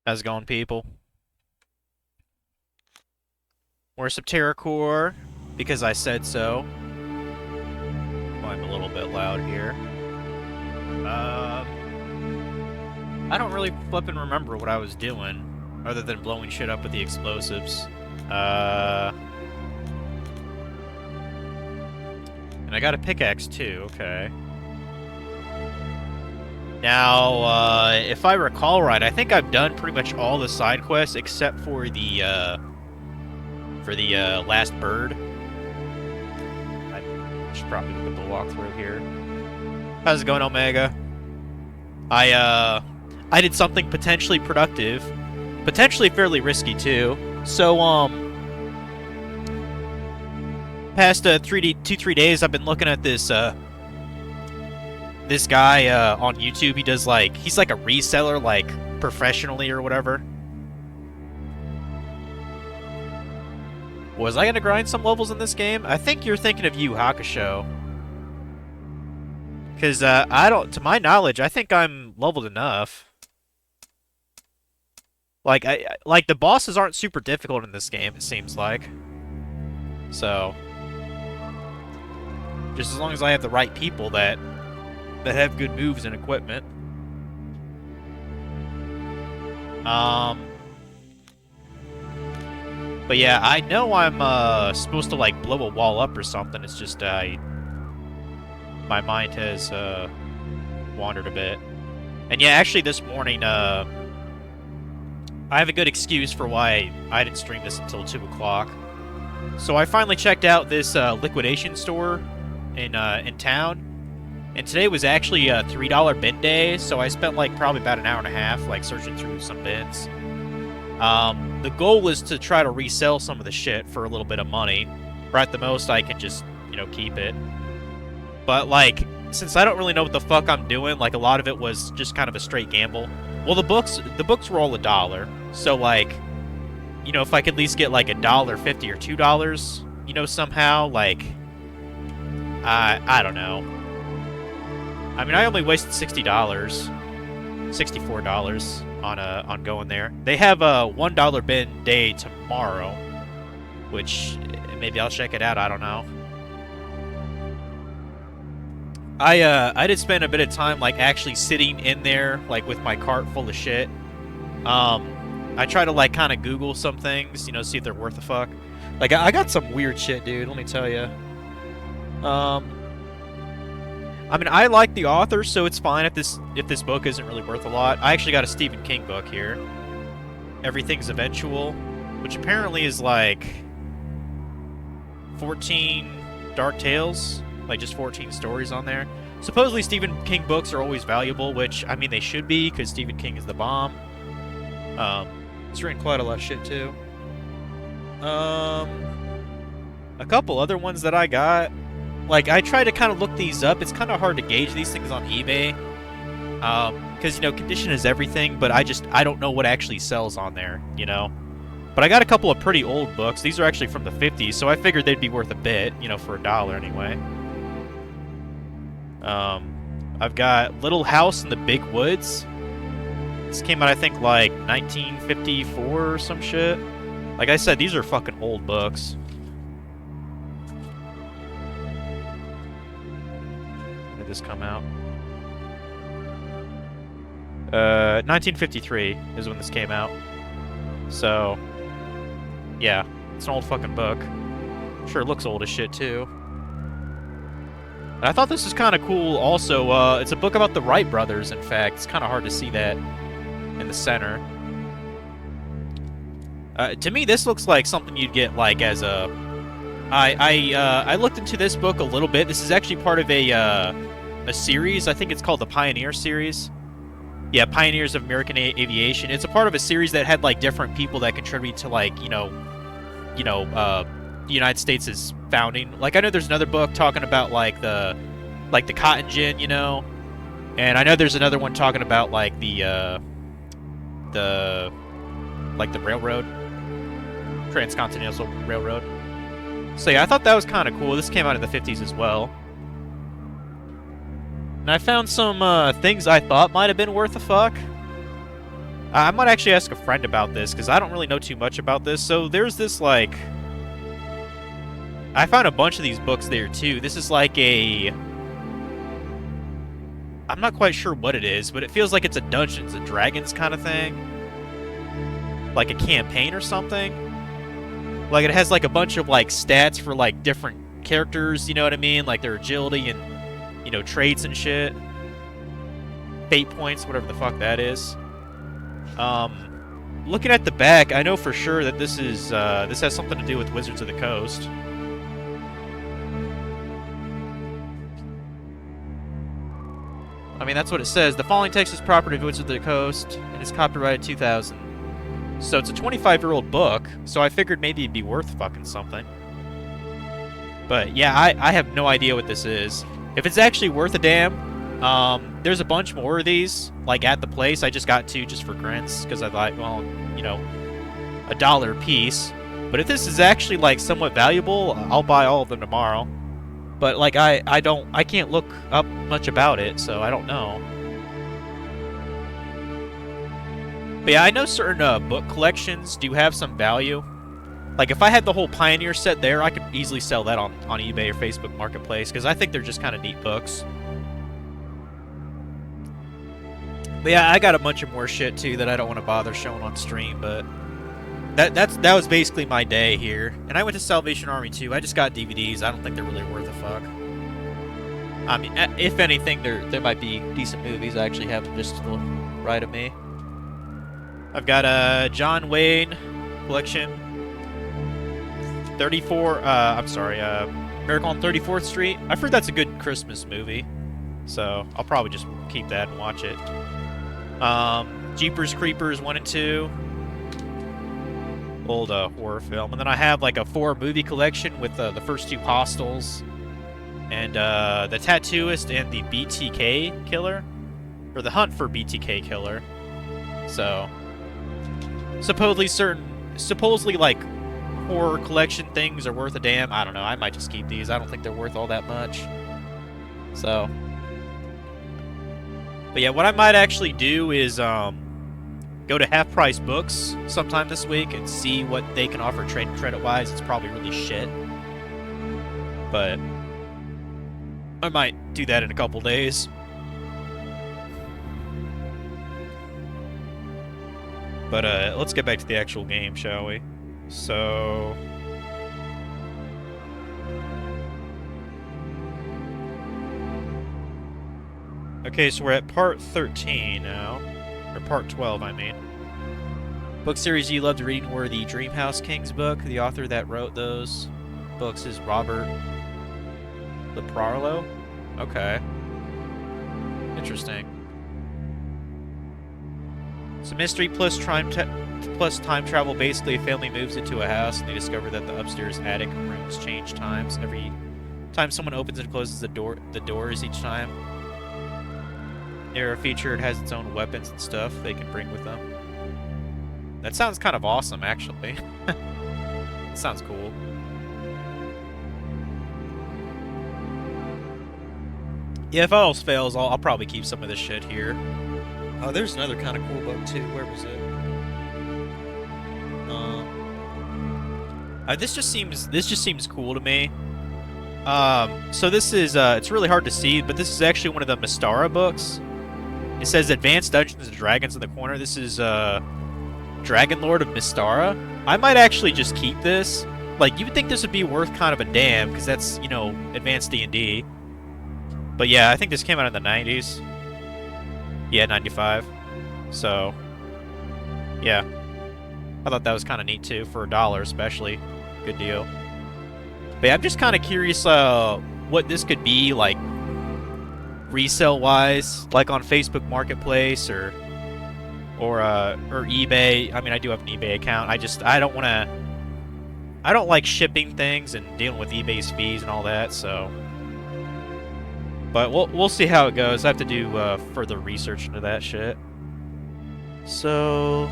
How's it going, people? Worship Terrorcore, because I said so. Well, I'm a little bit loud here. I don't really flip and remember what I was doing, other than blowing shit up with the explosives. And I got a pickaxe too, okay. Now, if I recall right, I think I've done pretty much all the side quests except for the last bird. I should probably look at the walkthrough here. How's it going, Omega? I did something potentially productive, potentially fairly risky too. So, past 3 days, I've been looking at this this guy on YouTube. He does he's like a reseller, like professionally or whatever. Was I gonna grind some levels in this game? I think you're thinking of Yu Hakusho. Because, I don't, to my knowledge, I think I'm leveled enough. Like, the bosses aren't super difficult in this game, it seems like. So, just as long as I have the right people that have good moves and equipment. But yeah, I know I'm, supposed to, like, blow a wall up or something. It's just, my mind has wandered a bit. And yeah, actually this morning, I have a good excuse for why I didn't stream this until 2 o'clock. So I finally checked out this liquidation store in town. And today was actually a $3 bin day, so I spent like probably about an hour and a half like searching through some bins. The goal is to try to resell some of the shit for a little bit of money. Or at the most I can just, keep it. But, like, since I don't really know what the fuck I'm doing, like, a lot of it was just kind of a straight gamble. Well, the books were all $1. So, like, if I could at least get, like, $1.50 or $2, somehow, like, I don't know. I mean, I only wasted $60, $64 on going there. They have a $1 bin day tomorrow, which maybe I'll check it out, I don't know. I did spend a bit of time, like, actually sitting in there, like, with my cart full of shit. I try to, like, kind of Google some things, see if they're worth a fuck. Like, I got some weird shit, dude, let me tell you. I mean, I like the author, so it's fine if this book isn't really worth a lot. I actually got a Stephen King book here. Everything's Eventual, which apparently is, like, 14 Dark Tales. Like, just 14 stories on there. Supposedly Stephen King books are always valuable, which, I mean, they should be, because Stephen King is the bomb. He's written quite a lot of shit, too. A couple other ones that I got. Like, I try to kind of look these up. It's kind of hard to gauge these things on eBay. Because, condition is everything, but I don't know what actually sells on there, But I got a couple of pretty old books. These are actually from the 50s, so I figured they'd be worth a bit, for $1 anyway. I've got Little House in the Big Woods. This came out, I think, like 1954 or some shit. Like I said, these are fucking old books. When did this come out? 1953 is when this came out. So, yeah, it's an old fucking book. Sure, it looks old as shit, too. I thought this was kind of cool also. It's a book about the Wright brothers, in fact. It's kind of hard to see that in the center. To me, this looks like something you'd get, like, as a... I looked into this book a little bit. This is actually part of a series. I think it's called the Pioneer series. Yeah, Pioneers of American Aviation. It's a part of a series that had, like, different people that contribute to, like, the United States' founding. Like, I know there's another book talking about, like the cotton gin, And I know there's another one talking about like the railroad, transcontinental railroad. So yeah, I thought that was kind of cool. This came out in the 50s as well. And I found some things I thought might have been worth a fuck. I might actually ask a friend about this, because I don't really know too much about this. So there's this, like... I found a bunch of these books there, too. This is like a... I'm not quite sure what it is, but it feels like it's a Dungeons and Dragons kind of thing. Like a campaign or something. Like, it has, like, a bunch of, like, stats for, like, different characters, you know what I mean? Like, their agility and, you know, traits and shit. Fate points, whatever the fuck that is. Looking at the back, I know for sure that this is, this has something to do with Wizards of the Coast. I mean, that's what it says. The following text is property of Wizards of the Coast, and is copyrighted 2000. So it's a 25-year-old book, so I figured maybe it'd be worth fucking something. But yeah, I have no idea what this is. If it's actually worth a damn, there's a bunch more of these, like, at the place. I just got two just for grins, because I thought, well, you know, $1 a piece. But if this is actually, like, somewhat valuable, I'll buy all of them tomorrow. But, like, I can't look up much about it, so I don't know. But yeah, I know certain book collections do have some value. Like, if I had the whole Pioneer set there, I could easily sell that on eBay or Facebook Marketplace, because I think they're just kind of neat books. But yeah, I got a bunch of more shit, too, that I don't want to bother showing on stream, but... That was basically my day here. And I went to Salvation Army, too. I just got DVDs. I don't think they're really worth a fuck. I mean, if anything, there might be decent movies. I actually have them just to the right of me. I've got a John Wayne collection. 34, Miracle on 34th Street. I've heard that's a good Christmas movie. So, I'll probably just keep that and watch it. Jeepers Creepers 1 and 2. Old horror film. And then I have like a 4-movie collection with the first 2 Hostels. And The Tattooist and the BTK Killer. Or The Hunt for BTK Killer. So, supposedly like horror collection things are worth a damn. I don't know. I might just keep these. I don't think they're worth all that much. So, but yeah, what I might actually do is go to Half Price Books sometime this week and see what they can offer trade credit-wise. It's probably really shit. But I might do that in a couple days. But let's get back to the actual game, shall we? So... okay, so we're at part 13 now. Or part 12, I mean. Book series you loved reading were the Dreamhouse Kings book. The author that wrote those books is Robert Leprarlo. Okay. Interesting. So mystery plus time travel. Basically, a family moves into a house and they discover that the upstairs attic rooms change times. Every time someone opens and closes the doors each time. They're featured, has its own weapons and stuff they can bring with them. That sounds kind of awesome, actually. Sounds cool. Yeah, if all else fails, I'll probably keep some of this shit here. Oh, there's another kind of cool book too. Where was it? This just seems cool to me. So this is it's really hard to see, but this is actually one of the Mystara books. It says Advanced Dungeons and Dragons in the corner. This is Dragon Lord of Mystara. I might actually just keep this. Like, you would think this would be worth kind of a damn, because that's, you know, Advanced D&D. But yeah, I think this came out in the 90s. Yeah, 95. So, yeah. I thought that was kind of neat, too, for $1 especially. Good deal. But yeah, I'm just kind of curious what this could be, like, resale-wise, like on Facebook Marketplace or eBay. I mean, I do have an eBay account. I don't like shipping things and dealing with eBay's fees and all that, so But we'll see how it goes. I have to do further research into that shit. So...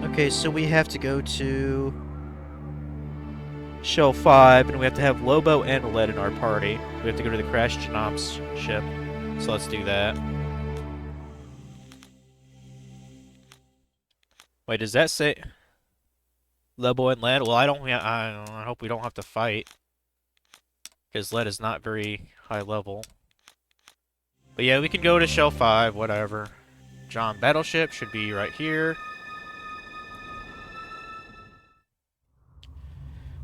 Okay, so we have to go to... Shell 5, and we have to have Lobo and Lead in our party. We have to go to the Crash Genoms ship. So let's do that. Wait, does that say... Lobo and Lead? Well, I hope we don't have to fight. Because Lead is not very high level. But yeah, we can go to Shell 5, whatever. John Battleship should be right here.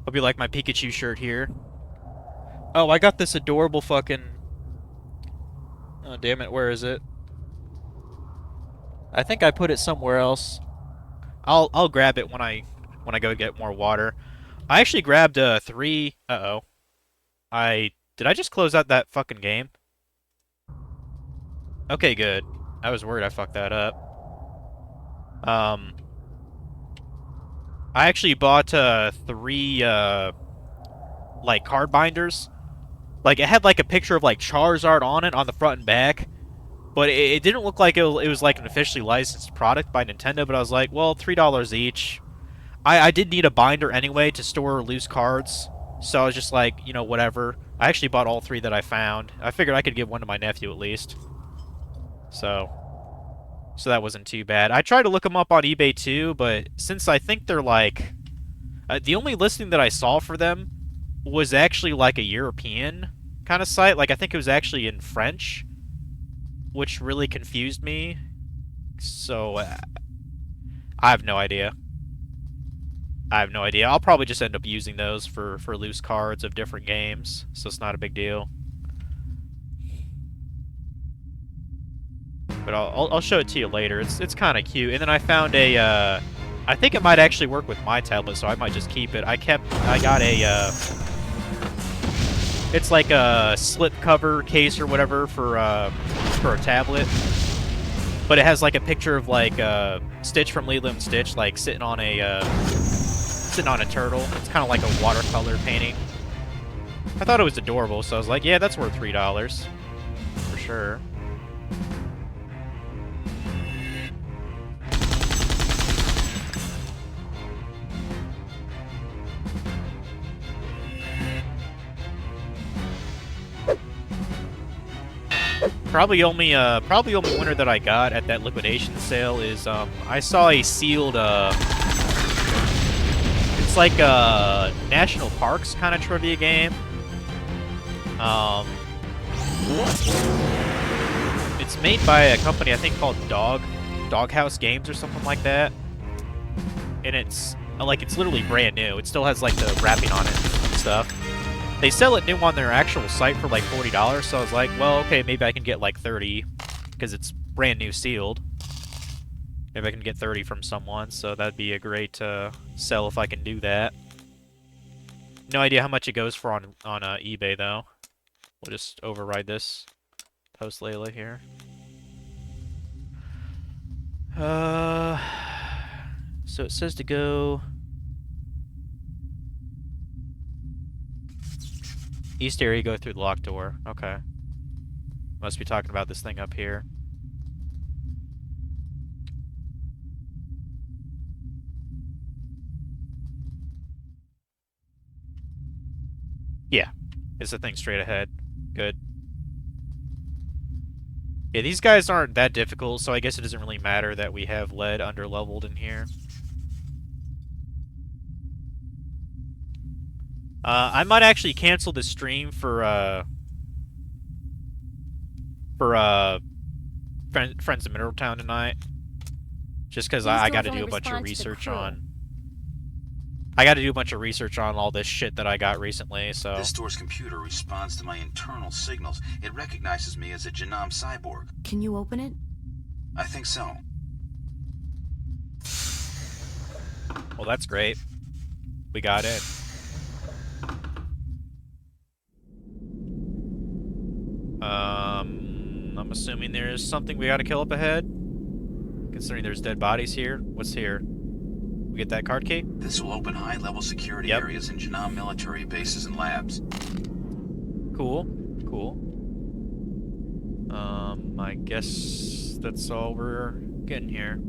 Hope you like my Pikachu shirt here. Oh, I got this adorable fucking... Oh, damn it, where is it? I think I put it somewhere else. I'll grab it when I go get more water. I actually grabbed 3... Uh-oh. Did I just close out that fucking game? Okay, good. I was worried I fucked that up. I actually bought 3 like card binders. Like it had like a picture of like Charizard on it on the front and back, but it didn't look like it was like an officially licensed product by Nintendo. But I was like, well, $3 each. I did need a binder anyway to store loose cards, so I was just like, you know, whatever. I actually bought all 3 that I found. I figured I could give one to my nephew at least. So that wasn't too bad. I tried to look them up on eBay too, but since I think they're like... the only listing that I saw for them was actually like a European kind of site. Like, I think it was actually in French, which really confused me. So, I have no idea. I'll probably just end up using those for loose cards of different games, so it's not a big deal. But I'll show it to you later. It's kind of cute. And then I found a, I think it might actually work with my tablet, so I might just keep it. I got a, it's like a slip cover case or whatever for a tablet. But it has like a picture of like Stitch from Lilo and Stitch, like sitting on a turtle. It's kind of like a watercolor painting. I thought it was adorable, so I was like, yeah, that's worth $3 for sure. Probably only winner that I got at that liquidation sale is I saw a sealed it's like a national parks kind of trivia game. It's made by a company I think called Doghouse Games or something like that, and it's literally brand new. It still has like the wrapping on it and stuff. They sell it new on their actual site for like $40, so I was like, well, okay, maybe I can get like 30, because it's brand new sealed. Maybe I can get 30 from someone, so that'd be a great sell if I can do that. No idea how much it goes for on eBay, though. We'll just override this post Layla here. So it says to go... East area, go through the locked door. Okay. Must be talking about this thing up here. Yeah. It's the thing straight ahead. Good. Yeah, these guys aren't that difficult, so I guess it doesn't really matter that we have lead underleveled in here. I might actually cancel the stream for Friends of Middletown tonight. Just because I got to do a bunch of research on... I got to do a bunch of research on all this shit that I got recently, so... This store's computer responds to my internal signals. It recognizes me as a Genome cyborg. Can you open it? I think so. Well, that's great. We got it. I'm assuming there's something we gotta kill up ahead. Considering there's dead bodies here. What's here? We get that card key? This will open high-level security areas in Janam military bases and labs. Cool. Cool. I guess that's all we're getting here.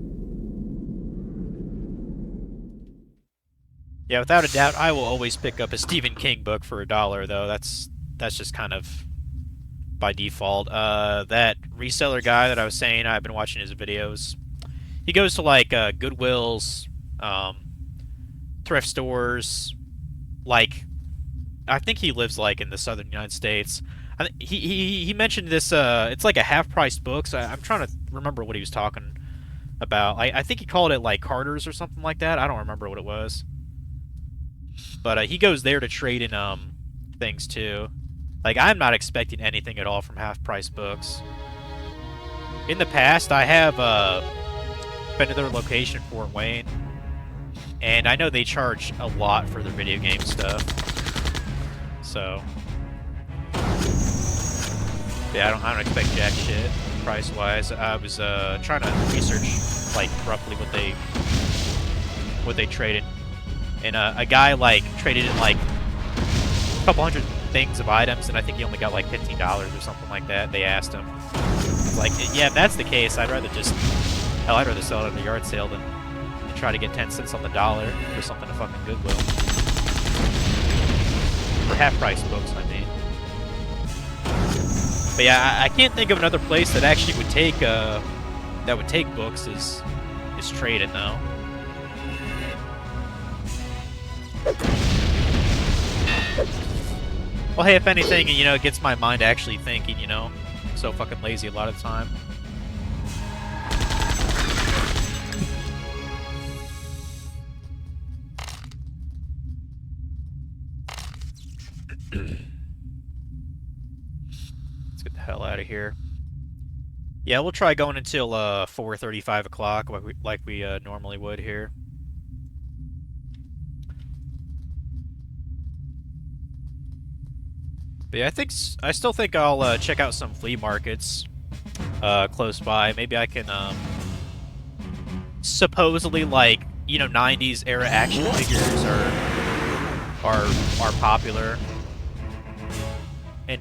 Yeah, without a doubt, I will always pick up a Stephen King book for $1, though. That's just kind of by default. That reseller guy that I was saying, I've been watching his videos. He goes to like Goodwills, thrift stores, like I think he lives like in the southern United States. He mentioned this. It's like a half-priced book. So I'm trying to remember what he was talking about. I think he called it like Carter's or something like that. I don't remember what it was. But he goes there to trade in things too. Like I'm not expecting anything at all from half-price books. In the past, I have been to their location, Fort Wayne, and I know they charge a lot for their video game stuff. So yeah, I don't expect jack shit price-wise. I was trying to research like roughly what they traded, and a guy like traded in like a couple hundred things of items, and I think he only got like $15 or something like that. They asked him, like, yeah, if that's the case, I'd rather sell it at a yard sale than try to get 10 cents on the dollar for something to fucking Goodwill. For half-price books, I mean. But yeah, I can't think of another place that actually would take books is traded now. Well, hey, if anything, you know, it gets my mind actually thinking, you know. I'm so fucking lazy a lot of the time. Let's get the hell out of here. Yeah, we'll try going until 4:30, 5 o'clock, like we normally would here. But yeah, I still think I'll check out some flea markets close by. Maybe I can supposedly, like, you know, 90s era action figures are popular, and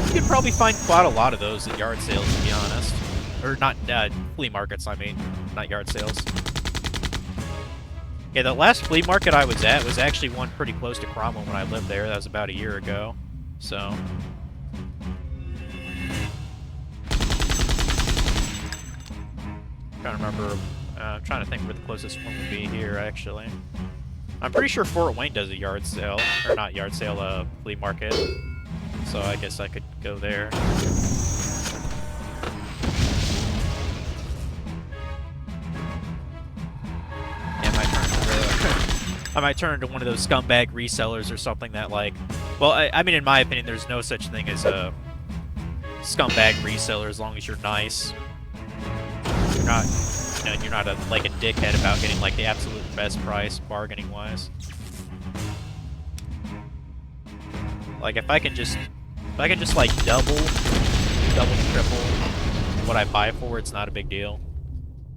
you can probably find quite a lot of those at yard sales, to be honest. Or not flea markets, I mean, not yard sales. Yeah, the last flea market I was at was actually one pretty close to Cromwell when I lived there. That was about a year ago. So trying to remember. I'm trying to think where the closest one would be here, actually. I'm pretty sure Fort Wayne does a yard sale, or not yard sale, flea market. So I guess I could go there. I might turn into one of those scumbag resellers or something that, like... Well, I mean, in my opinion, there's no such thing as a scumbag reseller as long as you're nice. You're not, you know, you're not like a dickhead about getting, like, the absolute best price, bargaining-wise. Like, if I can just, like, double, triple what I buy for, it's not a big deal.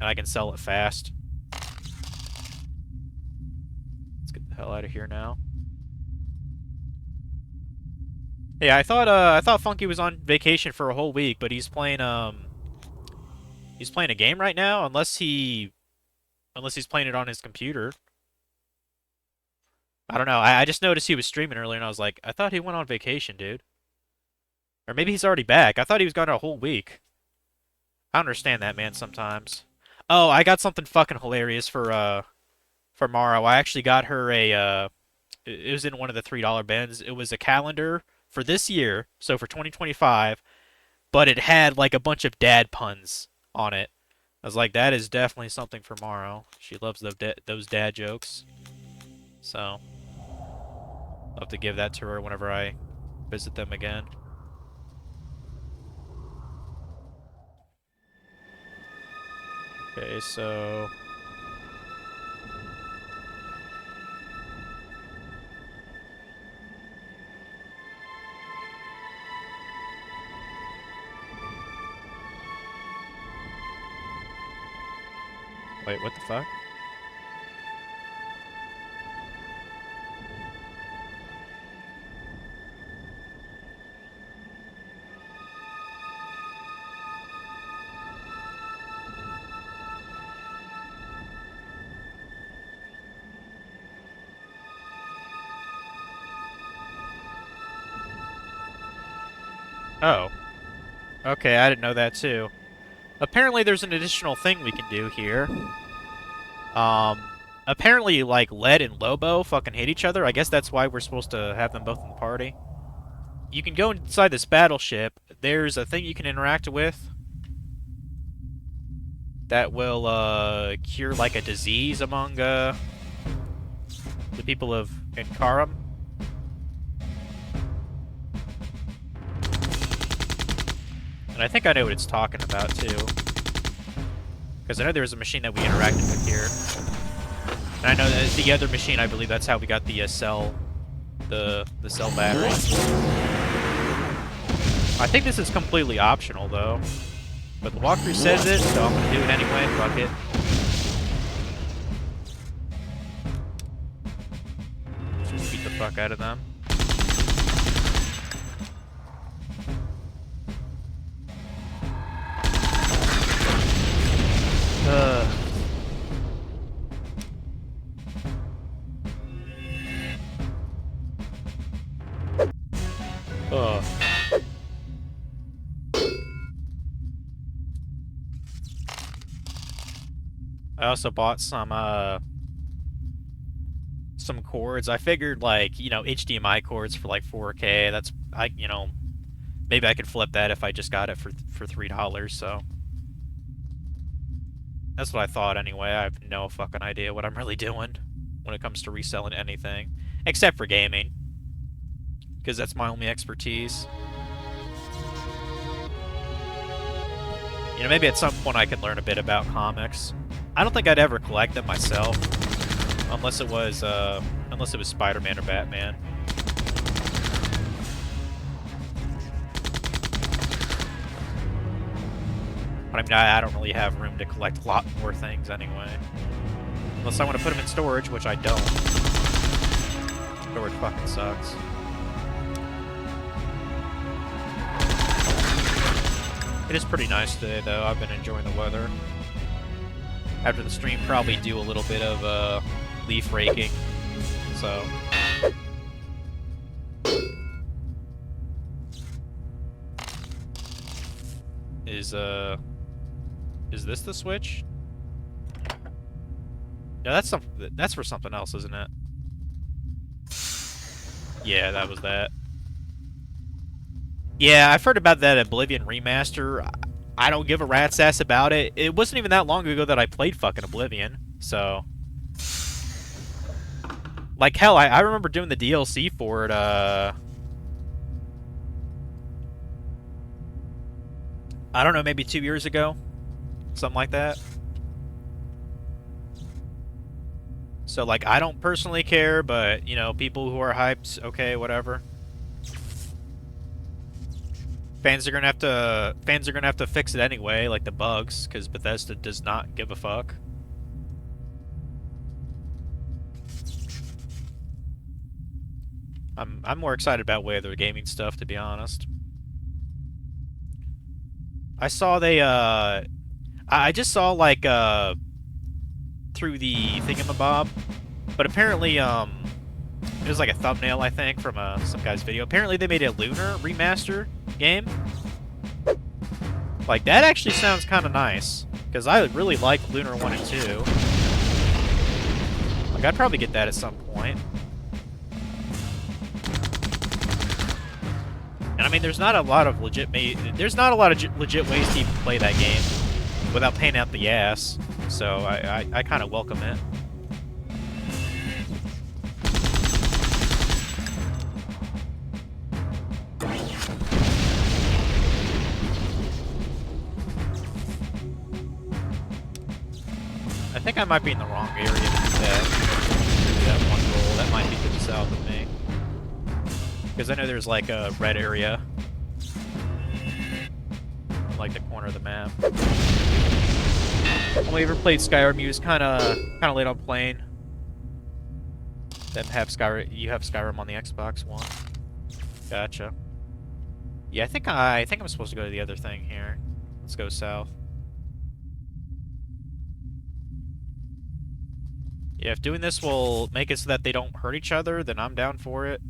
And I can sell it fast. Hell out of here now. Yeah, I thought Funky was on vacation for a whole week, but he's playing a game right now, unless he's playing it on his computer. I don't know. I just noticed he was streaming earlier, and I was like, I thought he went on vacation, dude. Or maybe he's already back. I thought he was gone a whole week. I don't understand that, man, sometimes. Oh, I got something fucking hilarious for Morrow. I actually got her a, it was in one of the $3 bins. It was a calendar for this year, so for 2025, but it had like a bunch of dad puns on it. I was like, that is definitely something for Morrow. She loves those dad jokes. So, I'll have to give that to her whenever I visit them again. Okay, so... Wait, what the fuck? Oh. Okay, I didn't know that too. Apparently there's an additional thing we can do here. Apparently, like, Led and Lobo fucking hate each other. I guess that's why we're supposed to have them both in the party. You can go inside this battleship. There's a thing you can interact with that will, cure, like, a disease among, the people of Inkaram. And I think I know what it's talking about, too. Because I know there was a machine that we interacted with here. And I know that the other machine, I believe that's how we got the cell battery. I think this is completely optional, though. But the walkthrough says it, so I'm gonna do it anyway. Fuck it. Just beat the fuck out of them. I also bought some cords. I figured, like, you know, HDMI cords for like 4K. That's, you know, maybe I could flip that if I just got it for $3. So that's what I thought anyway. I have no fucking idea what I'm really doing when it comes to reselling anything, except for gaming, because that's my only expertise. You know, maybe at some point I can learn a bit about comics. I don't think I'd ever collect them myself, unless it was Spider-Man or Batman. But I mean, I don't really have room to collect a lot more things anyway. Unless I want to put them in storage, which I don't. Storage fucking sucks. It is pretty nice today, though. I've been enjoying the weather. After the stream, probably do a little bit of leaf raking. So is this the switch? No, that's for something else, isn't it? Yeah, that was that. Yeah, I've heard about that Oblivion remaster. I don't give a rat's ass about it. It wasn't even that long ago that I played fucking Oblivion, so... Like, hell, I remember doing the DLC for it, I don't know, maybe 2 years ago? Something like that. So, like, I don't personally care, but, you know, people who are hyped, okay, whatever. Fans are gonna have to fix it anyway, like the bugs, because Bethesda does not give a fuck. I'm more excited about way other gaming stuff, to be honest. I saw they I just saw like through the thingamabob, but apparently it was like a thumbnail, I think, from some guy's video. Apparently they made a Lunar remaster game. Like, that actually sounds kind of nice, because I really like Lunar 1 and 2. Like, I'd probably get that at some point. And I mean, there's not a lot of legit ways to even play that game without paying out the ass. So I kind of welcome it. I think I might be in the wrong area to do that one goal. That might be to the south of me. Because I know there's like a red area. Like the corner of the map. Only ever played Skyrim. You was kinda late on playing. Then you have Skyrim on the Xbox One. Gotcha. Yeah, I think I'm supposed to go to the other thing here. Let's go south. Yeah, if doing this will make it so that they don't hurt each other, then I'm down for it.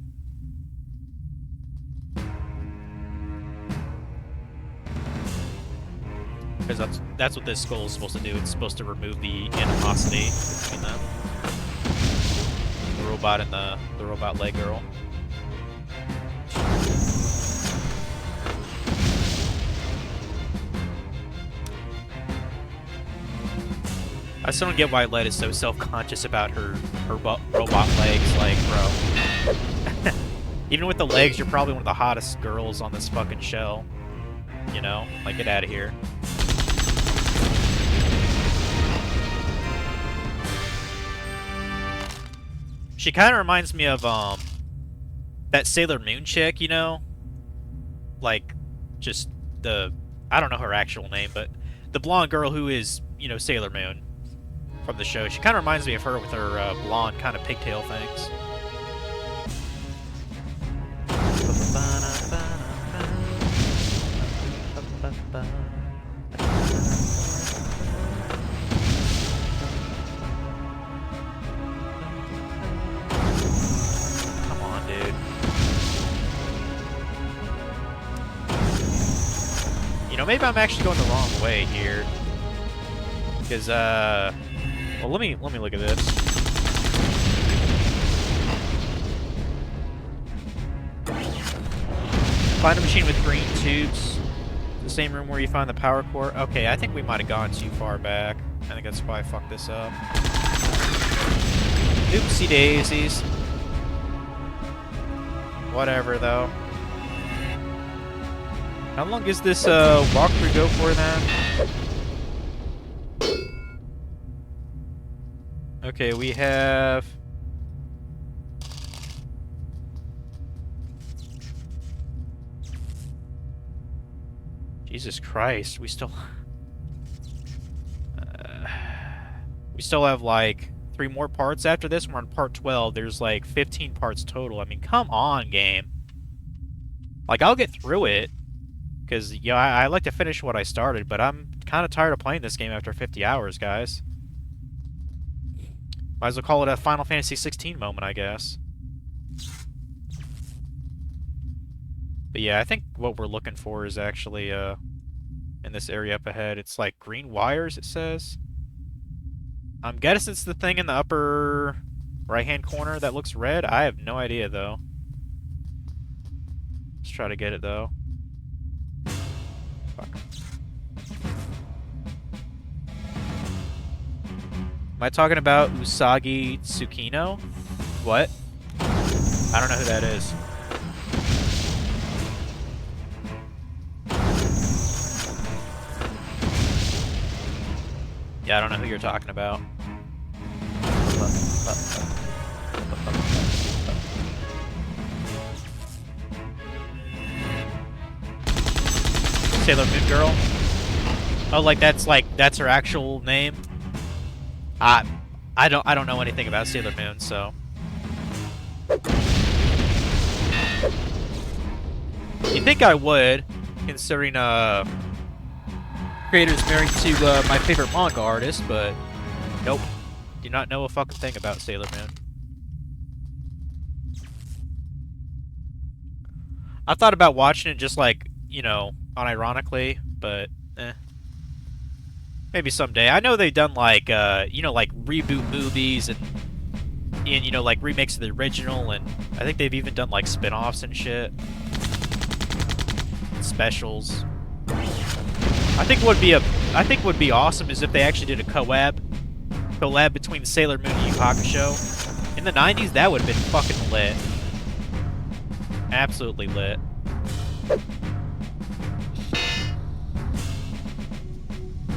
Because that's what this skull is supposed to do. It's supposed to remove the animosity between them. The robot and the robot leg girl. I still don't get why Led is so self-conscious about her robot legs, like, bro. Even with the legs, you're probably one of the hottest girls on this fucking show. You know? Like, get out of here. She kind of reminds me of, that Sailor Moon chick, you know? Like, just I don't know her actual name, but the blonde girl who is, you know, Sailor Moon from the show. She kind of reminds me of her with her blonde kind of pigtail things. Come on, dude. You know, maybe I'm actually going the wrong way here. Because, well, let me look at this. Find a machine with green tubes. The same room where you find the power core. Okay, I think we might have gone too far back. I think that's why I fucked this up. Oopsie daisies. Whatever, though. How long does this walkthrough go for then? Okay, we have... Jesus Christ, we still... we still have, like, 3 more parts after this. We're on part 12. There's, like, 15 parts total. I mean, come on, game. Like, I'll get through it. Because, yeah, I like to finish what I started, but I'm kind of tired of playing this game after 50 hours, guys. Might as well call it a Final Fantasy 16 moment, I guess. But yeah, I think what we're looking for is actually in this area up ahead. It's like green wires, it says. I'm guessing it's the thing in the upper right-hand corner that looks red. I have no idea, though. Let's try to get it, though. Fuck. Am I talking about Usagi Tsukino? What? I don't know who that is. Yeah, I don't know who you're talking about. Sailor Moon Girl? Oh, that's her actual name? I don't know anything about Sailor Moon, so. You'd think I would, considering creator's married to my favorite manga artist, but nope. Do not know a fucking thing about Sailor Moon. I thought about watching it just like, you know, unironically, but maybe someday. I know they've done like you know, like reboot movies and you know, like remakes of the original, and I think they've even done like spin-offs and shit. Specials. I think would be awesome is if they actually did a collab between Sailor Moon and Yu Hakusho. In the 90s, that would have been fucking lit. Absolutely lit.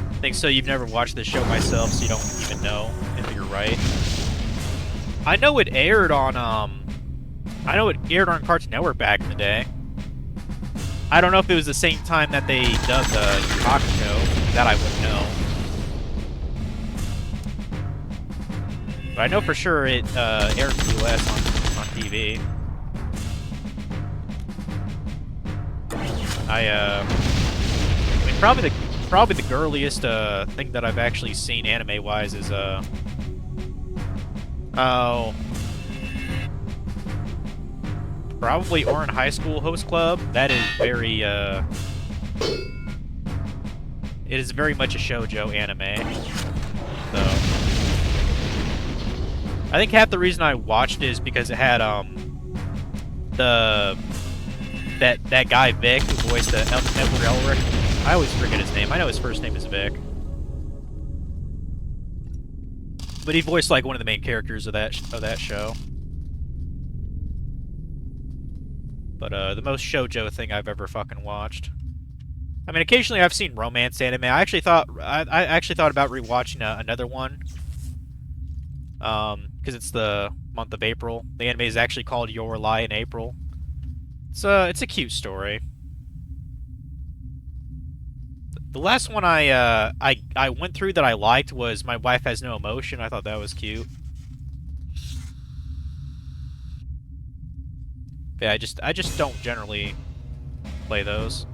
I think so. You've never watched this show myself, so you don't even know if you're right. I know it aired on Cartoon Network back in the day. I don't know if it was the same time that they dubbed Yu Hakusho. That I wouldn't know. But I know for sure it aired in the US on TV. I mean, probably the girliest thing that I've actually seen anime-wise is probably Ouran High School Host Club. That is very It is very much a shoujo anime. So I think half the reason I watched it is because it had that guy Vic who voiced the Edward Elric. I always forget his name. I know his first name is Vic. But he voiced like one of the main characters of that show. But the most shoujo thing I've ever fucking watched. I mean, occasionally I've seen romance anime. I actually thought about rewatching another one. Because it's the month of April. The anime is actually called Your Lie in April. It's a cute story. The last one I went through that I liked was My Wife Has No Emotion. I thought that was cute. Yeah, I just don't generally play those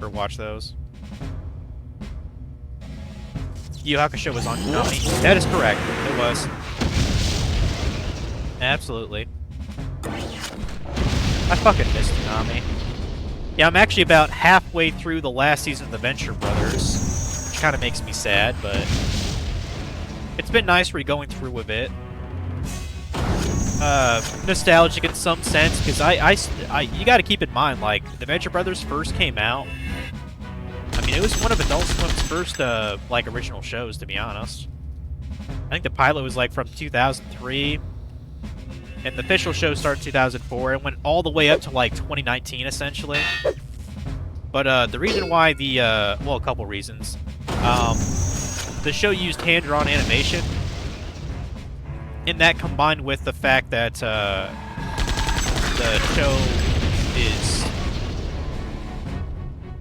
or watch those. Yu Yu Hakusho was on Konami. That is correct. It was. Absolutely. I fucking miss Konami. Yeah, I'm actually about halfway through the last season of The Venture Brothers, which kind of makes me sad, but it's been nice re-going through with it. Nostalgic in some sense, because you got to keep in mind, like, The Venture Brothers first came out. I mean, it was one of Adult Swim's first, like, original shows, to be honest. I think the pilot was, like, from 2003, and the official show started in 2004, and went all the way up to, like, 2019, essentially. But, the reason why well, a couple reasons. The show used hand-drawn animation, and that combined with the fact that, the show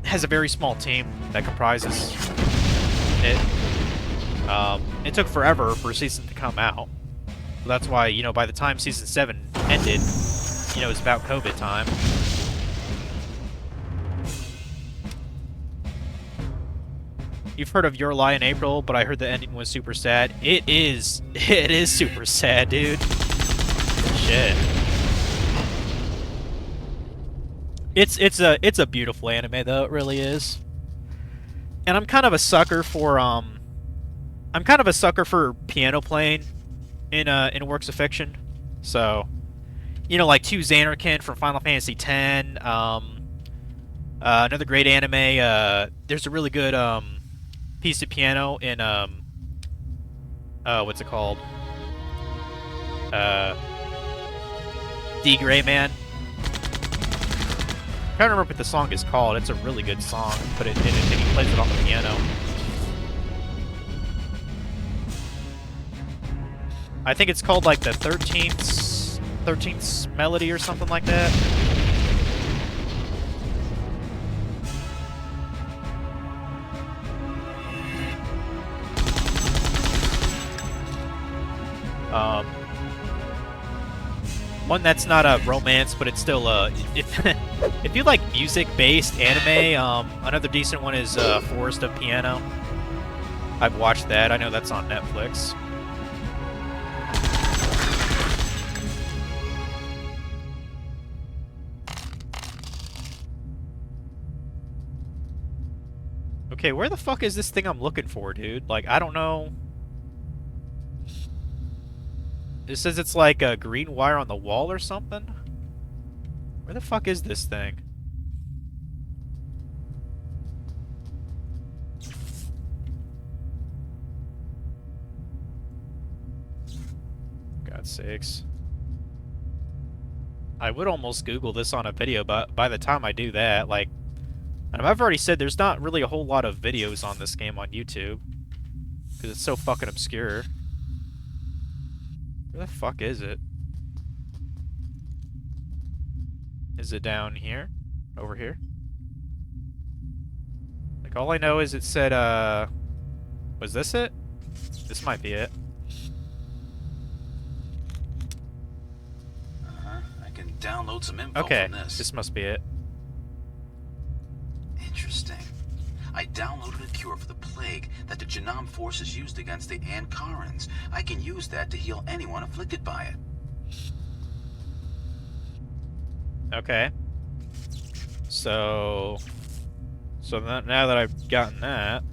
has a very small team that comprises it. It took forever for a season to come out. So that's why, you know, by the time Season 7 ended, you know, it was about COVID time. You've heard of Your Lie in April, but I heard the ending was super sad. It is super sad, dude. Shit. It's a beautiful anime though, it really is. And I'm kind of a sucker for piano playing in works of fiction. So, you know, like 2 Xanarkin from Final Fantasy X, another great anime, there's a really good piece of piano in what's it called? D. Gray Man. I'm trying to remember what the song is called. It's a really good song, but he plays it on the piano. I think it's called like the 13th Melody or something like that. One that's not a romance, but it's still if you like music-based anime, another decent one is Forest of Piano. I've watched that. I know that's on Netflix. Okay, where the fuck is this thing I'm looking for, dude? Like, I don't know. It says it's like a green wire on the wall or something? Where the fuck is this thing? God's sakes. I would almost Google this on a video, but by the time I do that, like... And I've already said there's not really a whole lot of videos on this game on YouTube. Because it's so fucking obscure. Where the fuck is it? Is it down here? Over here? Like, all I know is it said, was this it? This might be it. I can download some info Okay, from this. this must be it. Interesting. I downloaded a cure for the plague that the Janam forces used against the Ankarans. I can use that to heal anyone afflicted by it. Okay. So now that I've gotten that,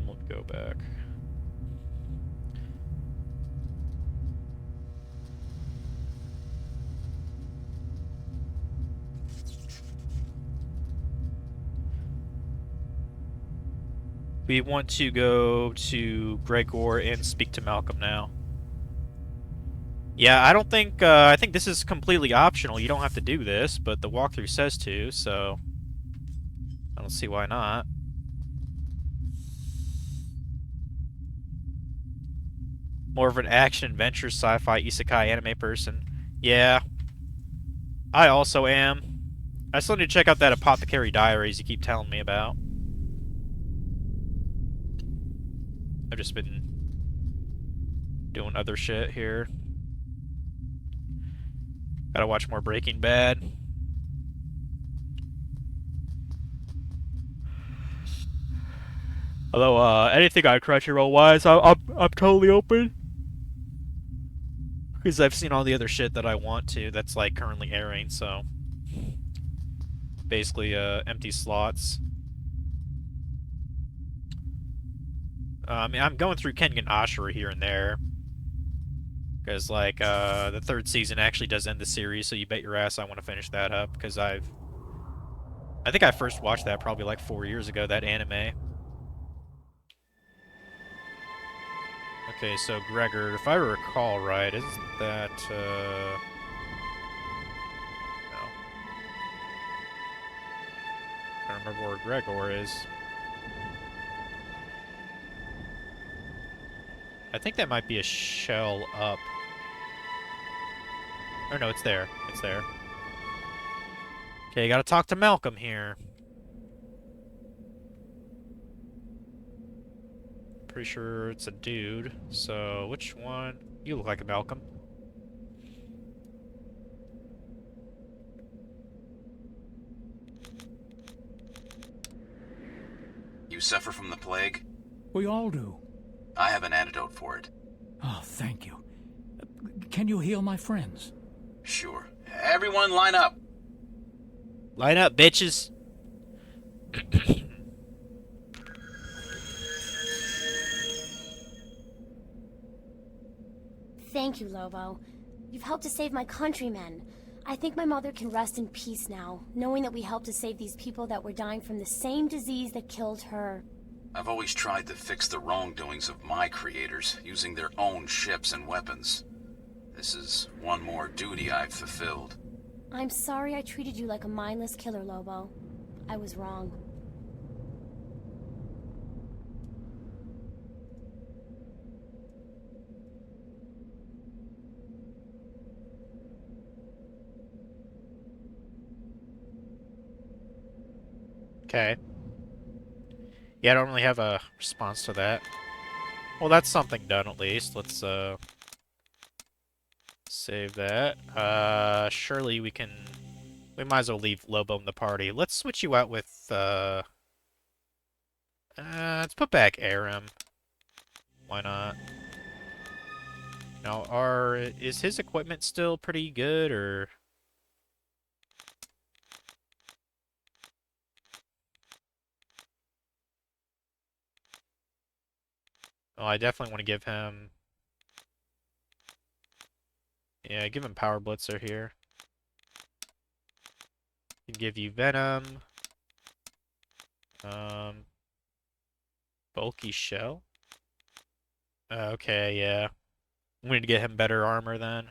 Let's go back. We want to go to Gregor and speak to Malcolm now. Yeah, I don't think, I think this is completely optional. You don't have to do this, but the walkthrough says to, so I don't see why not. More of an action, adventure, sci-fi, isekai, anime person. Yeah, I also am. I still need to check out that Apothecary Diaries you keep telling me about. I've just been doing other shit here. Gotta watch more Breaking Bad. Although, anything on Crunchyroll wise, I'm totally open. Because I've seen all the other shit that I want to that's like currently airing, so basically empty slots. I mean, I'm going through Kengan Ashura here and there. Because, like, the third season actually does end the series, so you bet your ass I want to finish that up, because I think I first watched that probably like 4 years ago, that anime. Okay, so Gregor, if I recall right, isn't that, no. I don't remember where Gregor is. I think that might be a shell up. Or no, it's there. It's there. Okay, gotta talk to Malcolm here. Pretty sure it's a dude. So, which one? You look like a Malcolm. You suffer from the plague? We all do. I have an antidote for it. Oh, thank you. Can you heal my friends? Sure. Everyone line up. Line up, bitches. Thank you, Lobo. You've helped to save my countrymen. I think my mother can rest in peace now, knowing that we helped to save these people that were dying from the same disease that killed her. I've always tried to fix the wrongdoings of my creators, using their own ships and weapons. This is one more duty I've fulfilled. I'm sorry I treated you like a mindless killer, Lobo. I was wrong. Okay. Yeah, I don't really have a response to that. Well, that's something done at least. Let's, save that. Surely we can... We might as well leave Lobo in the party. Let's switch you out with, let's put back Aram. Why not? Now, is his equipment still pretty good, or... Oh, I definitely want to give him... Yeah, give him Power Blitzer here. Can give you Venom. Bulky Shell? Okay, yeah. We need to get him better armor then.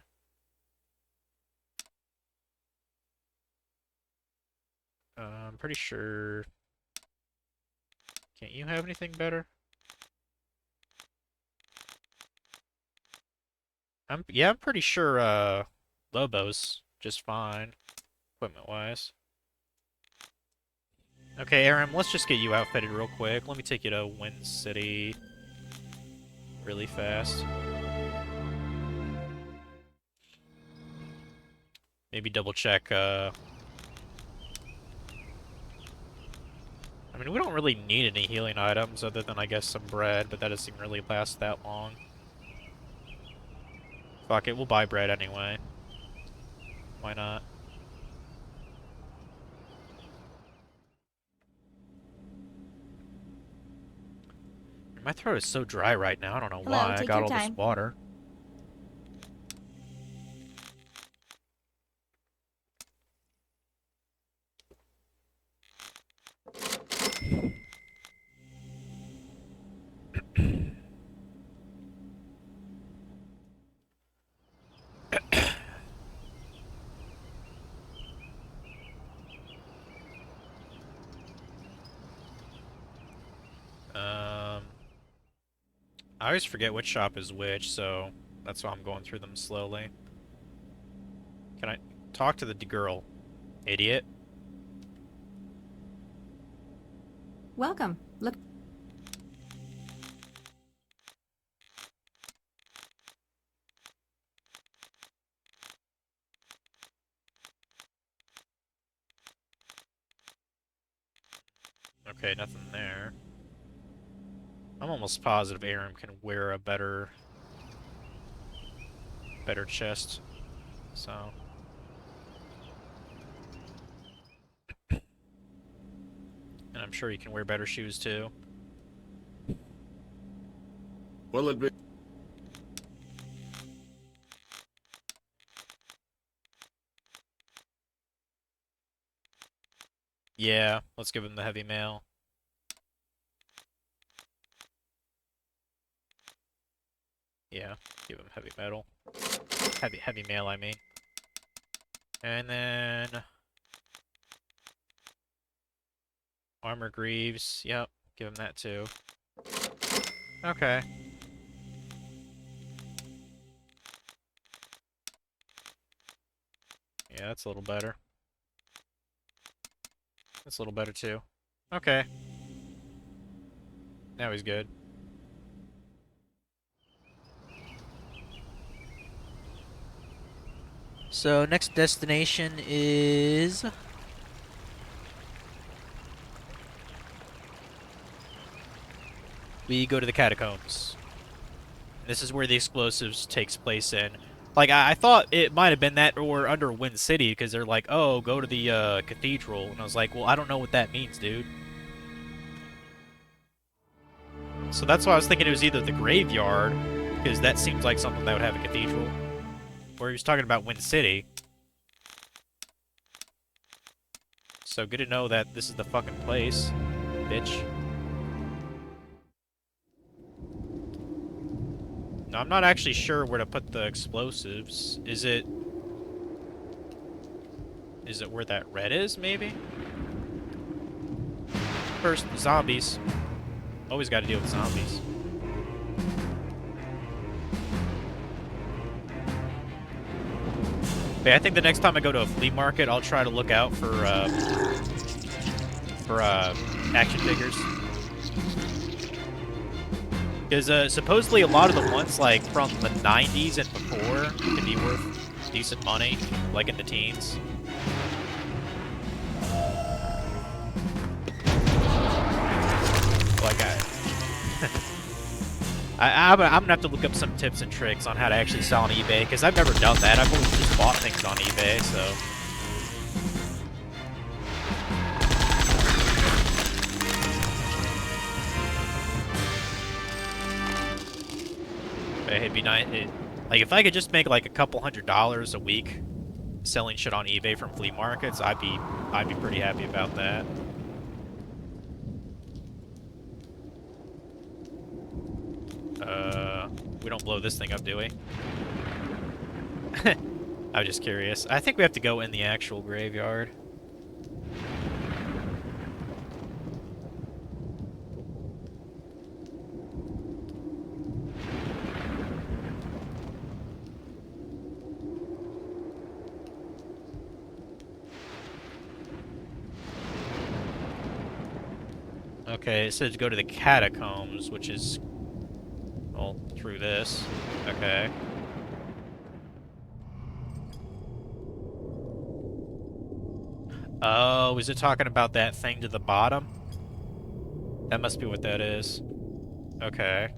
I'm pretty sure... Can't you have anything better? I'm pretty sure, Lobo's just fine, equipment-wise. Okay, Aram, let's just get you outfitted real quick. Let me take you to Wind City really fast. Maybe double check, I mean, we don't really need any healing items other than, I guess, some bread, but that doesn't really last that long. Fuck it, we'll buy bread anyway. Why not? My throat is so dry right now. I don't know Hello, why. I take got your all time. this water. I always forget which shop is which, so that's why I'm going through them slowly. Can I talk to the girl, idiot? Welcome. Look. Okay, nothing there. I'm almost positive Aram can wear a better chest. So and I'm sure he can wear better shoes too. Will it be? Yeah, let's give him the heavy mail. Yeah, give him heavy metal. Heavy mail, I mean. And then Armor Greaves, yep, give him that too. Okay. Yeah, that's a little better. That's a little better too. Okay. Now he's good. So next destination is we go to the catacombs. This is where the explosives takes place in. Like, I thought it might have been that or under Wind City, because they're like, oh, go to the cathedral. And I was like, well, I don't know what that means, dude. So that's why I was thinking it was either the graveyard, because that seems like something that would have a cathedral. Or he was talking about Wind City. So good to know that this is the fucking place, bitch. Now, I'm not actually sure where to put the explosives. Is it where that red is, maybe? First, zombies. Always got to deal with zombies. Okay, I think the next time I go to a flea market, I'll try to look out for action figures. Because supposedly a lot of the ones like from the 90s and before can be worth decent money, like in the teens. Like I'm gonna have to look up some tips and tricks on how to actually sell on eBay, because I've never done that. I've always just bought things on eBay, so. It'd be nice. Like, if I could just make like a couple $100 a week selling shit on eBay from flea markets, I'd be pretty happy about that. We don't blow this thing up, do we? I was just curious. I think we have to go in the actual graveyard. Okay, it says to go to the catacombs, which is, well, through this. Okay. Oh, is it talking about that thing to the bottom? That must be what that is. Okay.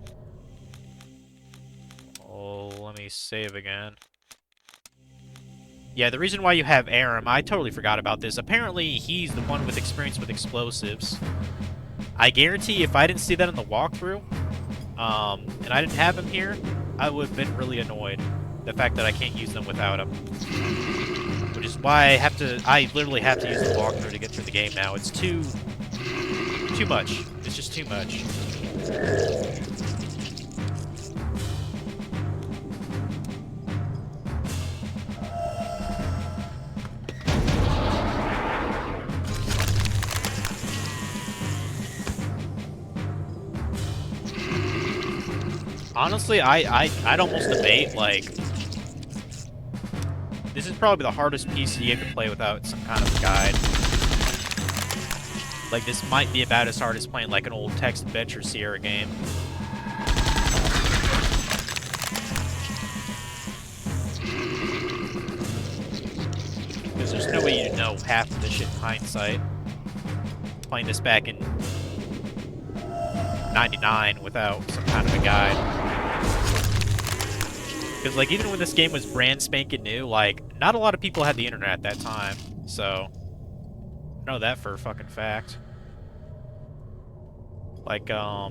Oh, let me save again. Yeah, the reason why you have Aram, I totally forgot about this. Apparently, he's the one with experience with explosives. I guarantee if I didn't see that in the walkthrough, and I didn't have him here, I would have been really annoyed. The fact that I can't use them without him. Which is why I literally have to use the walkthrough to get through the game now. It's too much. It's just too much. Honestly, I'd almost debate, like, this is probably the hardest PC game to play without some kind of guide. Like, this might be about as hard as playing, like, an old text-adventure Sierra game. Because there's no way you know half of this shit in hindsight. Playing this back in 99 without some kind of a guide. Because, like, even when this game was brand spanking new, like, not a lot of people had the internet at that time, so I know that for a fucking fact. Like, I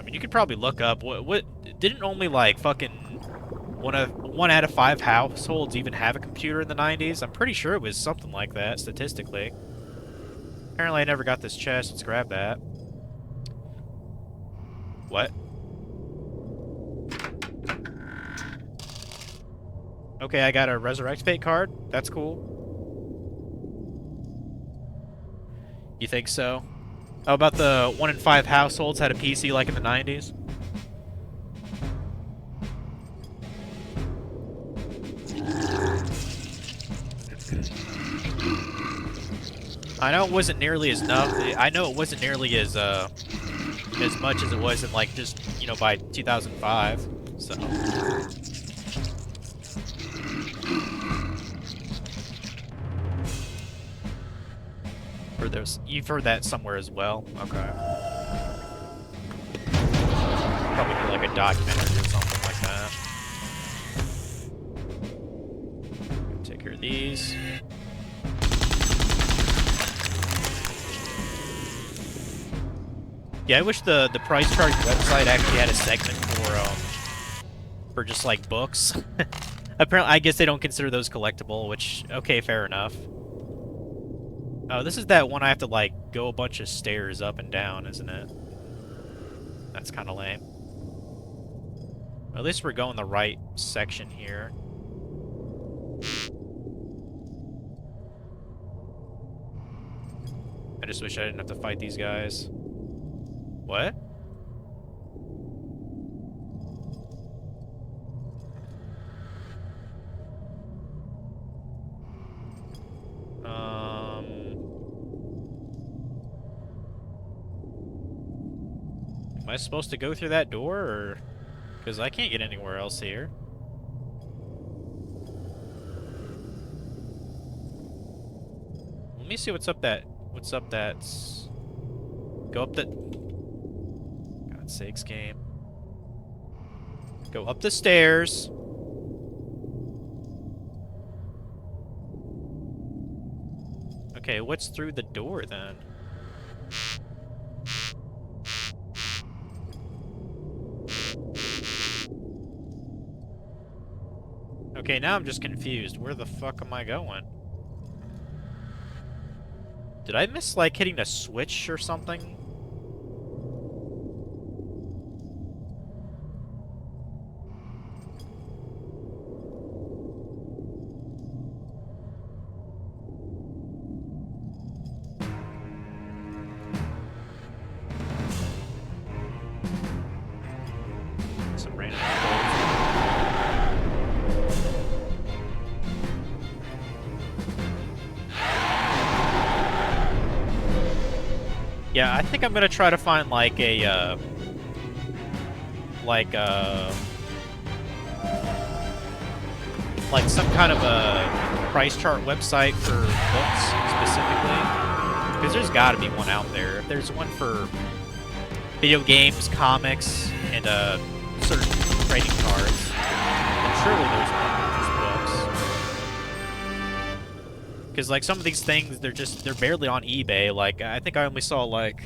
mean, you could probably look up what didn't only, like, fucking one out of 5 households even have a computer in the 90s? I'm pretty sure it was something like that, statistically. Apparently I never got this chest. Let's grab that. What? Okay, I got a Resurrect Fate card. That's cool. You think so? How about the 1 in 5 households had a PC like in the 90s? I know it wasn't nearly as I know it wasn't nearly as much as it was in, like, just, you know, by 2005. So. You've heard that somewhere as well? Okay. Probably for, like, a documentary or something like that. Take care of these. Yeah, I wish the Price Charge website actually had a segment for just, like, books. Apparently, I guess they don't consider those collectible, which, okay, fair enough. Oh, this is that one I have to, like, go a bunch of stairs up and down, isn't it? That's kind of lame. At least we're going the right section here. I just wish I didn't have to fight these guys. What? Am I supposed to go through that door, or... Because I can't get anywhere else here. Let me see what's up that... Go up that... God's sakes, game. Go up the stairs. Okay, what's through the door, then? Okay, now I'm just confused. Where the fuck am I going? Did I miss, like, hitting a switch or something? Some random Yeah, I think I'm gonna try to find, like, a, like some kind of a price chart website for books, specifically. Because there's gotta be one out there. If there's one for video games, comics, and, certain trading cards, then surely there's one for just books. Because, like, some of these things, they're barely on eBay. Like, I think I only saw, like,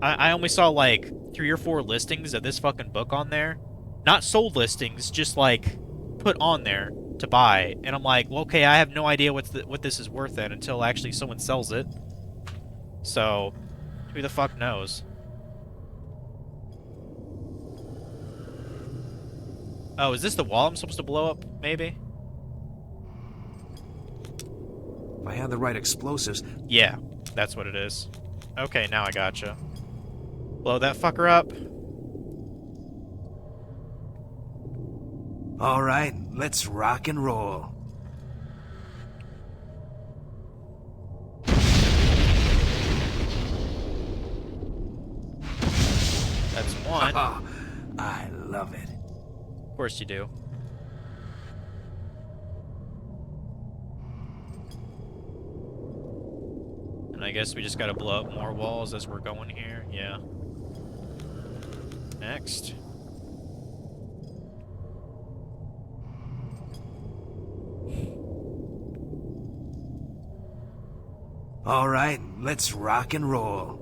I only saw like 3 or 4 listings of this fucking book on there. Not sold listings, just like put on there to buy. And I'm like, well, okay, I have no idea what this is worth then until actually someone sells it. So, who the fuck knows? Oh, is this the wall I'm supposed to blow up, maybe? If I had the right explosives... Yeah, that's what it is. Okay, now I gotcha. Blow that fucker up. All right, let's rock and roll. That's one. Oh, I love it. Of course you do. And I guess we just gotta blow up more walls as we're going here. Yeah. Next. All right, let's rock and roll.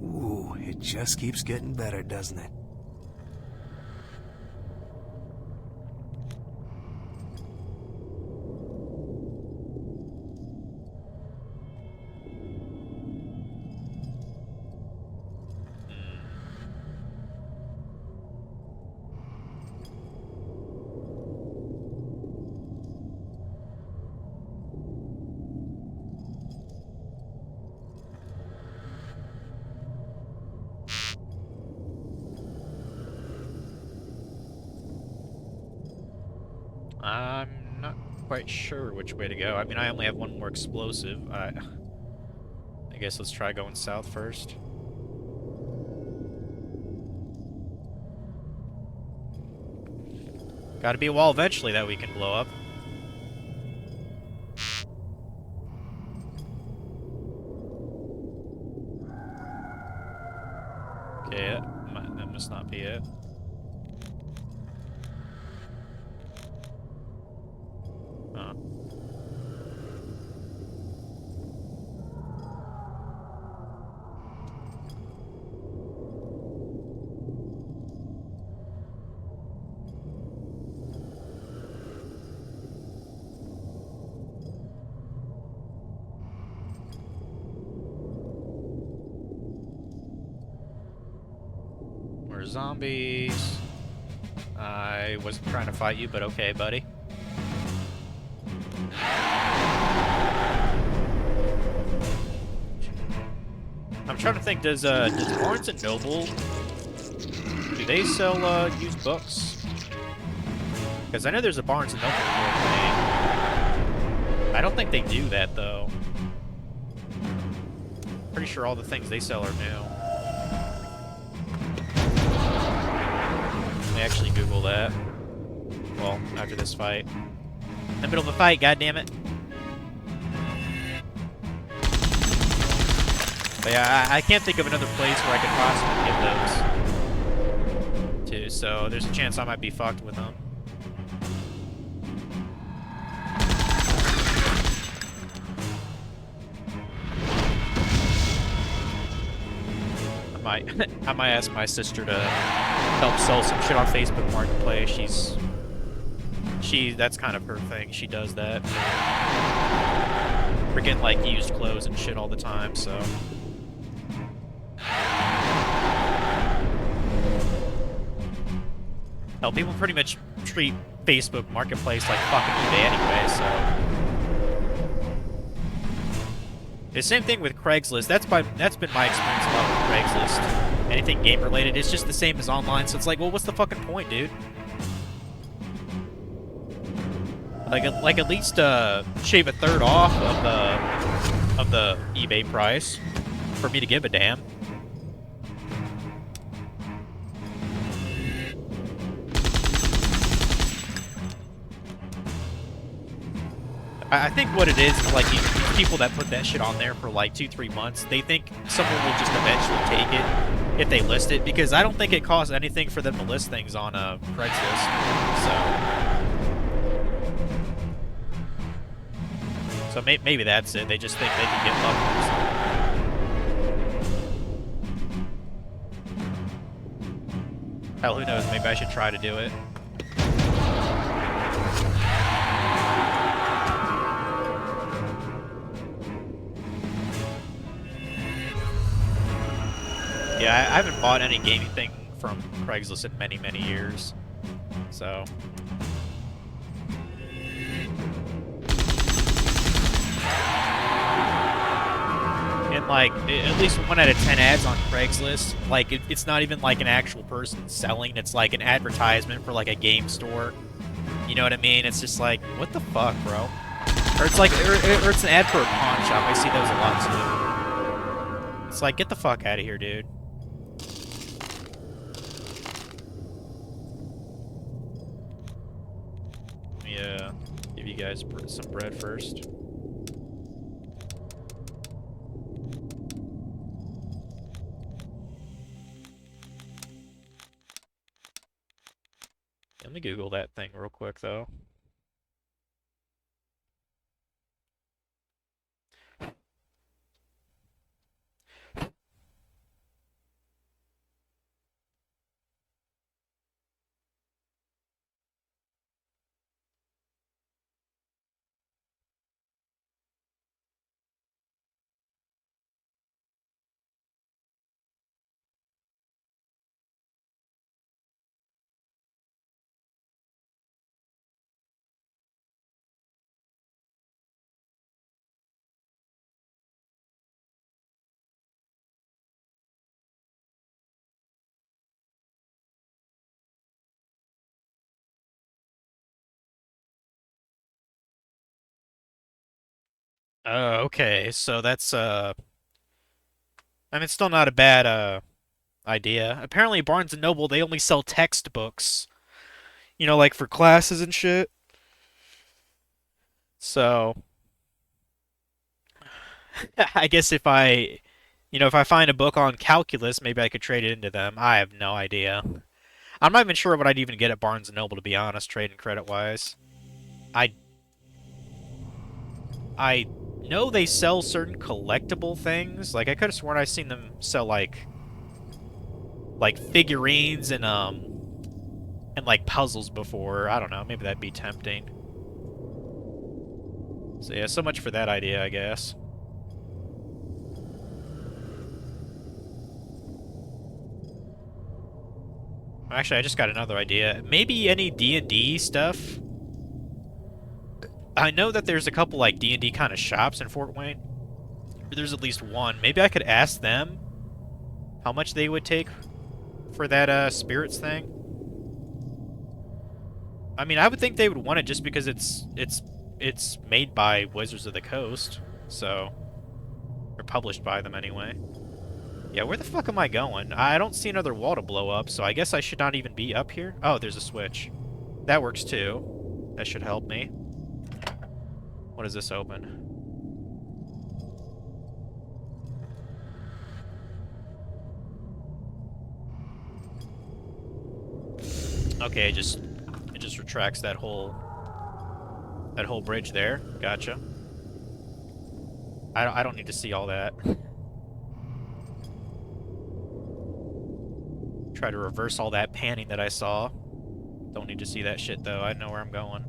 Ooh, it just keeps getting better, doesn't it? I'm not quite sure which way to go. I mean, I only have one more explosive. I guess let's try going south first. Gotta be a wall eventually that we can blow up. Okay, that must not be it. Huh. More zombies. I wasn't trying to fight you, but okay, buddy. I'm trying to think, does Barnes & Noble, do they sell used books? Because I know there's a Barnes & Noble book thing. I don't think they do that, though. Pretty sure all the things they sell are new. Let me actually Google that. Well, after this fight. In the middle of a fight, goddammit. But yeah, I can't think of another place where I could possibly give those to, so there's a chance I might be fucked with them. I might ask my sister to help sell some shit on Facebook Marketplace. That's kind of her thing. She does that. We're getting like used clothes and shit all the time, so. Hell, people pretty much treat Facebook Marketplace like fucking eBay anyway, so. The same thing with Craigslist. That's been my experience a lot with Craigslist. Anything game related, it's just the same as online, so it's like, well, what's the fucking point, dude? Like at least shave a third off of the eBay price for me to give a damn. I think what it is like these people that put that shit on there for like 2-3 months, they think someone will just eventually take it if they list it, because I don't think it costs anything for them to list things on Craigslist. So So maybe that's it. They just think they can get lucky or something. Hell, who knows? Maybe I should try to do it. Yeah, I haven't bought any gaming thing from Craigslist in many, many years. So... And, like, at least 1 out of 10 ads on Craigslist, like, it's not even, like, an actual person selling. It's, like, an advertisement for, like, a game store. You know what I mean? It's just like, what the fuck, bro? Or it's, like, or it's an ad for a pawn shop. I see those a lot, too. It's like, get the fuck out of here, dude. Let me, give you guys some bread first. Let me Google that thing real quick, though. Okay, so that's, I mean, it's still not a bad, idea. Apparently, Barnes& and Noble, they only sell textbooks, you know, like for classes and shit. So, I guess if I, if I find a book on calculus, maybe I could trade it into them. I have no idea. I'm not even sure what I'd even get at Barnes& and Noble, to be honest, trading credit-wise. I know they sell certain collectible things. Like, I could have sworn I've seen them sell, like figurines and like puzzles before. I don't know, maybe that'd be tempting. So yeah, so much for that idea, I guess. Actually, I just got another idea. Maybe any D&D stuff? I know that there's a couple, like, D&D kind of shops in Fort Wayne. There's at least one. Maybe I could ask them how much they would take for that, spirits thing. I mean, I would think they would want it just because it's made by Wizards of the Coast, so... Or published by them, anyway. Yeah, where the fuck am I going? I don't see another wall to blow up, so I guess I should not even be up here. Oh, there's a switch. That works, too. That should help me. What does this open? Okay, it just retracts that whole bridge there. Gotcha. I don't need to see all that. Try to reverse all that panning that I saw. Don't need to see that shit though. I know where I'm going.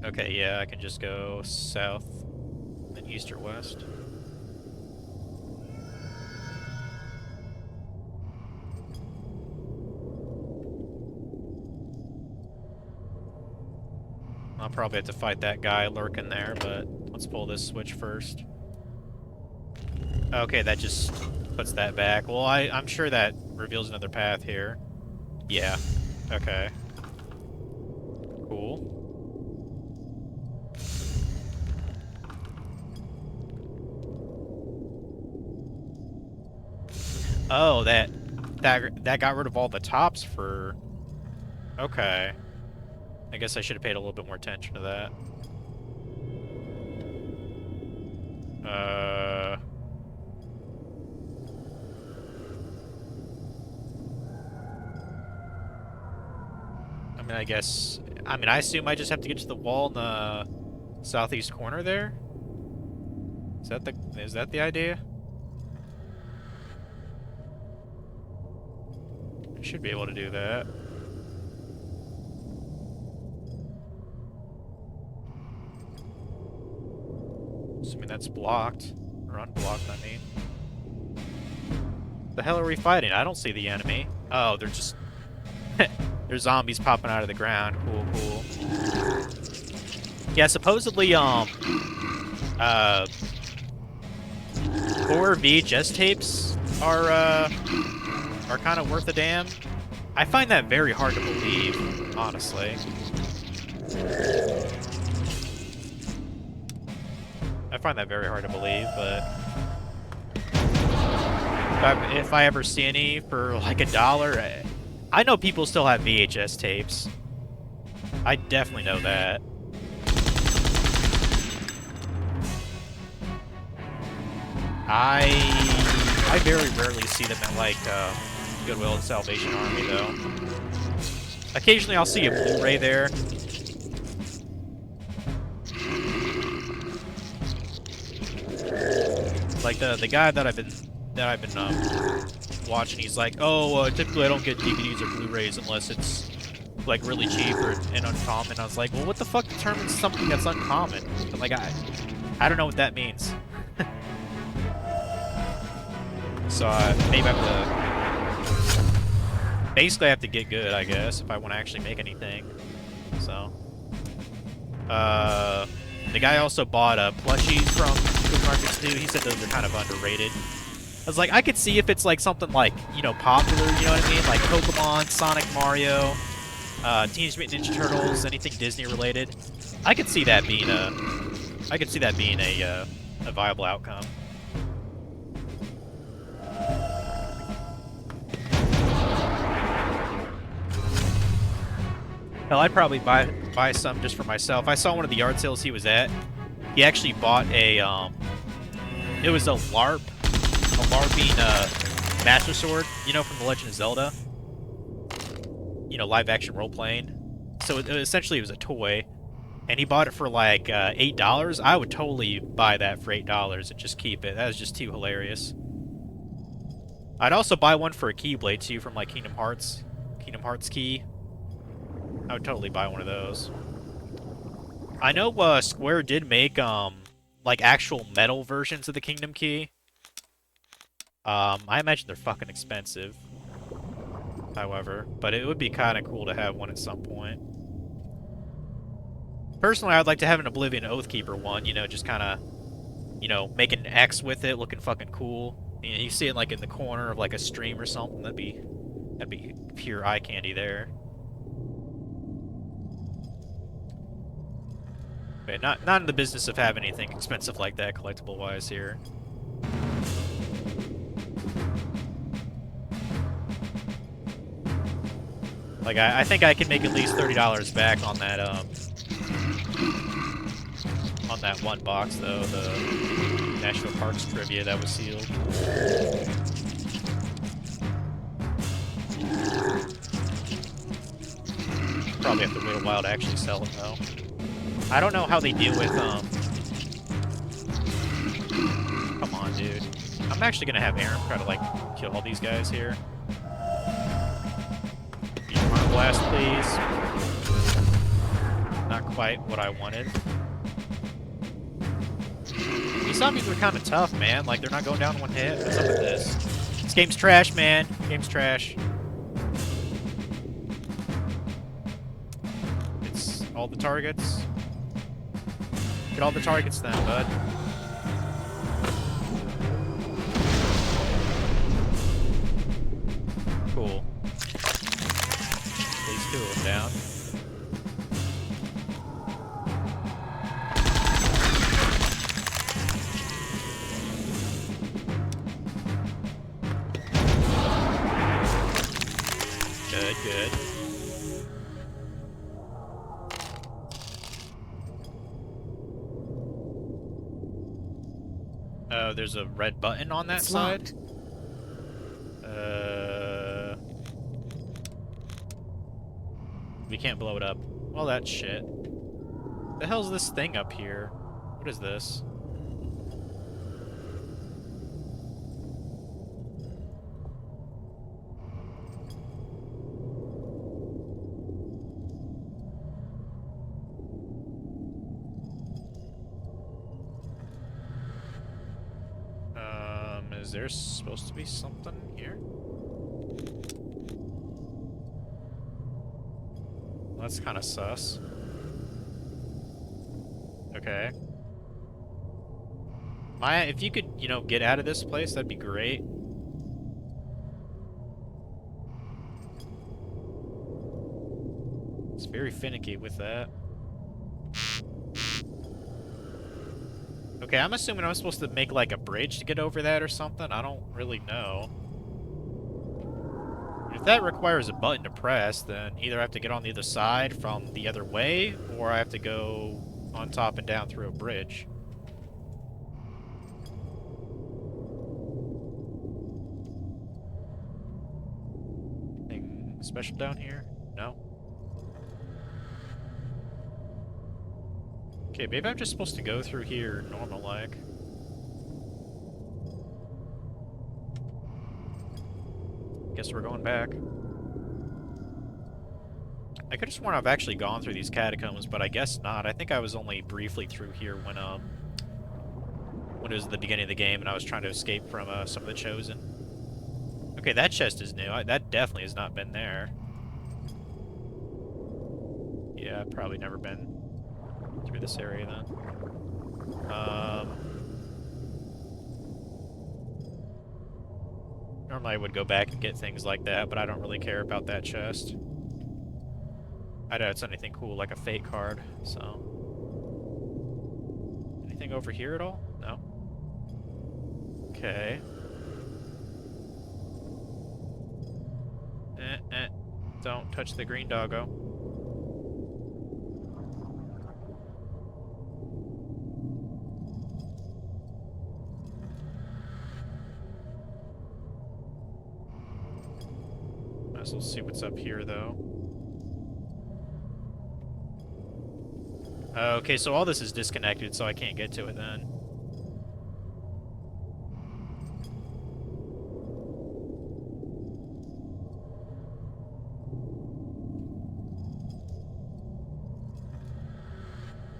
Okay, yeah, I can just go south and east or west. I'll probably have to fight that guy lurking there, but let's pull this switch first. Okay, that just puts that back. Well, I'm sure that reveals another path here. Yeah. Okay. Cool. Oh, that got rid of all the tops for... Okay. I guess I should have paid a little bit more attention to that. I mean, I assume I just have to get to the wall in the southeast corner there? Is that the idea? I should be able to do that. Assuming that's blocked. Or unblocked, I mean. The hell are we fighting? I don't see the enemy. Oh, they're just... There's zombies popping out of the ground. Cool, cool. Yeah, supposedly, 4 VHS tapes are kind of worth a damn. I find that very hard to believe, honestly. I find that very hard to believe, but if I ever see any for like $1, I know people still have VHS tapes. I definitely know that. I very rarely see them at like Goodwill and Salvation Army though. Occasionally I'll see a Blu-ray there. Like the guy that I've been watching, he's like, oh, typically I don't get DVDs or Blu-rays unless it's like really cheap and uncommon. I was like, well, what the fuck determines something that's uncommon? But, like I don't know what that means. So maybe I have to basically I have to get good, I guess, if I want to actually make anything. So the guy also bought plushies from Food Markets too. He said those are kind of underrated. I was like, I could see if it's like something like, you know, popular, you know what I mean? Like Pokemon, Sonic, Mario, Teenage Mutant Ninja Turtles, anything Disney related. I could see that being a viable outcome. Hell, I'd probably buy some just for myself. I saw one of the yard sales he was at. He actually bought a it was a LARPing Master Sword, you know, from The Legend of Zelda. You know, live action role playing. So essentially it was a toy, and he bought it for like $8. I would totally buy that for $8 and just keep it. That was just too hilarious. I'd also buy one for a Keyblade too from like Kingdom Hearts Key. I would totally buy one of those. I know Square did make like actual metal versions of the Kingdom Key. I imagine they're fucking expensive. However, but it would be kind of cool to have one at some point. Personally, I'd like to have an Oblivion Oathkeeper one, you know, just kind of, you know, make an X with it, looking fucking cool. You know, you see it like in the corner of like a stream or something, that'd be pure eye candy there. But not in the business of having anything expensive like that, collectible-wise here. Like, I think I can make at least $30 back on that one box, though, the National Parks trivia that was sealed. Probably have to wait a while to actually sell it, though. I don't know how they deal with, Come on, dude. I'm actually gonna have Aaron try to, like, kill all these guys here. Armor blast, please. Not quite what I wanted. These zombies are kind of tough, man. Like, they're not going down in one hit. What's up with this? This game's trash, man. Game's trash. It's all the targets. Get all the targets then, bud. Cool. At least 2 of them down. good. Oh, there's a red button on that It's side? locked. We can't blow it up. Well, that's shit. The hell's this thing up here? What is this? Is there supposed to be something here? Well, that's kind of sus. Okay. Maya, if you could, you know, get out of this place, that'd be great. It's very finicky with that. Okay, I'm assuming I'm supposed to make like a bridge to get over that or something. I don't really know. If that requires a button to press, then either I have to get on the other side from the other way, or I have to go on top and down through a bridge. Anything special down here? No? Okay, maybe I'm just supposed to go through here normal-like. Guess we're going back. I could have sworn I've actually gone through these catacombs, but I guess not. I think I was only briefly through here when it was the beginning of the game and I was trying to escape from some of the Chosen. Okay, that chest is new. That definitely has not been there. Yeah, I've probably never been through this area then. Normally I would go back and get things like that, but I don't really care about that chest. I doubt it's anything cool like a fate card, so. Anything over here at all? No. Okay. Don't touch the green doggo. Might as well see what's up here, though. Okay, so all this is disconnected, so I can't get to it then.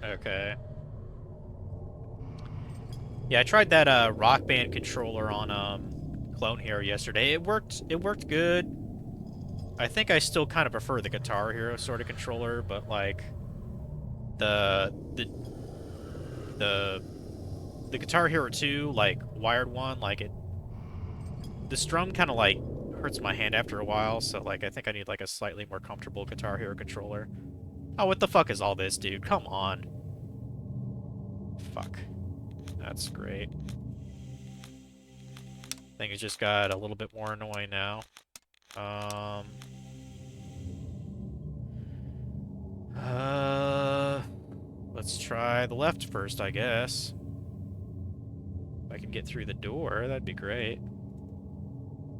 Okay. Yeah, I tried that Rock Band controller on Clone Hero yesterday. It worked good. I think I still kind of prefer the Guitar Hero sort of controller, but like the Guitar Hero 2, like wired one, like the strum kind of like hurts my hand after a while, so like I think I need like a slightly more comfortable Guitar Hero controller. Oh, what the fuck is all this, dude? Come on. Fuck. That's great. Things just got a little bit more annoying now. Let's try the left first, I guess. If I can get through the door, that'd be great.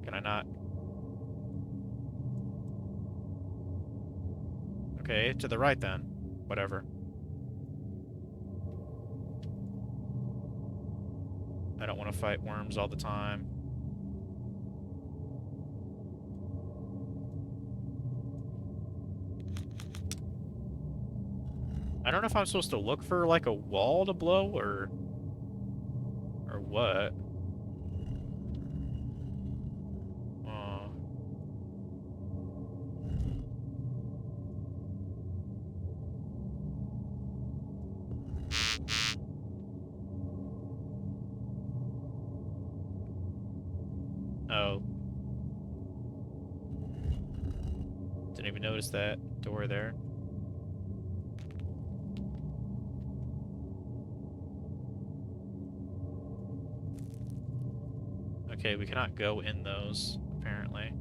Can I not? Okay, to the right then. Whatever. I don't want to fight worms all the time. I don't know if I'm supposed to look for, like, a wall to blow, or what. Oh. Didn't even notice that door there. Okay, we cannot go in those, apparently.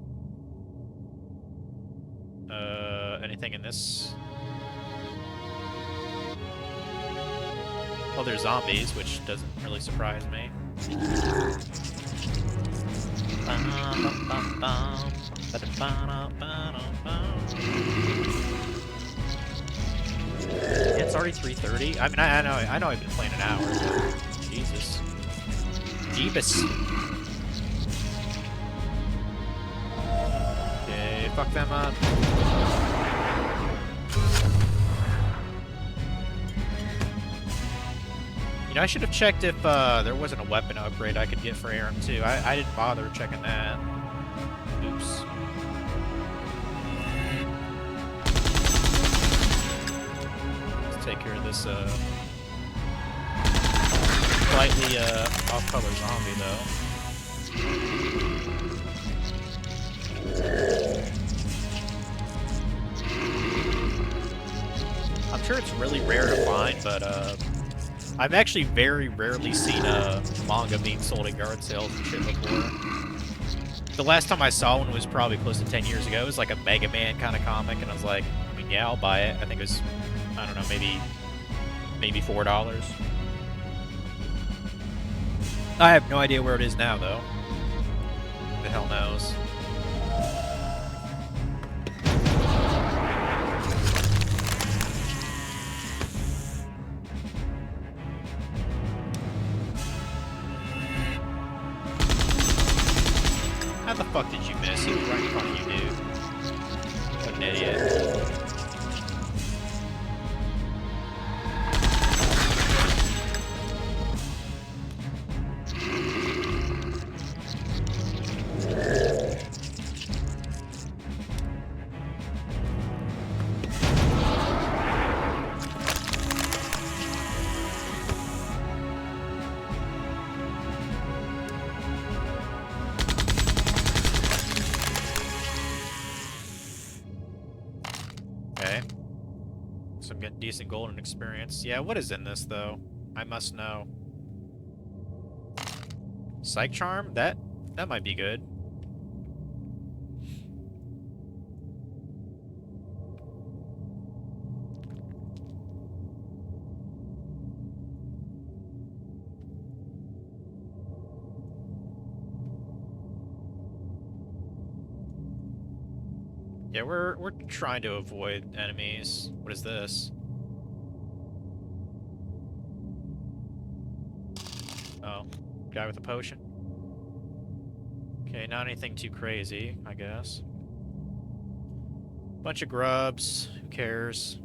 Anything in this? Well, there's zombies, which doesn't really surprise me. It's already 3:30. I mean, I know I've been playing an hour, but Jesus. Jeebus. Okay, fuck them up. You know, I should have checked if there wasn't a weapon upgrade I could get for Aram too. I didn't bother checking that. Oops. Let's take care of this slightly off-color zombie though. I'm sure it's really rare to find, but I've actually very rarely seen a manga being sold at yard sales and shit before. The last time I saw one was probably close to 10 years ago. It was like a Mega Man kind of comic, and I was like, I mean, yeah, I'll buy it. I think it was, I don't know, maybe $4. I have no idea where it is now, though. Who the hell knows? How the fuck did you miss? He was right in front of you, dude. What an idiot. Okay. So I'm getting decent golden experience. Yeah, what is in this, though? I must know. Psych Charm? That might be good. Yeah, we're trying to avoid enemies. What is this? Oh, guy with a potion. Okay, not anything too crazy, I guess. Bunch of grubs. Who cares?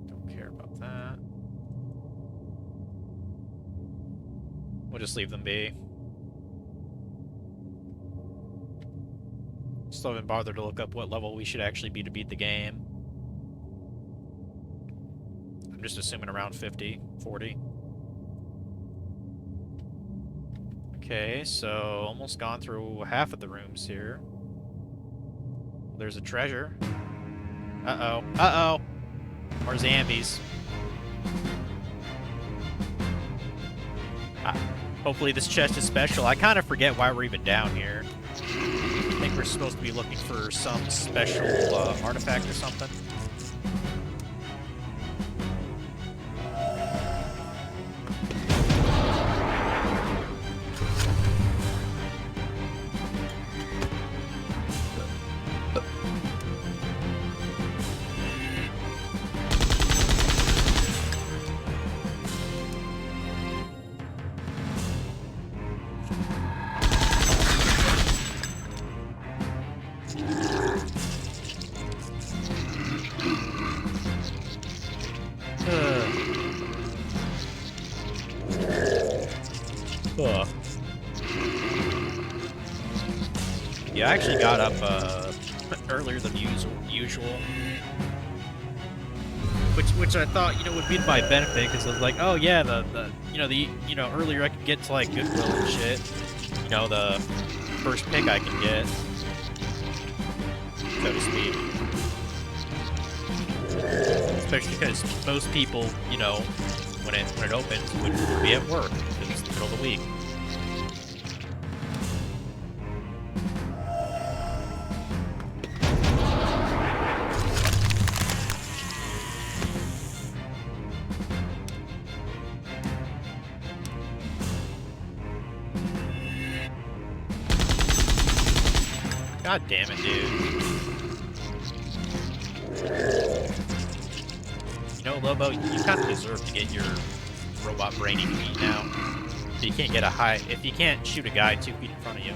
Don't care about that. We'll just leave them be. Still haven't bothered to look up what level we should actually be to beat the game. I'm just assuming around 50, 40. Okay, so almost gone through half of the rooms here. There's a treasure. Uh-oh. Uh-oh! More zombies. Hopefully this chest is special. I kind of forget why we're even down here. I think we're supposed to be looking for some special artifact or something. Yeah, I actually got up earlier than usual, which I thought would be to my benefit, because I was like, oh yeah, the earlier I could get to like Goodwill and shit, the first pick I can get, so to speak. Especially because most people, when it opens, would be at work because it's the middle of the week. God damn it, dude. You know, Lobo, you kind of deserve to get your robot brain eaten now. If you can't get a high, if you can't shoot a guy 2 feet in front of you.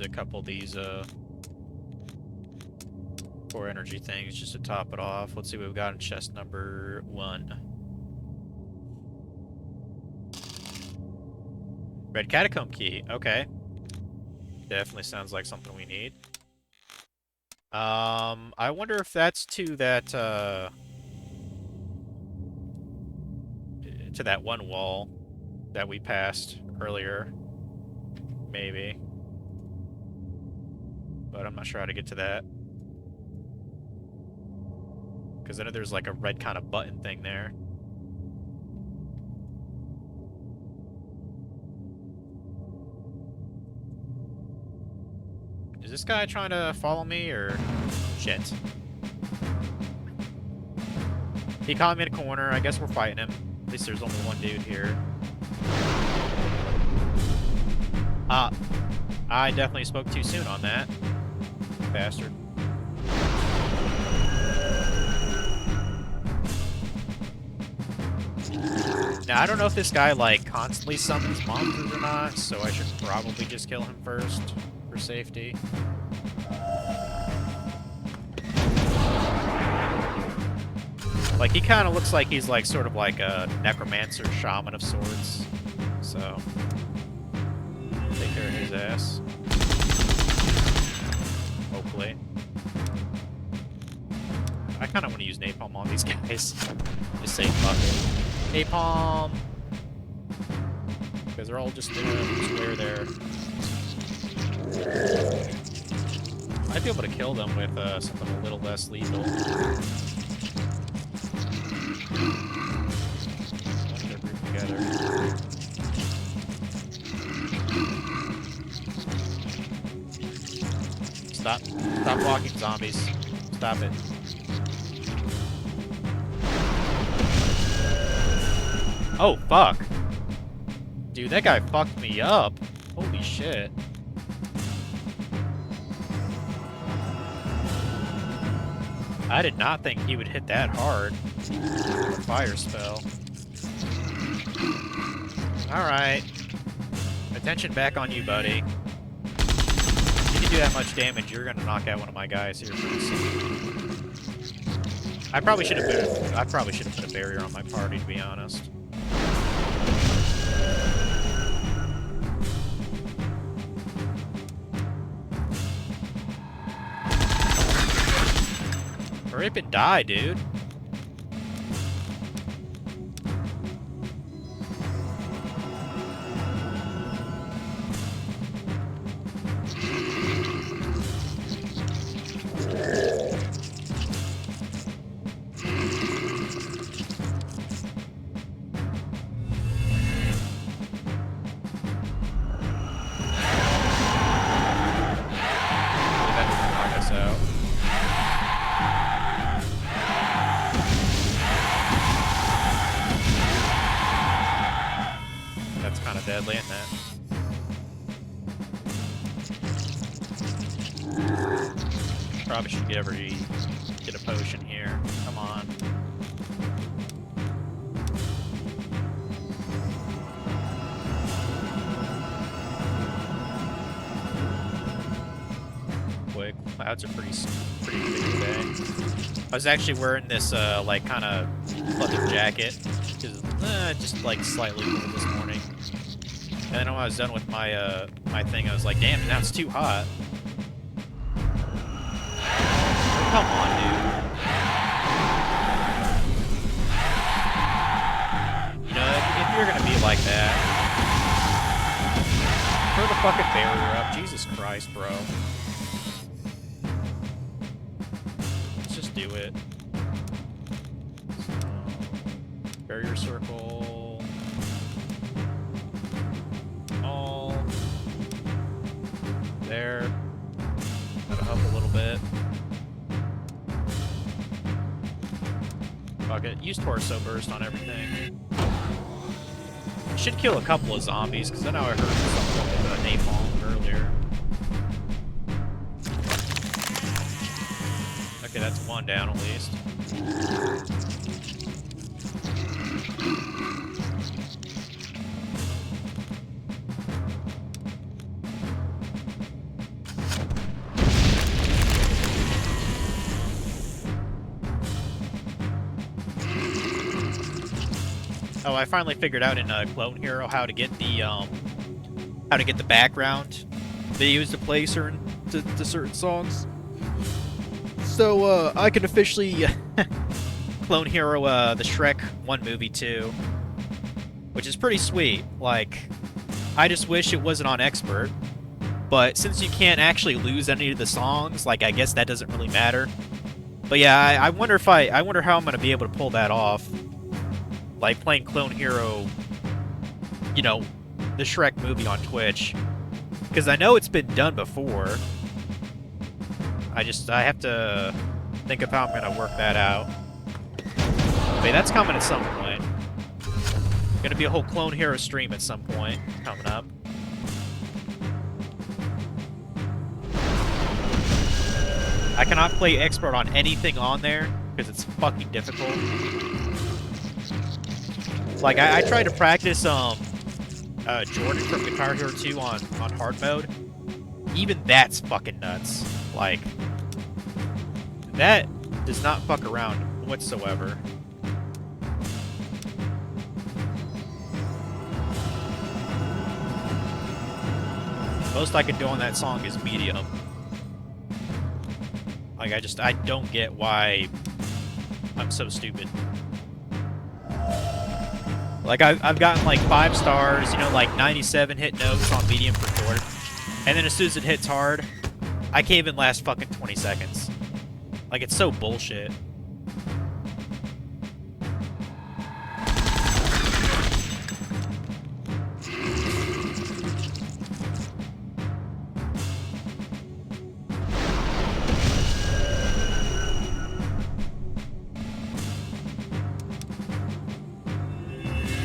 A couple of these core energy things just to top it off. Let's see what we've got in chest number 1. Red catacomb key. Okay. Definitely sounds like something we need. I wonder if that's to that one wall that we passed earlier. Maybe. But I'm not sure how to get to that. Because I know there's like a red kind of button thing there. Is this guy trying to follow me or... Shit. He caught me in a corner. I guess we're fighting him. At least there's only one dude here. I definitely spoke too soon on that. Bastard. Now, I don't know if this guy, like, constantly summons monsters or not, so I should probably just kill him first for safety. Like, he kind of looks like he's, like, sort of like a necromancer shaman of sorts, so take care of his ass. Hopefully. I kind of want to use napalm on these guys. Just say fuck it. Napalm! Because they're all just in a square there. Might be able to kill them with something a little less lethal. They're grouped together. Stop. Stop walking, zombies. Stop it. Oh, fuck. Dude, that guy fucked me up. Holy shit. I did not think he would hit that hard. A fire spell. Alright. Attention back on you, buddy. If you can do that much damage, you're gonna knock out one of my guys here pretty soon. I probably should have put a barrier on my party, to be honest. Hurry up and die, dude. Deadly, isn't it? Probably should get a potion here. Come on. Quick. Clouds are pretty big today. I was actually wearing this like kind of leather jacket because just like slightly cold this morning. And then when I was done with my my thing, I was like, damn, now it's too hot. Come on, dude. You know, if you're gonna be like that, throw the fucking barrier up. Jesus Christ, bro. Let's just do it. Barrier circle. All. There. Gotta up a little bit. Fuck it. Use torso burst on everything. Should kill a couple of zombies, because I know I heard something with napalm earlier. Okay, that's one down at least. Oh, I finally figured out in Clone Hero how to get the background they use to play certain songs. So I can officially Clone Hero the Shrek 1 movie too, which is pretty sweet. Like, I just wish it wasn't on Expert, but since you can't actually lose any of the songs, like, I guess that doesn't really matter. But yeah, I wonder how I'm gonna be able to pull that off. Like playing Clone Hero, you know, the Shrek movie on Twitch. Because I know it's been done before. I have to think of how I'm going to work that out. Okay, that's coming at some point. Gonna be a whole Clone Hero stream at some point coming up. I cannot play Expert on anything on there because it's fucking difficult. Like, I tried to practice, Jordan from Guitar Hero 2 on hard mode. Even that's fucking nuts. Like, that does not fuck around whatsoever. Most I can do on that song is medium. Like, I don't get why I'm so stupid. Like, I've gotten, like, 5 stars, you know, like, 97 hit notes on medium for Jordan. And then as soon as it hits hard, I can't even last fucking 20 seconds. Like, it's so bullshit.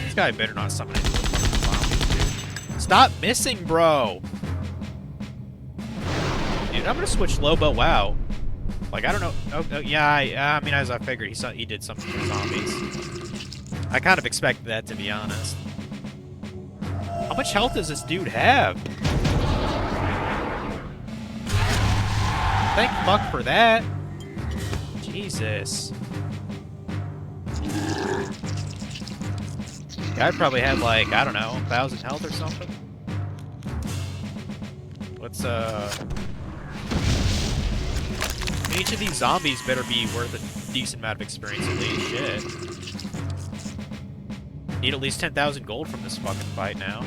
This guy better not summon any fucking zombies, dude. Stop missing, bro! Dude, I'm gonna switch Lobo out. Like, I don't know. Oh, yeah, I mean, as I figured, he did something for zombies. I kind of expected that, to be honest. How much health does this dude have? Thank fuck for that. Jesus. Guy probably had, like, I don't know, 1,000 health or something. Let's, each of these zombies better be worth a decent amount of experience at least. Shit. Need at least 10,000 gold from this fucking fight now.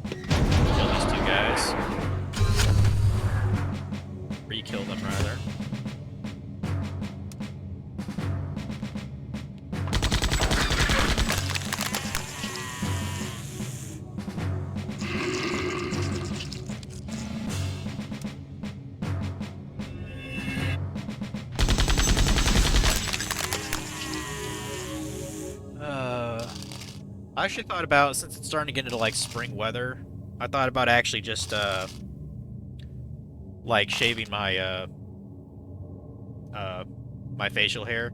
Kill these two guys. Re-kill them, rather. I actually thought about, since it's starting to get into, like, spring weather, I thought about actually just, like, shaving my, my facial hair.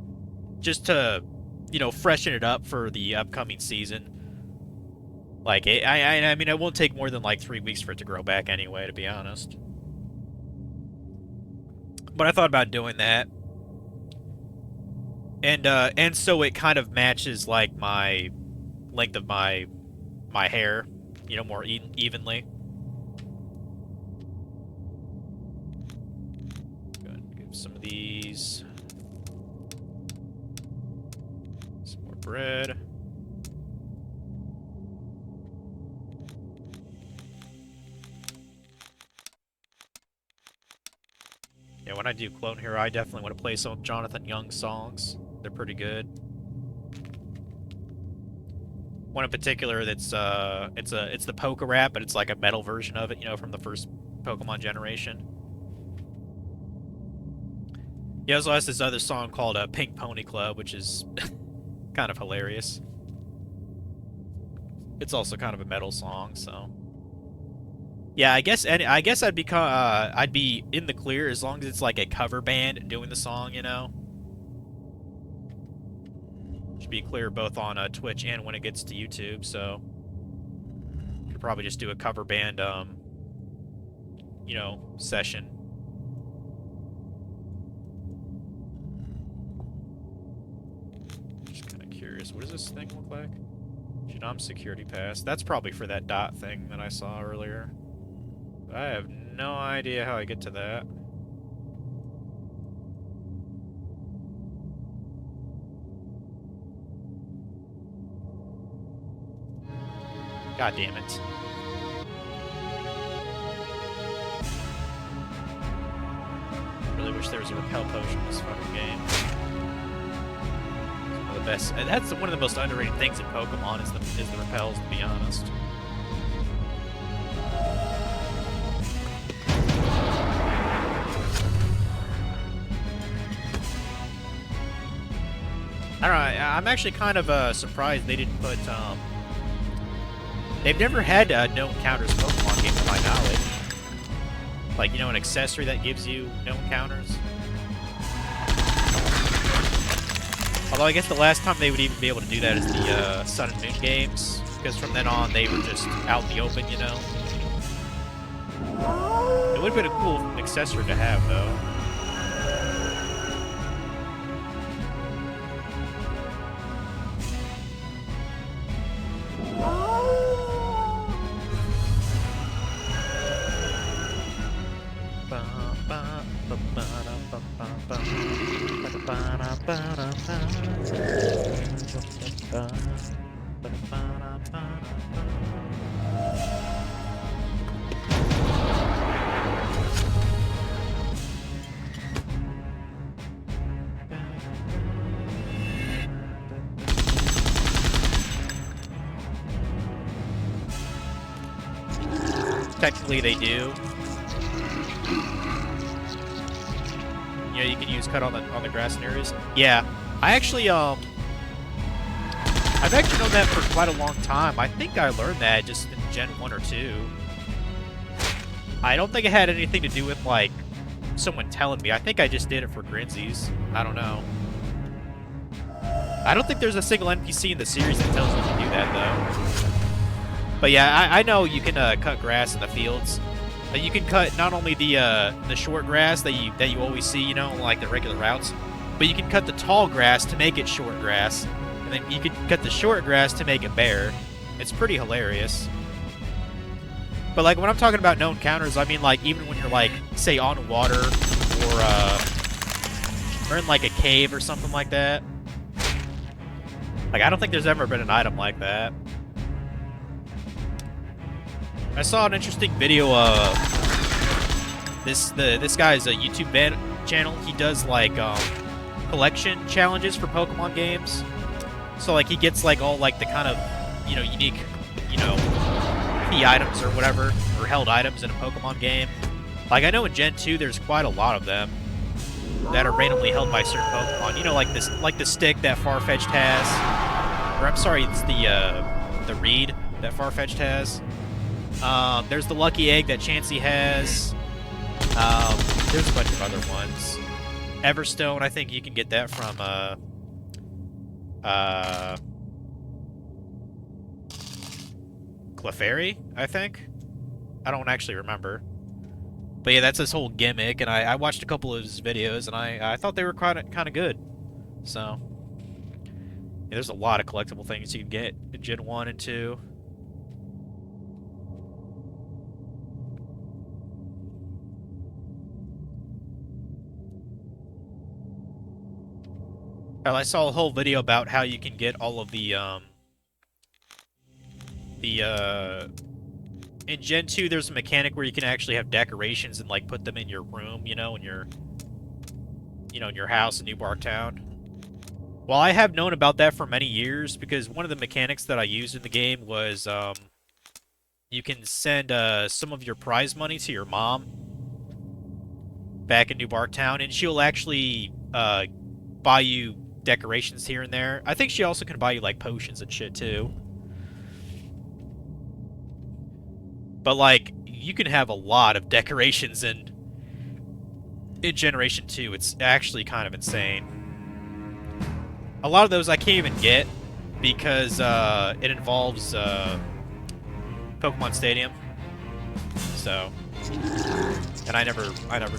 Just to, you know, freshen it up for the upcoming season. Like, I mean, it won't take more than, like, 3 weeks for it to grow back anyway, to be honest. But I thought about doing that. And so it kind of matches like my length of my hair, you know, more evenly. Go ahead and give some of these. Some more bread. Yeah, when I do Clone Hero, I definitely want to play some of Jonathan Young's songs. They're pretty good. One in particular that's it's the Poke Rap, but it's like a metal version of it, you know, from the first Pokemon generation. He also has this other song called Pink Pony Club, which is kind of hilarious. It's also kind of a metal song, so yeah, I guess I'd be in the clear as long as it's like a cover band doing the song, you know. Should be clear both on Twitch and when it gets to YouTube, so could probably just do a cover band, you know, session. Just kind of curious, what does this thing look like? Genome Security Pass. That's probably for that dot thing that I saw earlier. I have no idea how I get to that. God damn it. Really wish there was a repel potion in this fucking game. It's one of the best. That's one of the most underrated things in Pokemon is the repels, to be honest. I don't know, I'm actually kind of surprised they didn't put, they've never had no encounters in Pokemon games to my knowledge. Like, you know, an accessory that gives you no encounters. Although I guess the last time they would even be able to do that is the Sun and Moon games, because from then on they were just out in the open, you know. It would have been a cool accessory to have, though. Technically they do. Yeah, you can use cut on the grass in areas. Yeah, I actually I've actually known that for quite a long time. I think I learned that just in Gen 1 or 2. I don't think it had anything to do with like someone telling me. I think I just did it for grinsies. I don't know. I don't think there's a single NPC in the series that tells you to do that though. But yeah, I know you can cut grass in the fields. You can cut not only the short grass that you always see, you know, like the regular routes, but you can cut the tall grass to make it short grass, and then you can cut the short grass to make it bare. It's pretty hilarious. But like when I'm talking about no encounters, I mean like even when you're like say on water or in like a cave or something like that. Like I don't think there's ever been an item like that. I saw an interesting video of this guy's a YouTube channel. He does like collection challenges for Pokemon games. So like he gets like all like the kind of, you know, unique, you know, key items or whatever, or held items in a Pokemon game. Like I know in Gen 2 there's quite a lot of them that are randomly held by certain Pokemon. You know, like this, like the stick that Farfetch'd has, or I'm sorry, it's the reed that Farfetch'd has. There's the lucky egg that Chansey has. There's a bunch of other ones. Everstone, I think you can get that from Clefairy, I think. I don't actually remember. But yeah, that's his whole gimmick, and I watched a couple of his videos, and I thought they were kind of good. So Yeah, there's a lot of collectible things you can get in Gen 1 and 2. I saw a whole video about how you can get all of the in Gen 2 there's a mechanic where you can actually have decorations and like put them in your room, you know, in your in your house in New Bark Town. Well, I have known about that for many years because one of the mechanics that I used in the game was you can send some of your prize money to your mom back in New Bark Town, and she'll actually buy you decorations here and there. I think she also can buy you like potions and shit too. But like you can have a lot of decorations in Generation 2. It's actually kind of insane. A lot of those I can't even get because it involves Pokemon Stadium. So, and I never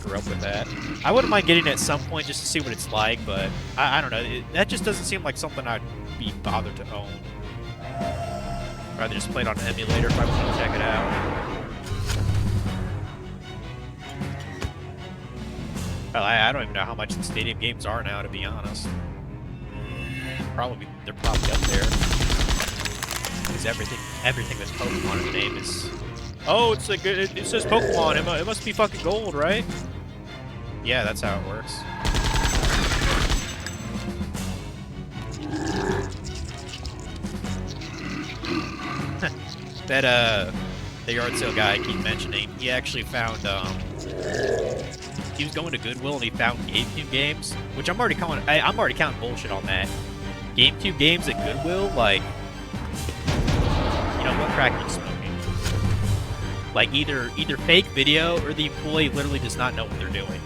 grew up with that. I wouldn't mind getting it at some point just to see what it's like, but I don't know. That just doesn't seem like something I'd be bothered to own. I'd rather just play it on an emulator if I want to check it out. Well, I don't even know how much the Stadium games are now, to be honest. They're probably up there. Because everything that's Pokemon in the name is... Oh, it's like it says Pokemon. It must be fucking gold, right? Yeah, that's how it works. That the yard sale guy I keep mentioning, he actually found he was going to Goodwill and he found GameCube games, which I'm already counting bullshit on that. GameCube games at Goodwill, like, you know, what crack are you smoking? Like, either fake video or the employee literally does not know what they're doing.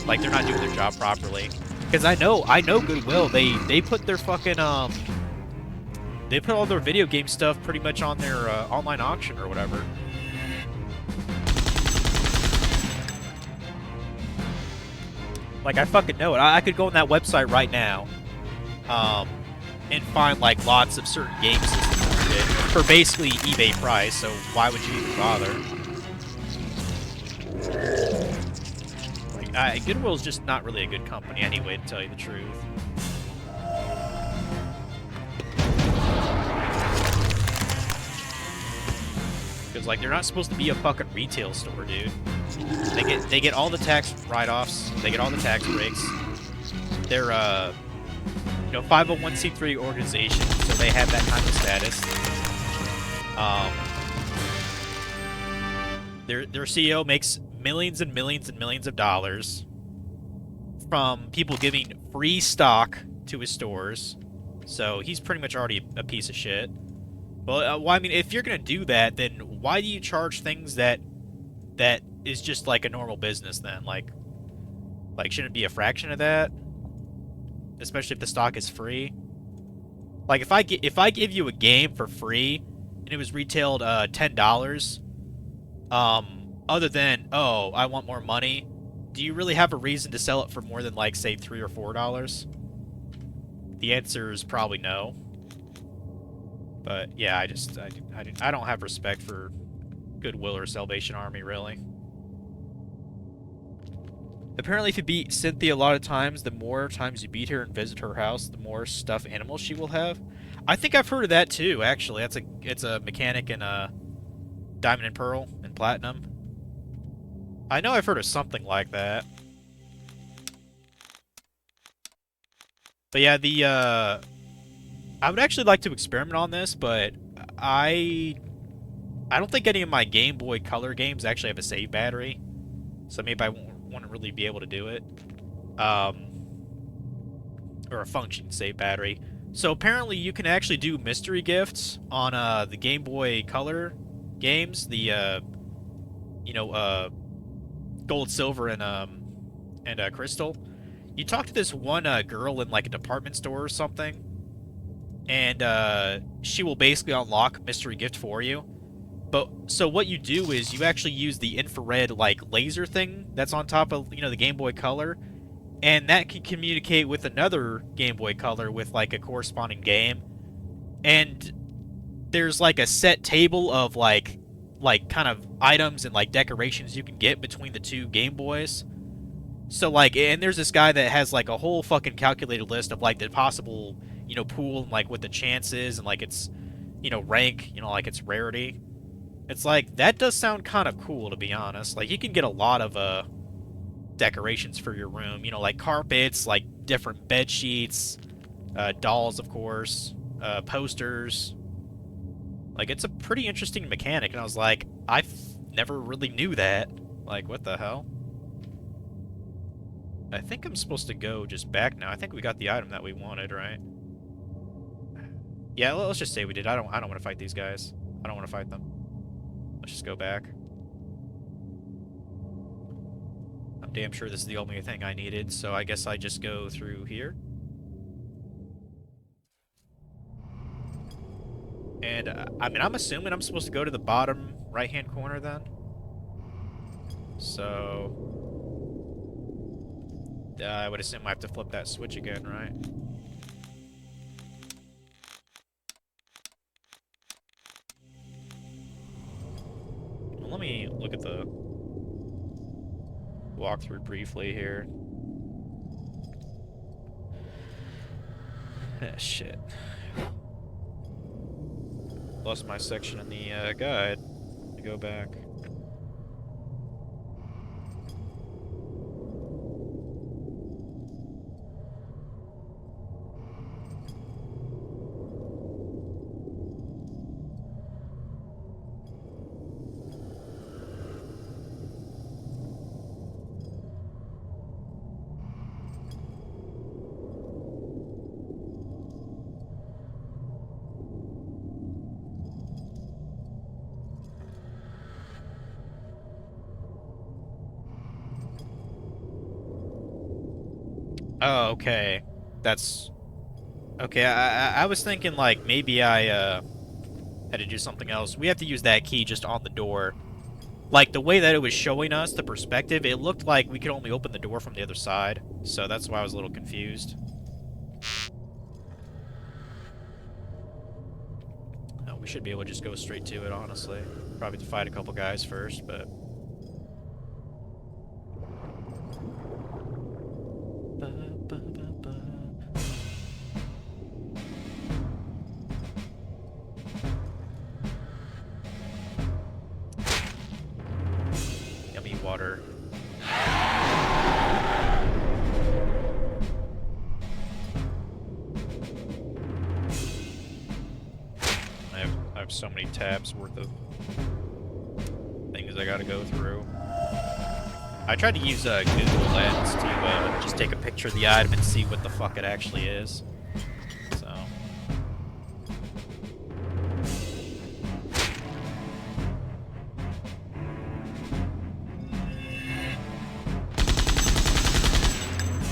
Like, they're not doing their job properly. Because I know Goodwill, they put their fucking, they put all their video game stuff pretty much on their online auction or whatever. Like, I fucking know it. I could go on that website right now, and find, like, lots of certain game systems and shit for basically eBay price, so why would you even bother? Like, Goodwill's just not really a good company anyway, to tell you the truth. Because, like, they're not supposed to be a fucking retail store, dude. They get all the tax write-offs. They get all the tax breaks. They're, 501c3 organization, so they have that kind of status. Their CEO makes millions and millions and millions of dollars from people giving free stock to his stores. So he's pretty much already a piece of shit. Well, I mean, if you're gonna do that, then why do you charge things that is just like a normal business then? Like shouldn't it be a fraction of that? Especially if the stock is free. Like if I give you a game for free and it was retailed $10, other than I want more money, do you really have a reason to sell it for more than like say $3 or $4? The answer is probably no. But yeah, I don't have respect for Goodwill or Salvation Army, really. Apparently, if you beat Cynthia a lot of times, the more times you beat her and visit her house, the more stuffed animals she will have. I think I've heard of that too, actually. It's a mechanic in Diamond and Pearl and Platinum. I know I've heard of something like that. But yeah, I would actually like to experiment on this, but I don't think any of my Game Boy Color games actually have a save battery, so maybe I wouldn't really be able to do it. Or a function save battery. So apparently you can actually do mystery gifts on the Game Boy Color games, the Gold, Silver, and Crystal. You talk to this one girl in like a department store or something, and she will basically unlock mystery gift for you. But so what you do is you actually use the infrared like laser thing that's on top of the Game Boy Color, and that can communicate with another Game Boy Color with like a corresponding game. And there's like a set table of like kind of items and like decorations you can get between the two Game Boys. So like, and there's this guy that has like a whole fucking calculated list of like the possible, you know, pool and like what the chance is and like its, you know, rank, you know, like its rarity. It's like, that does sound kind of cool, to be honest. Like, you can get a lot of decorations for your room, you know, like carpets, like different bed sheets, dolls, of course, posters. Like, it's a pretty interesting mechanic, and I was like, I never really knew that. Like, what the hell? I think I'm supposed to go just back now. I think we got the item that we wanted, right? Yeah, let's just say we did. I don't want to fight these guys. I don't want to fight them. Let's just go back. I'm damn sure this is the only thing I needed, so I guess I just go through here. And, I mean, I'm assuming I'm supposed to go to the bottom right-hand corner then. So... I would assume I have to flip that switch again, right? Well, let me look at the walkthrough briefly here. Ah, shit. Lost my section in the guide. Let me go back. Oh, okay. That's... Okay, I was thinking, like, maybe I, had to do something else. We have to use that key just on the door. Like, the way that it was showing us, the perspective, it looked like we could only open the door from the other side. So that's why I was a little confused. Oh, we should be able to just go straight to it, honestly. Probably have to fight a couple guys first, but... Yummy water. I have so many tabs worth of things I gotta go through. I tried to use Google Lens to just take a picture of the item and see what the fuck it actually is. So.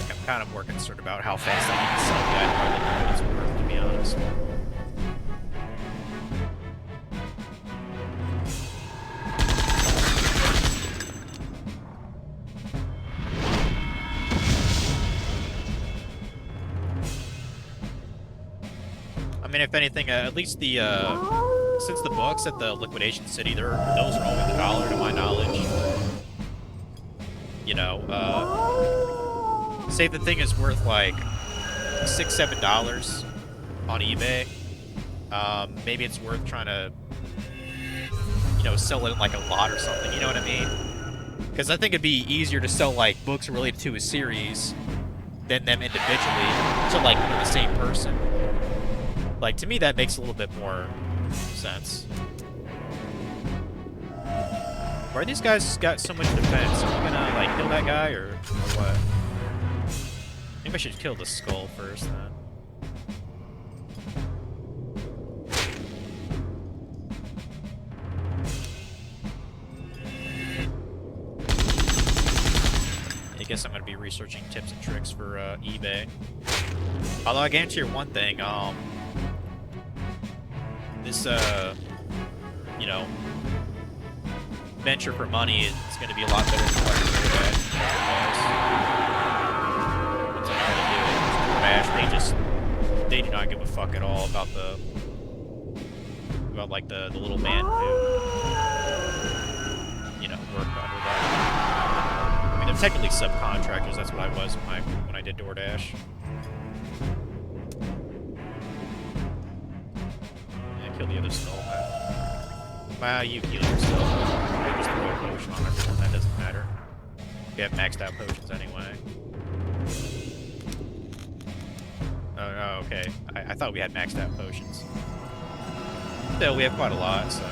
I'm kind of more concerned about how fast I need to sell the item rather than what it's worth, to be honest. I mean, if anything, at least the, since the books at the Liquidation City, those are only $1 to my knowledge. You know, say the thing is worth like $6, $7 on eBay. Maybe it's worth trying to, you know, sell it in like a lot or something, you know what I mean? Because I think it'd be easier to sell like books related to a series than them individually to like, you know, the same person. Like, to me, that makes a little bit more sense. Why are these guys got so much defense? Are we gonna, like, kill that guy, or what? Maybe I should kill the skull first, then. I guess I'm gonna be researching tips and tricks for, eBay. Although, I guarantee you one thing, this, you know, venture for money is going to be a lot better than what DoorDash, they do not give a fuck at all about like the little man who, you know, worked under that. I mean, they're technically subcontractors. That's what I was when I did DoorDash. Yeah, kill the other skull. Wow, you heal yourself. I just throw a potion on everyone. That doesn't matter. We have maxed out potions anyway. Oh, okay. I thought we had maxed out potions. Still, we have quite a lot, so.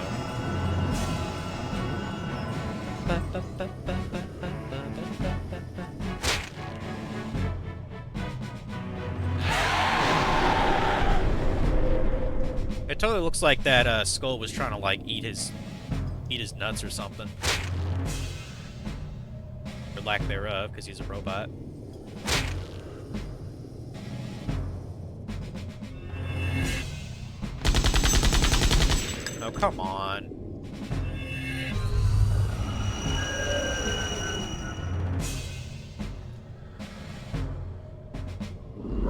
It totally looks like that skull was trying to like eat his nuts or something, or lack thereof, because he's a robot. Oh, come on.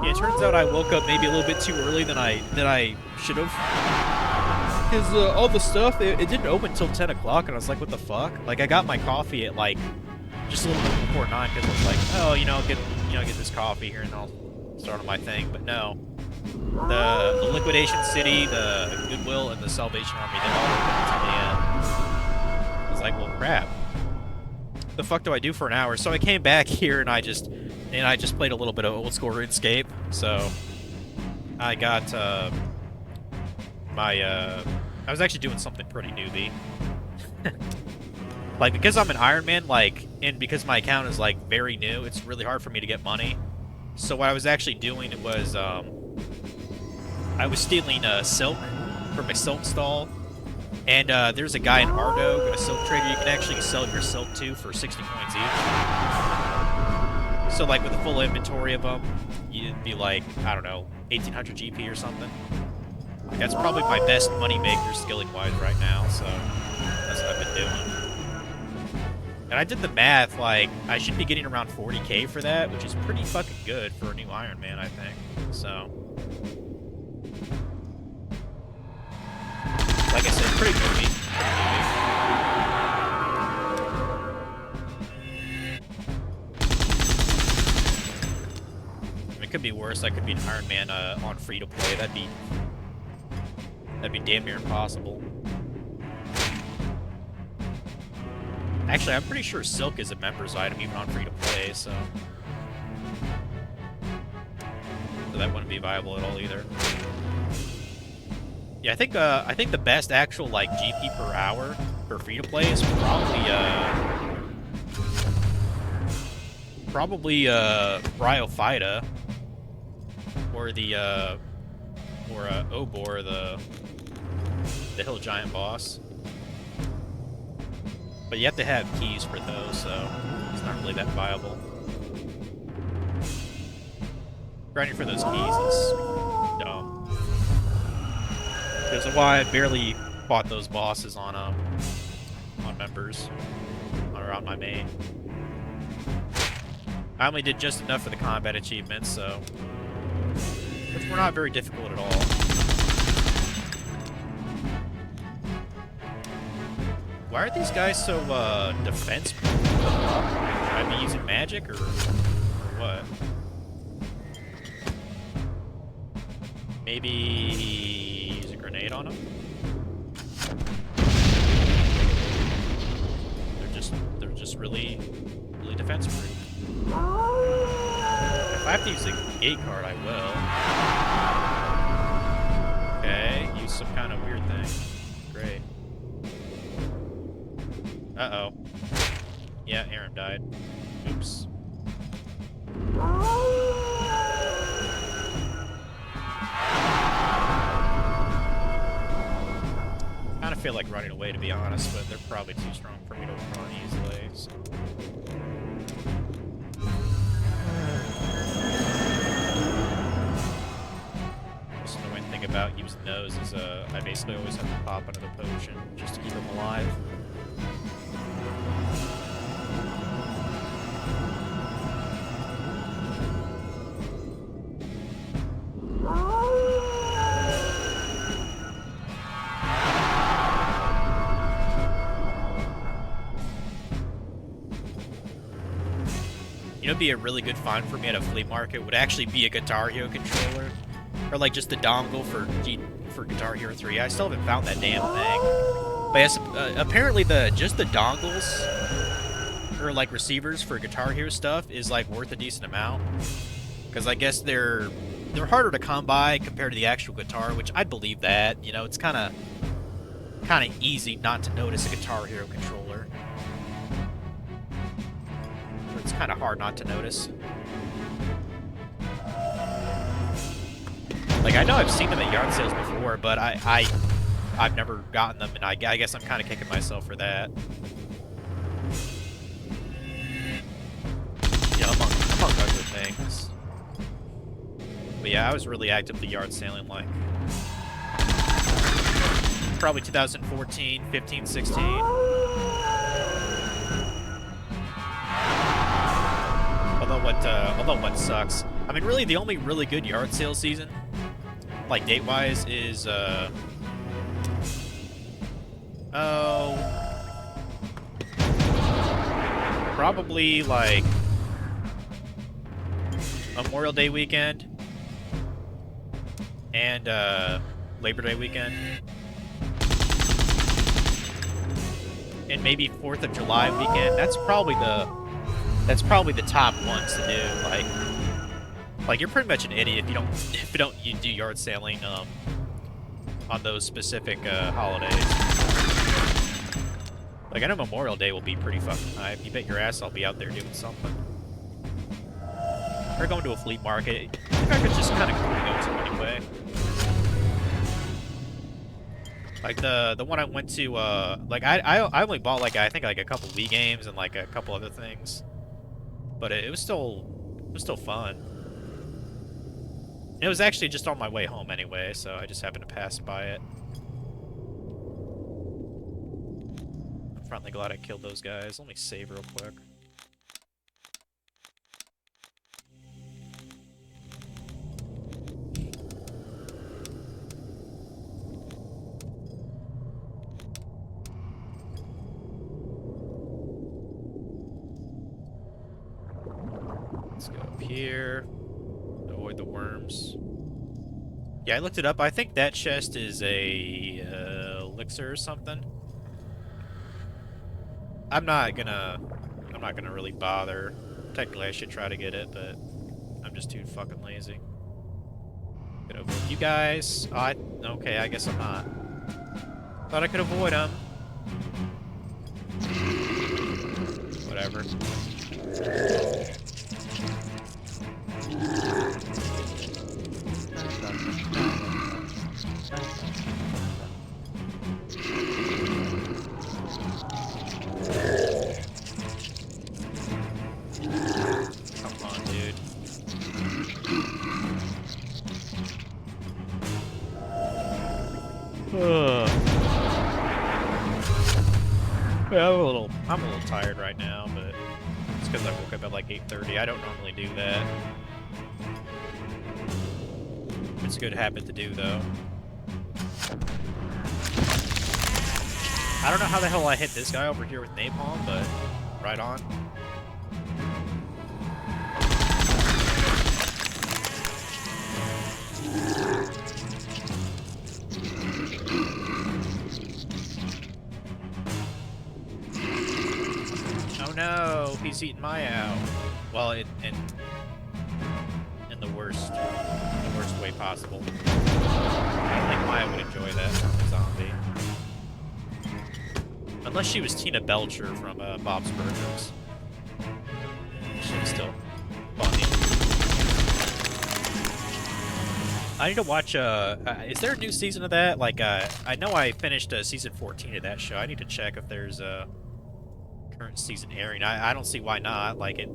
Yeah, it turns out I woke up maybe a little bit too early than I should have. Because all the stuff, it didn't open until 10 o'clock, and I was like, what the fuck? Like, I got my coffee at, like, just a little bit before 9, because I was like, oh, get this coffee here, and I'll start on my thing. But no. The Liquidation City, the Goodwill, and the Salvation Army, they all opened until the end. I was like, well, crap. The fuck do I do for an hour? So I came back here, and I just played a little bit of old school RuneScape. So I got I was actually doing something pretty newbie. Like, because I'm an Iron Man, like, and because my account is, like, very new, it's really hard for me to get money. So what I was actually doing was, I was stealing silk from a silk stall. And there's a guy in Ardog, a silk trader, you can actually sell your silk to for 60 coins each. So, like, with a full inventory of them, you'd be like, I don't know, 1800 GP or something. That's probably my best moneymaker skilling-wise right now, so that's what I've been doing. And I did the math, like, I should be getting around 40k for that, which is pretty fucking good for a new Iron Man, I think. So, like I said, pretty movie. It could be worse. I could be an Iron Man on free-to-play. That'd be damn near impossible. Actually, I'm pretty sure Silk is a member's item even on free-to-play, so that wouldn't be viable at all either. Yeah, I think the best actual like GP per hour for free-to-play is probably Bryophyta or the Obor, the Hill Giant boss. But you have to have keys for those, so it's not really that viable. Grinding for those keys is dumb. There's why I barely fought those bosses on members or on my main. I only did just enough for the combat achievements, so which were not very difficult at all. Why are these guys so defense-proof? Should I be using magic or what? Maybe use a grenade on them? They're just really defense-proof. If I have to use a gate card, I will. Okay, use some kind of weird thing. Great. Uh-oh. Yeah, Aaron died. Oops. I feel like running away, to be honest, but they're probably too strong for me to run easily. So. The annoying thing about using those is I basically always have to pop another potion just to keep them alive. know, it'd be a really good find for me at a flea market would actually be a Guitar Hero controller, or like just the dongle for Guitar Hero 3. I still haven't found that damn thing. But yes, apparently just the dongles or like receivers for Guitar Hero stuff is like worth a decent amount, because I guess they're harder to come by compared to the actual guitar, which I believe that. You know, it's kind of easy not to notice a Guitar Hero controller. It's kind of hard not to notice. Like, I know I've seen them at yard sales before, but I've never gotten them, and I guess I'm kind of kicking myself for that. Yeah, among other things. But yeah, I was really actively yard sailing, like, probably 2014, 15, 16. Although what sucks, I mean, really the only really good yard sale season, like date-wise, is probably like Memorial Day weekend and Labor Day weekend, and maybe 4th of July weekend. That's probably the top ones to do. Like you're pretty much an idiot if you do yard sailing on those specific holidays. Like, I know Memorial Day will be pretty fucking hype. You bet your ass I'll be out there doing something. Or going to a flea market. I think it's just kind of cool to go to anyway. Like the one I went to, like I only bought like I think like a couple Wii games and like a couple other things, but it was still fun. It was actually just on my way home anyway, so I just happened to pass by it. I'm finally glad I killed those guys. Let me save real quick. Let's go up here. Avoid the worms. Yeah, I looked it up. I think that chest is a elixir or something. I'm not gonna really bother. Technically, I should try to get it, but I'm just too fucking lazy. Gonna avoid you guys. Oh, okay, I guess I'm not. Thought I could avoid them. Whatever. Come on, dude. Yeah, I'm a little tired right now, but it's because I woke up at like 8:30. I don't normally do that. It's a good habit to do, though. I don't know how the hell I hit this guy over here with napalm, but right on. Oh no, he's eating my owl. Well, in the worst way possible. I don't think Maya would enjoy that from a zombie. Unless she was Tina Belcher from Bob's Burgers. She's still funny. I need to watch, is there a new season of that? Like, I know I finished season 14 of that show. I need to check if there's a current season airing. I don't see why not. Like, it...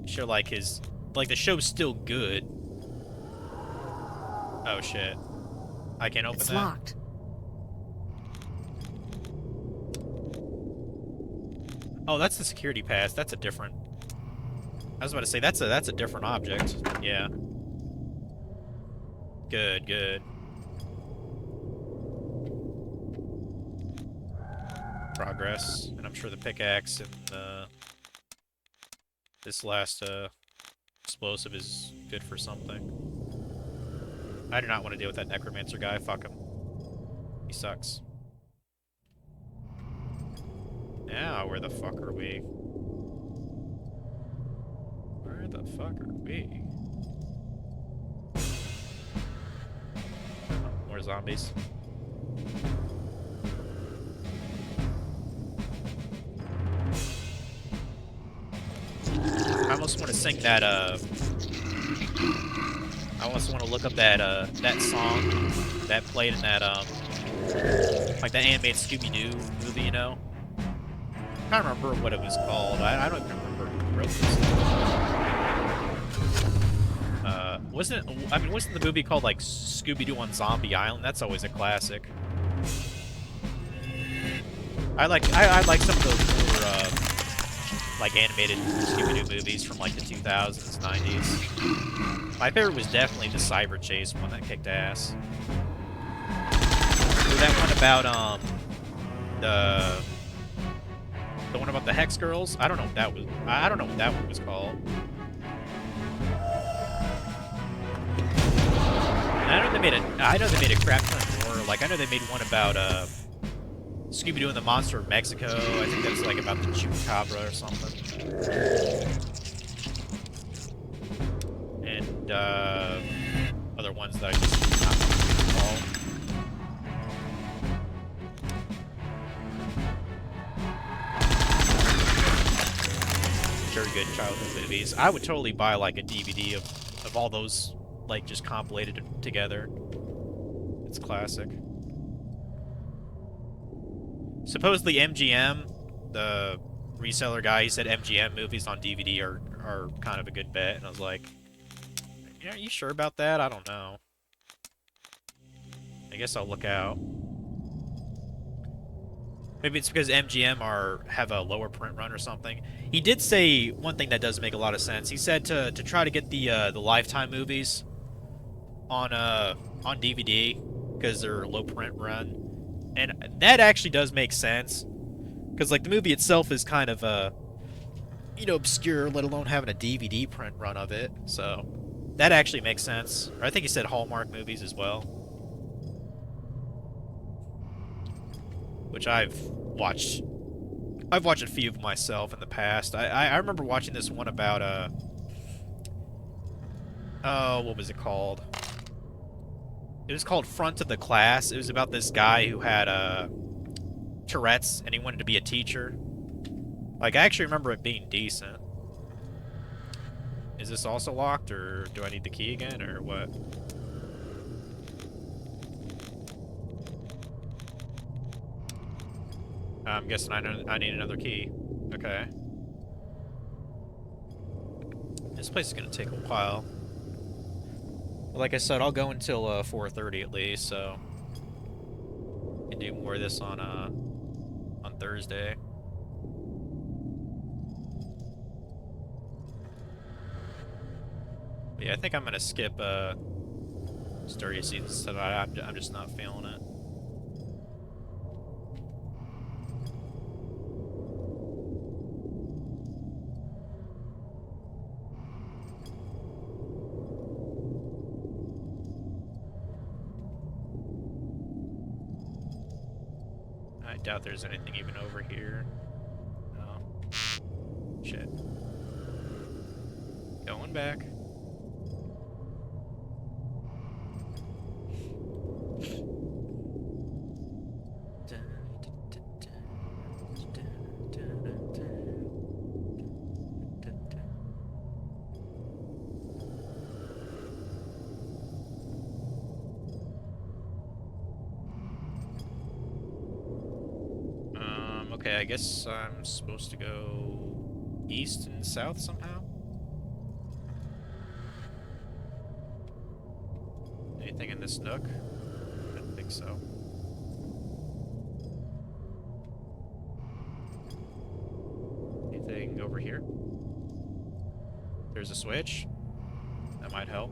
Sure, like, the show's still good. Oh, shit. I can't open that? It's locked. Oh, that's the security pass. That's a different... I was about to say, that's a different object. Yeah. Good, good. Progress. And I'm sure the pickaxe and the This last explosive is good for something. I do not want to deal with that necromancer guy. Fuck him. He sucks. Now, where the fuck are we? Where the fuck are we? Oh, more zombies. I almost want to sing that, I almost want to look up that, that song that played in that, like that animated Scooby-Doo movie, you know? I can't remember what it was called. I don't even remember who wrote this. Wasn't the movie called, like, Scooby-Doo on Zombie Island? That's always a classic. I like some of those more, like, animated Scooby-Doo movies from, like, the 2000s, 90s. My favorite was definitely the Cyber Chase one that kicked ass. That one about, the one about the Hex Girls? I don't know what that was. I don't know what that one was called. And I know they made a crap ton more. Like, I know they made one about, Scooby-Doo and the Monster of Mexico. I think that was like about the Chupacabra or something. And other ones that I just not recall. Very good childhood movies. I would totally buy like a DVD of all those, like, just compilated together. It's classic. Supposedly MGM, the reseller guy, he said MGM movies on DVD are kind of a good bet, and I was like, yeah, are you sure about that? I don't know. I guess I'll look out. Maybe it's because MGM have a lower print run or something. He did say one thing that does make a lot of sense. He said to try to get the Lifetime movies on DVD because they're low print run. And that actually does make sense, because like the movie itself is kind of obscure, let alone having a DVD print run of it. So that actually makes sense. Or I think he said Hallmark movies as well, which I've watched a few of myself in the past. I remember watching this one about what was it called? It was called Front of the Class. It was about this guy who had Tourette's, and he wanted to be a teacher. Like, I actually remember it being decent. Is this also locked, or do I need the key again, or what? I'm guessing I need another key. Okay. This place is gonna take a while. Like I said, I'll go until 4:30 at least, so we can do more of this on Thursday. But yeah, I think I'm gonna skip Sturdy Seasons tonight. I'm just not feeling it. I doubt there's anything even over here. No. Shit. Going back. Okay, I guess I'm supposed to go east and south somehow? Anything in this nook? I don't think so. Anything over here? There's a switch. That might help.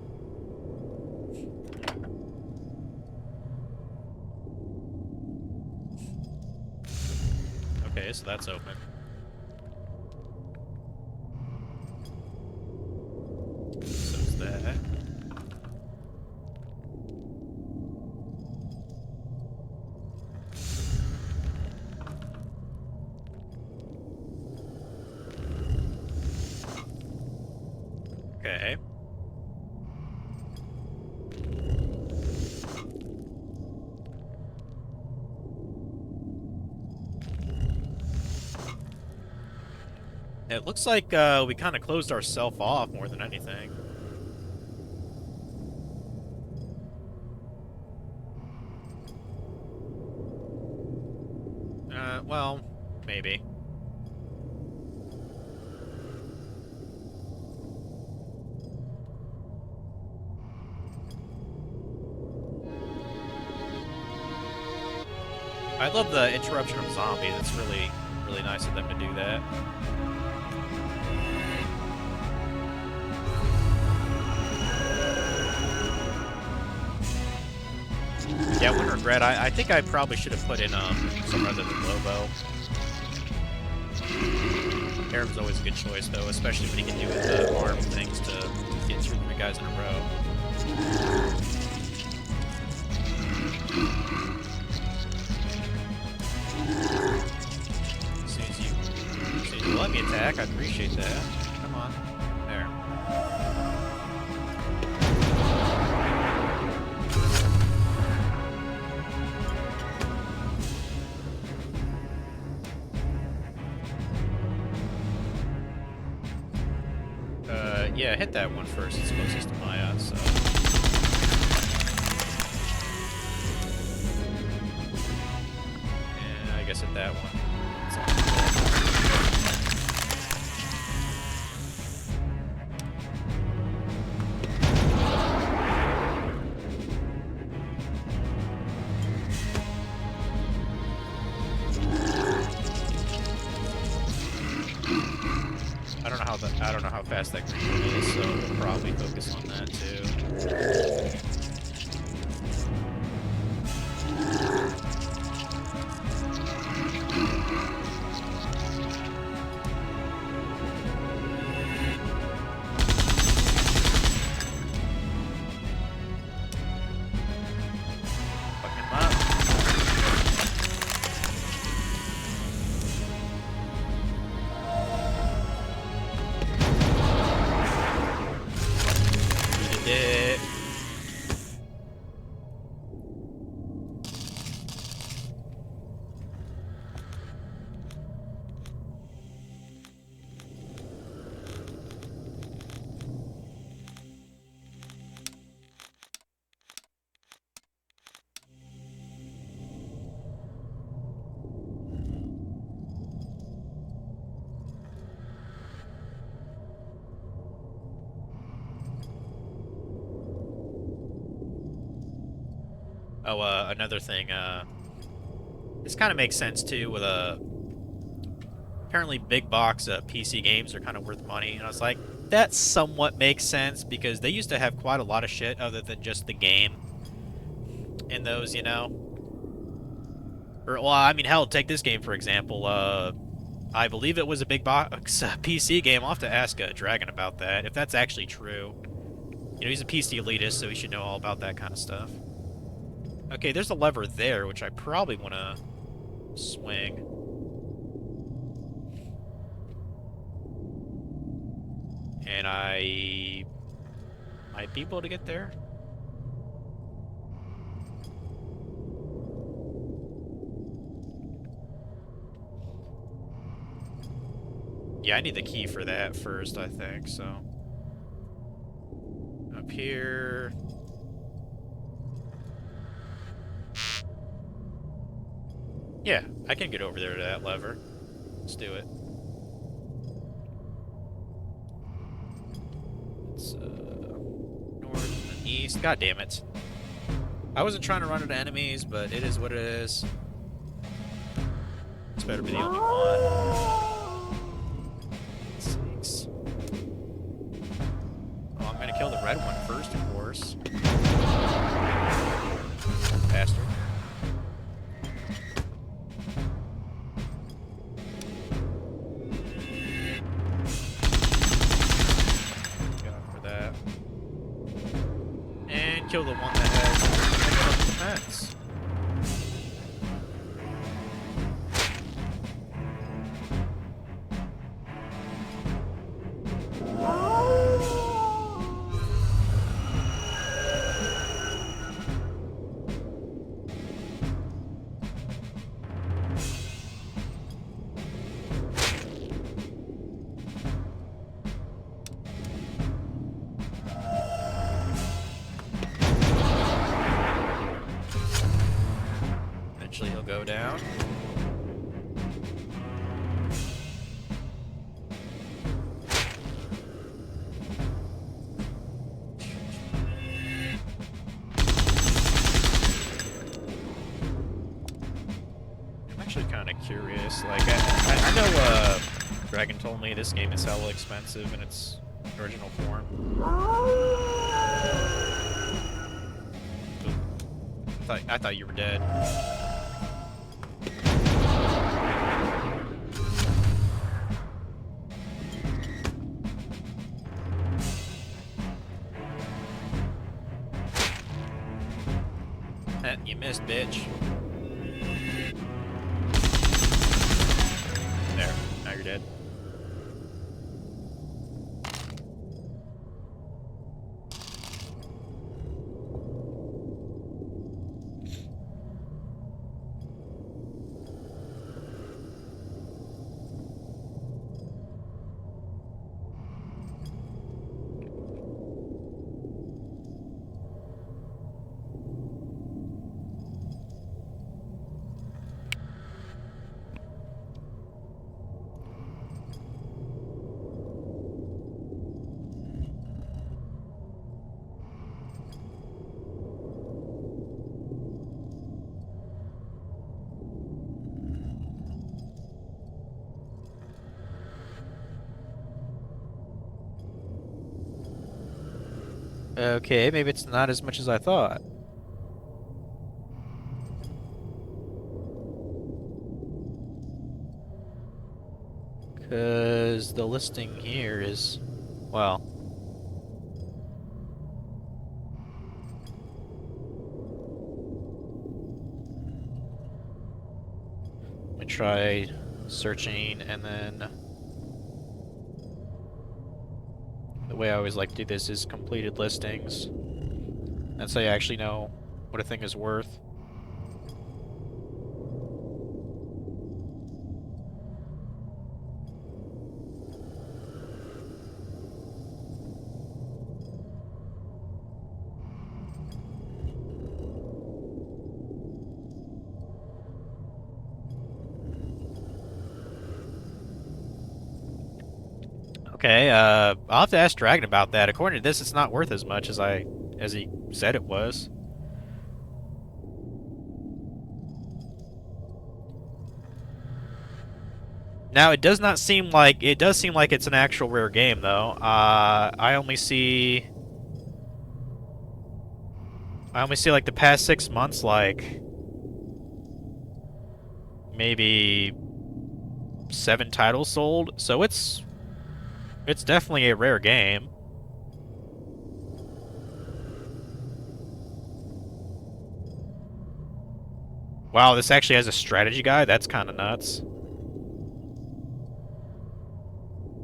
Okay, so that's open. Okay. It looks like we kind of closed ourselves off more than anything. Well, maybe. I love the interruption of zombies. It's really, really nice of them to do that. Yeah, I wouldn't regret. I think I probably should have put in some other than Lobo. Aram's always a good choice, though, especially when you can do the arm things to get 2 or 3 guys in a row. As soon as you let me attack, I appreciate that. Come on. There. Yeah, hit that one first. It's closest to Maya, so... And I guess hit that one. I don't know how fast that creature is, so we'll probably focus on that too. Fuck him up. It. Oh, another thing, this kind of makes sense, too, with, apparently big box, PC games are kind of worth money, and I was like, that somewhat makes sense, because they used to have quite a lot of shit other than just the game in those, you know? Or, well, I mean, hell, take this game, for example, I believe it was a big box PC game. I'll have to ask Dragon about that, if that's actually true. You know, he's a PC elitist, so he should know all about that kind of stuff. Okay, there's a lever there, which I probably want to swing. And I might be able to get there. Yeah, I need the key for that first, I think, so. Up here. Yeah, I can get over there to that lever. Let's do it. It's, north and east. God damn it. I wasn't trying to run into enemies, but it is what it is. This better be the only one. Sakes. Oh, I'm gonna kill the red one first, of course. Bastard. Kill the one that has defense. around. I'm actually kind of curious. Like, I know Dragon told me this game is hella expensive in its original form. I thought you were dead. You missed, bitch. There, now you're dead. Okay, maybe it's not as much as I thought. Because the listing here is, well... Let me try searching and then... The way I always like to do this is completed listings. That's how you actually know what a thing is worth. Okay, I'll have to ask Dragon about that. According to this, it's not worth as much as he said it was. Now, it does seem like it's an actual rare game, though. I only see like the past 6 months, like maybe 7 titles sold. So it's definitely a rare game. Wow, this actually has a strategy guide? That's kind of nuts.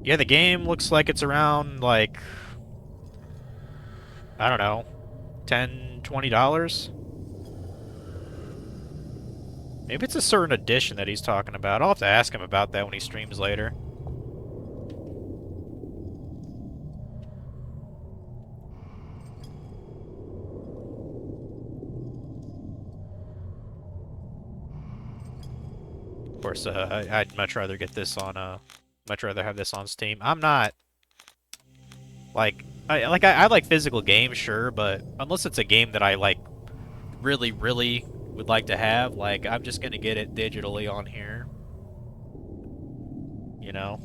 Yeah, the game looks like it's around, like, I don't know, $10, $20? Maybe it's a certain edition that he's talking about. I'll have to ask him about that when he streams later. Of course, I'd much rather get this on, much rather have this on Steam. I'm not, like, I like physical games, sure, but unless it's a game that I, like, really, really would like to have, like, I'm just gonna get it digitally on here. You know?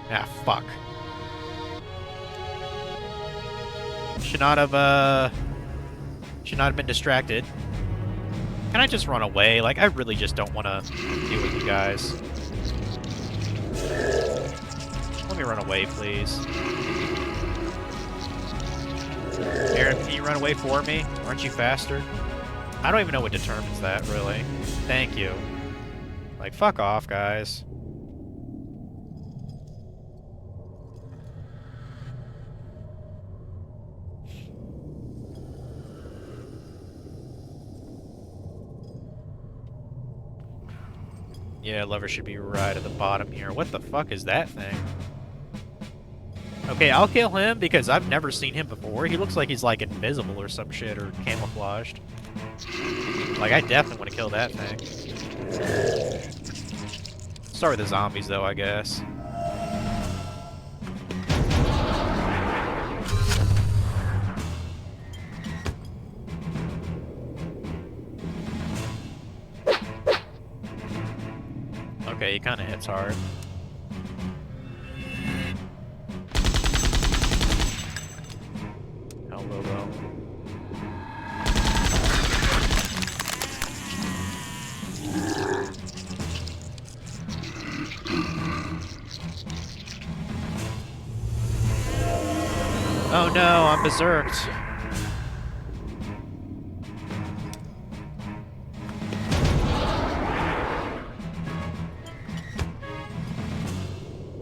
Ah, fuck. Should not have been distracted. Can I just run away? Like, I really just don't want to deal with you guys. Let me run away, please. Aaron, can you run away for me? Aren't you faster? I don't even know what determines that, really. Thank you. Like, fuck off, guys. Yeah, lever should be right at the bottom here. What the fuck is that thing? Okay, I'll kill him because I've never seen him before. He looks like he's, like, invisible or some shit, or camouflaged. Like, I definitely want to kill that thing. Start with the zombies, though, I guess. Okay, he kind of hits hard. Hello, though. Oh no, I'm berserked.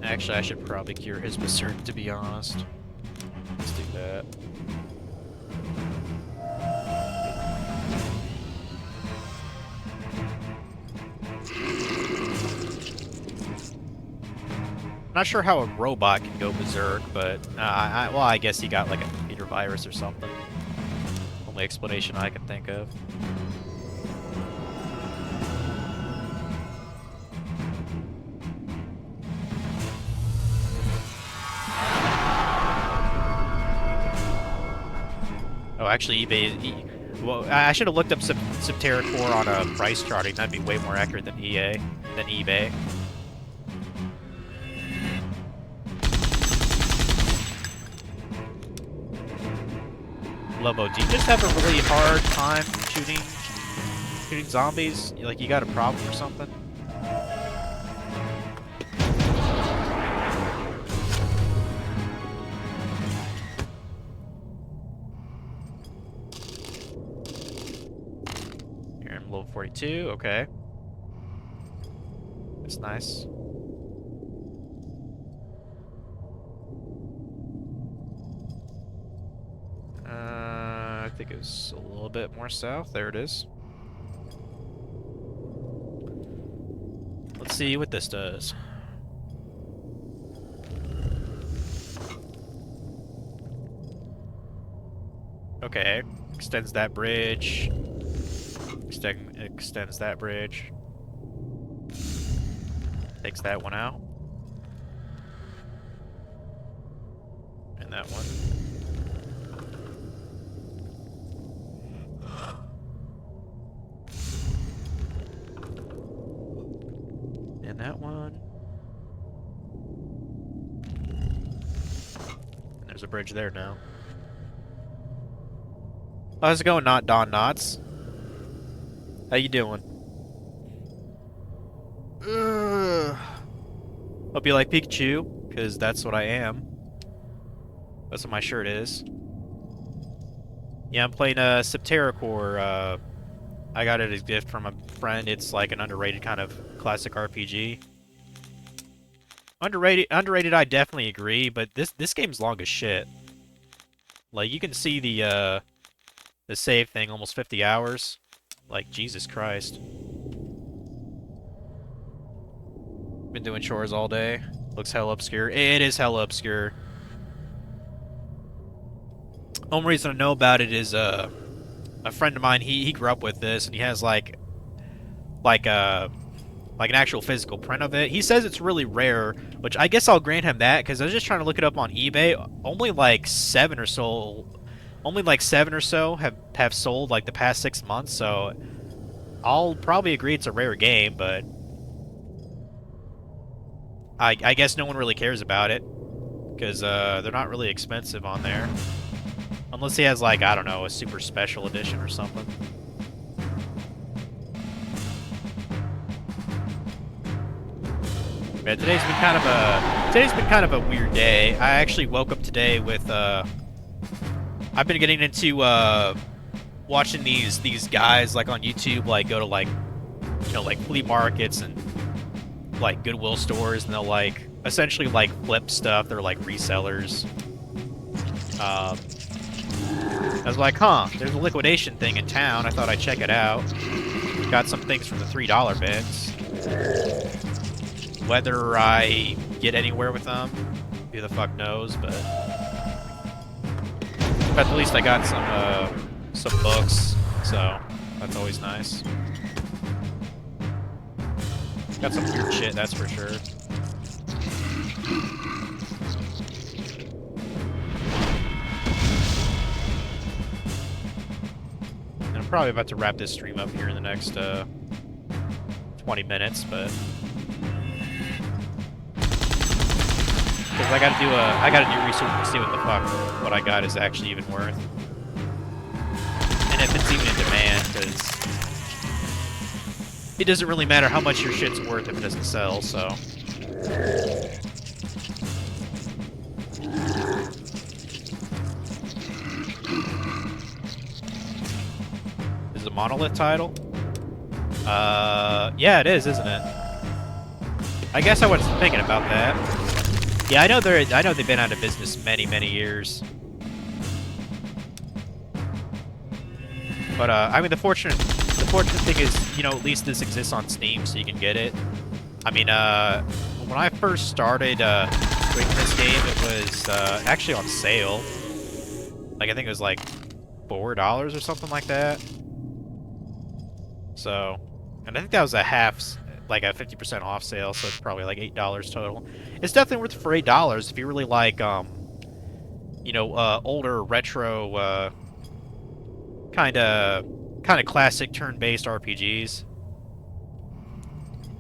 Actually, I should probably cure his berserk, to be honest. Let's do that. Not sure how a robot can go berserk, but well, I guess he got like a computer virus or something. Only explanation I can think of. Oh, actually, eBay. Well, I should have looked up Subterra Core on a price charting. That'd be way more accurate than eBay. Lobo, do you just have a really hard time shooting zombies? Like, you got a problem or something? Here, I'm level 42, okay. That's nice. I think it was a little bit more south. There it is. Let's see what this does. Okay, extends that bridge. Extends that bridge. Takes that one out. And that one. And that one. And there's a bridge there now. How's it going, Not Don Knots? How you doing? Hope you like Pikachu, because that's what I am. That's what my shirt is. Yeah, I'm playing Subterra Core. I got it as a gift from a friend. It's like an underrated kind of classic RPG. Underrated, I definitely agree, but this game's long as shit. Like, you can see the save thing, almost 50 hours. Like, Jesus Christ. Been doing chores all day. Looks hella obscure. It is hella obscure. Only reason I know about it is a friend of mine. He grew up with this, and he has like an actual physical print of it. He says it's really rare, which I guess I'll grant him that, because I was just trying to look it up on eBay. Only like seven or so have sold like the past 6 months. So I'll probably agree it's a rare game, but I guess no one really cares about it, because they're not really expensive on there. Unless he has, like, I don't know, a super special edition or something. Man, today's been kind of a weird day. I actually woke up today with I've been getting into watching these guys like on YouTube, like go to like, you know, like flea markets and like Goodwill stores, and they'll like essentially like flip stuff. They're like resellers. I was like, huh, there's a liquidation thing in town. I thought I'd check it out. Got some things from the $3 bins. Whether I get anywhere with them, who the fuck knows, but at least I got some books, so that's always nice. Got some weird shit, that's for sure. And I'm probably about to wrap this stream up here in the next 20 minutes, but because I gotta do research to see what the fuck what I got is actually even worth, and if it's even in demand, because it doesn't really matter how much your shit's worth if it doesn't sell, so. Is it a Monolith title? Yeah, it is, isn't it? I guess I was thinking about that. Yeah, I know they've been out of business many years. But I mean, the fortunate thing is, you know, at least this exists on Steam, so you can get it. I mean, when I first started streaming this game, it was actually on sale. Like, I think it was like $4 or something like that. So, and I think that was a like a 50% off sale, so it's probably like $8 total. It's definitely worth it for $8 if you really like, you know, older retro, kind of classic turn-based RPGs.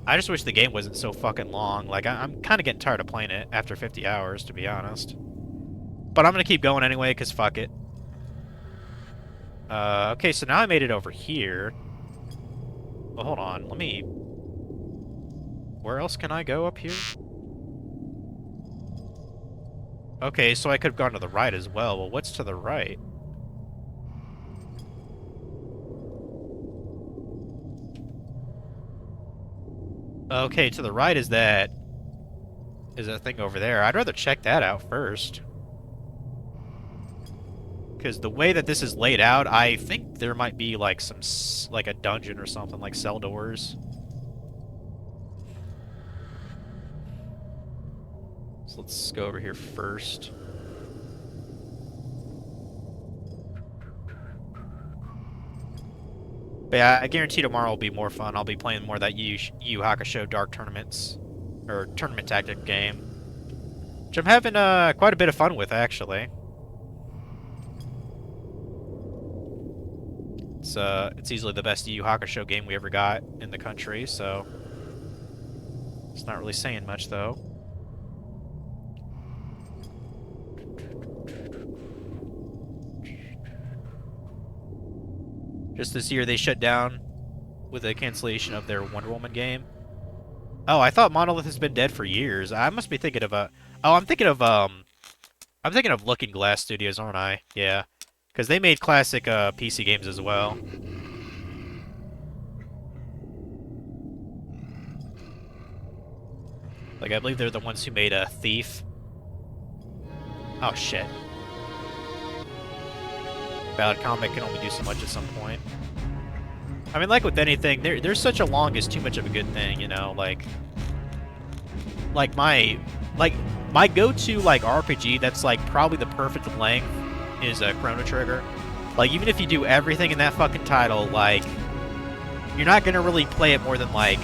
I just wish the game wasn't so fucking long. Like, I'm kind of getting tired of playing it after 50 hours, to be honest. But I'm gonna keep going anyway, because fuck it. Okay, so now I made it over here. Well, hold on, let me... Where else can I go up here? Okay, so I could have gone to the right as well. Well, what's to the right? Okay, to the right is that thing over there. I'd rather check that out first. Because the way that this is laid out, I think there might be like like a dungeon or something, like cell doors. So let's go over here first. But yeah, I guarantee tomorrow will be more fun. I'll be playing more of that Yu Yu Hakusho Dark Tournaments, or Tournament Tactic game, which I'm having quite a bit of fun with, actually. It's easily the best Yu Yu Hakusho game we ever got in the country, so it's not really saying much, though. Just this year, they shut down with the cancellation of their Wonder Woman game. Oh, I thought Monolith has been dead for years. I must be thinking of a... Oh, I'm thinking of Looking Glass Studios, aren't I? Yeah. Because they made classic PC games as well. Like, I believe they're the ones who made Thief. Oh, shit. Valid Comic can only do so much at some point. I mean, like with anything, there's such a long is too much of a good thing, you know, like my go-to like RPG that's like probably the perfect length is Chrono Trigger. Like, even if you do everything in that fucking title, like, you're not gonna really play it more than like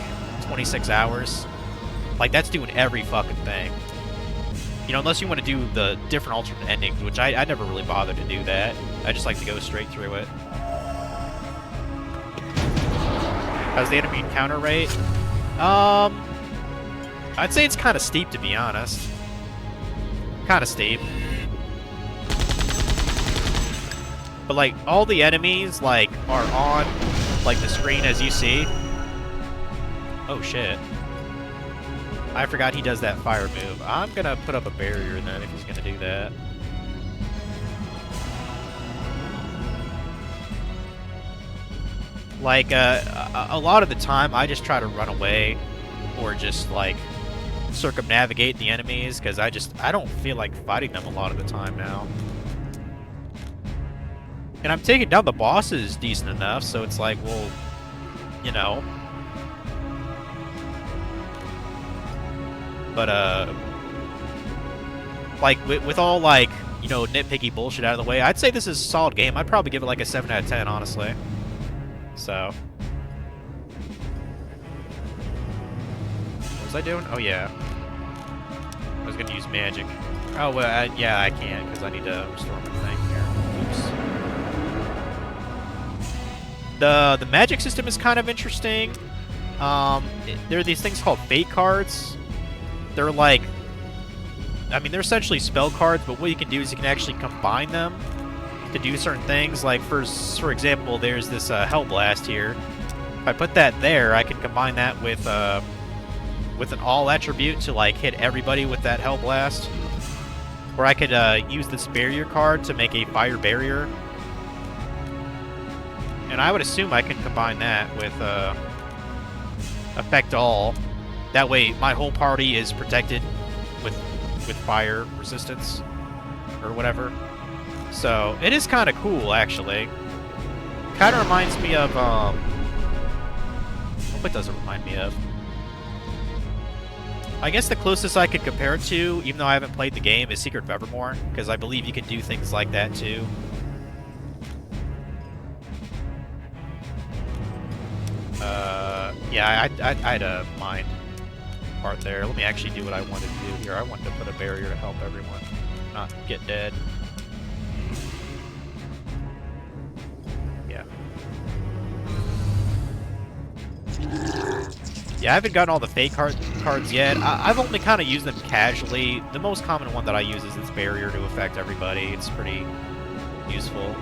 26 hours. Like, that's doing every fucking thing. You know, unless you want to do the different alternate endings, which I never really bothered to do that. I just like to go straight through it. How's the enemy encounter rate? I'd say it's kind of steep, to be honest. Kind of steep. But, like, all the enemies, like, are on, like, the screen as you see. Oh, shit. I forgot he does that fire move. I'm gonna put up a barrier then if he's gonna do that. Like, a lot of the time I just try to run away or just, like, circumnavigate the enemies because I don't feel like fighting them a lot of the time now. And I'm taking down the bosses decent enough, so it's like, well, you know. But, like, with all, like, you know, nitpicky bullshit out of the way, I'd say this is a solid game. I'd probably give it, like, a 7 out of 10, honestly. So. was I doing? Oh, yeah. I was gonna use magic. Oh, well, yeah, I can't, because I need to restore my thing here. Oops. The magic system is kind of interesting. There are these things called fate cards. They're like... I mean, they're essentially spell cards, but what you can do is you can actually combine them to do certain things. Like, for example, there's this Hellblast here. If I put that there, I can combine that with an all attribute to, like, hit everybody with that Hellblast. Or I could use this barrier card to make a fire barrier. And I would assume I can combine that with affect all. That way, my whole party is protected with fire resistance or whatever. So it is kind of cool, actually. Kind of reminds me of what does it remind me of? I guess the closest I could compare it to, even though I haven't played the game, is Secret of Evermore, because I believe you can do things like that too. Yeah, I had a mind part there. Let me actually do what I wanted to do here. I wanted to put a barrier to help everyone not get dead. Yeah. Yeah, I haven't gotten all the fake cards yet. I've only kind of used them casually. The most common one that I use is this barrier to affect everybody. It's pretty useful.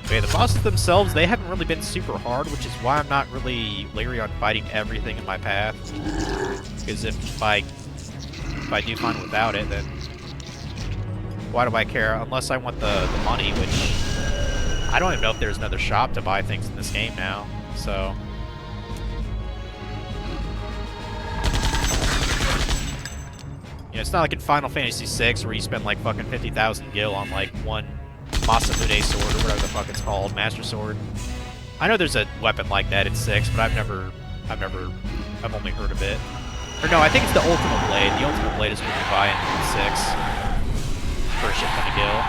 Okay, the bosses themselves, they haven't really been super hard, which is why I'm not really leery on fighting everything in my path. Because if I do fine without it, then why do I care? Unless I want the money, which I don't even know if there's another shop to buy things in this game now, so... You know, it's not like in Final Fantasy VI where you spend like fucking 50,000 gil on like one Masamune sword or whatever the fuck it's called, Master Sword. I know there's a weapon like that in 6, but I've only heard of it. Or no, I think it's the Ultimate Blade. The Ultimate Blade is what you buy in 6 for a shit ton of gil.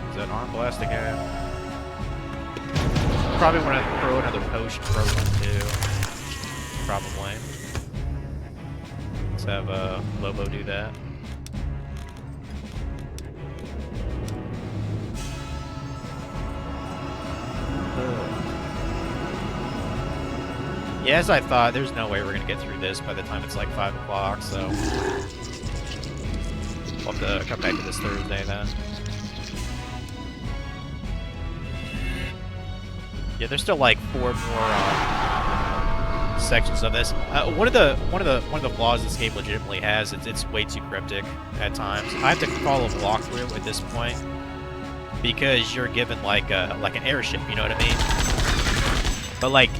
Is that an arm blast again? Probably want to throw another potion program too. Probably. Let's have Lobo do that. Yeah, as I thought, there's no way we're gonna get through this by the time it's like 5 o'clock, so we'll have to come back to this Thursday then. Yeah, there's still like 4 more sections of this. One of the flaws this game legitimately has is it's way too cryptic at times. I have to follow a walkthrough at this point because you're given like an airship, you know what I mean? But like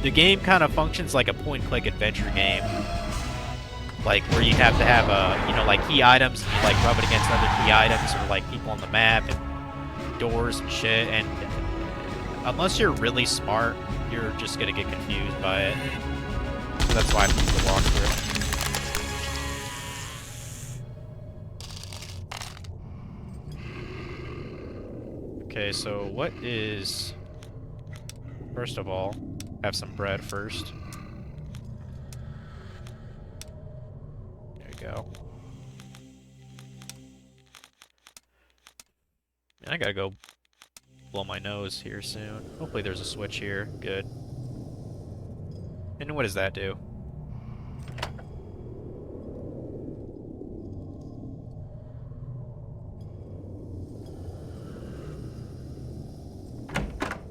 the game kind of functions like a point-and-click adventure game, like where you have to have like key items and you like rub it against other key items or like people on the map and doors and shit, and unless you're really smart, you're just gonna get confused by it. So that's why I need to walk through. Okay, so what is... First of all, have some bread first. There you go. I gotta go blow my nose here soon. Hopefully there's a switch here. Good. And what does that do?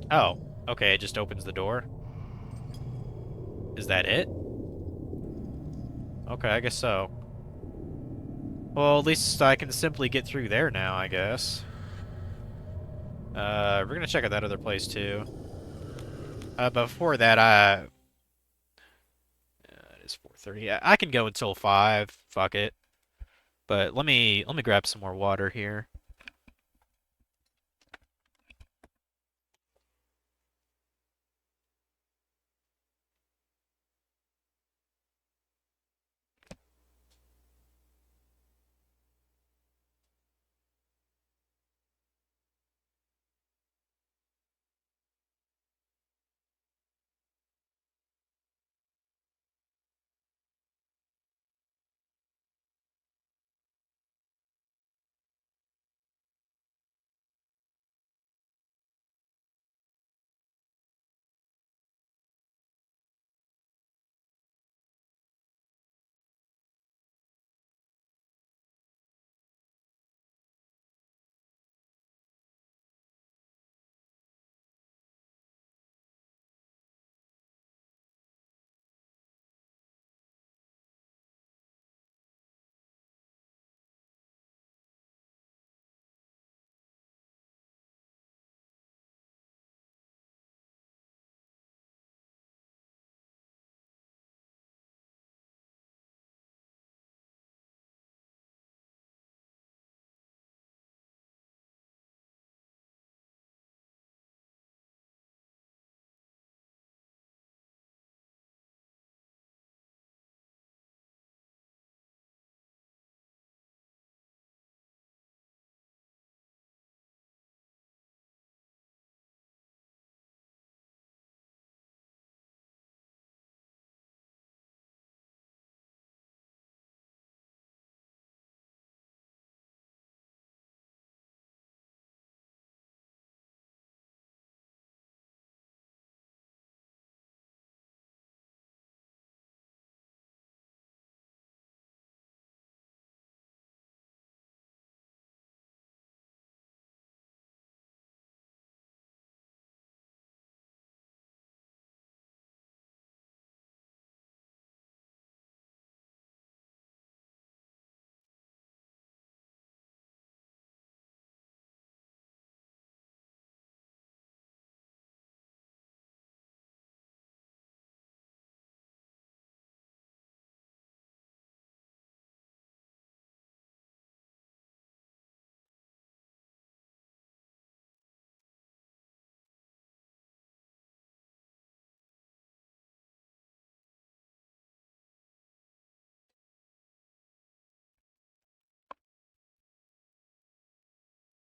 Oh, okay, it just opens the door. Is that it? Okay, I guess so. Well, at least I can simply get through there now, I guess. We're gonna check out that other place too. Before that, it is 4:30. I can go until 5. Fuck it. But let me grab some more water here.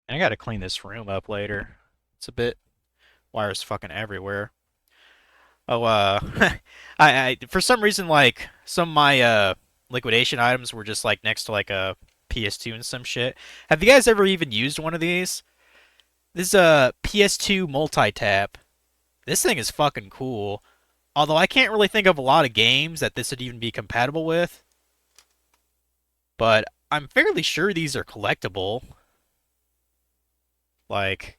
I gotta clean this room up later. It's a bit wires fucking everywhere. Oh, I for some reason like some of my liquidation items were just like next to like a PS2 and some shit. Have you guys ever even used one of these? This is a PS2 multi-tap. This thing is fucking cool. Although I can't really think of a lot of games that this would even be compatible with. But I'm fairly sure these are collectible. Like,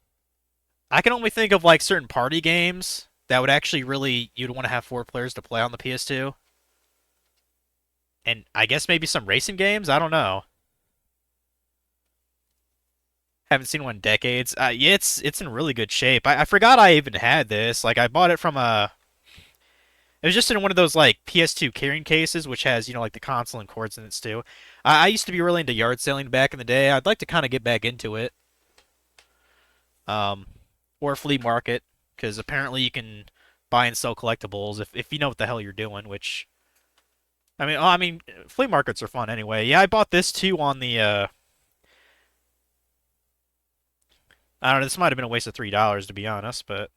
I can only think of like certain party games that would actually really you'd want to have 4 players to play on the PS2. And I guess maybe some racing games? I don't know. Haven't seen one in decades. Yeah, it's in really good shape. I forgot I even had this. Like I bought it from a. It was just in one of those like PS2 carrying cases, which has like the console and cords in it too. I used to be really into yard selling back in the day. I'd like to kind of get back into it. Or flea market, because apparently you can buy and sell collectibles if you know what the hell you're doing. Which, I mean, flea markets are fun anyway. Yeah, I bought this too on the. I don't know. This might have been a waste of $3 to be honest, but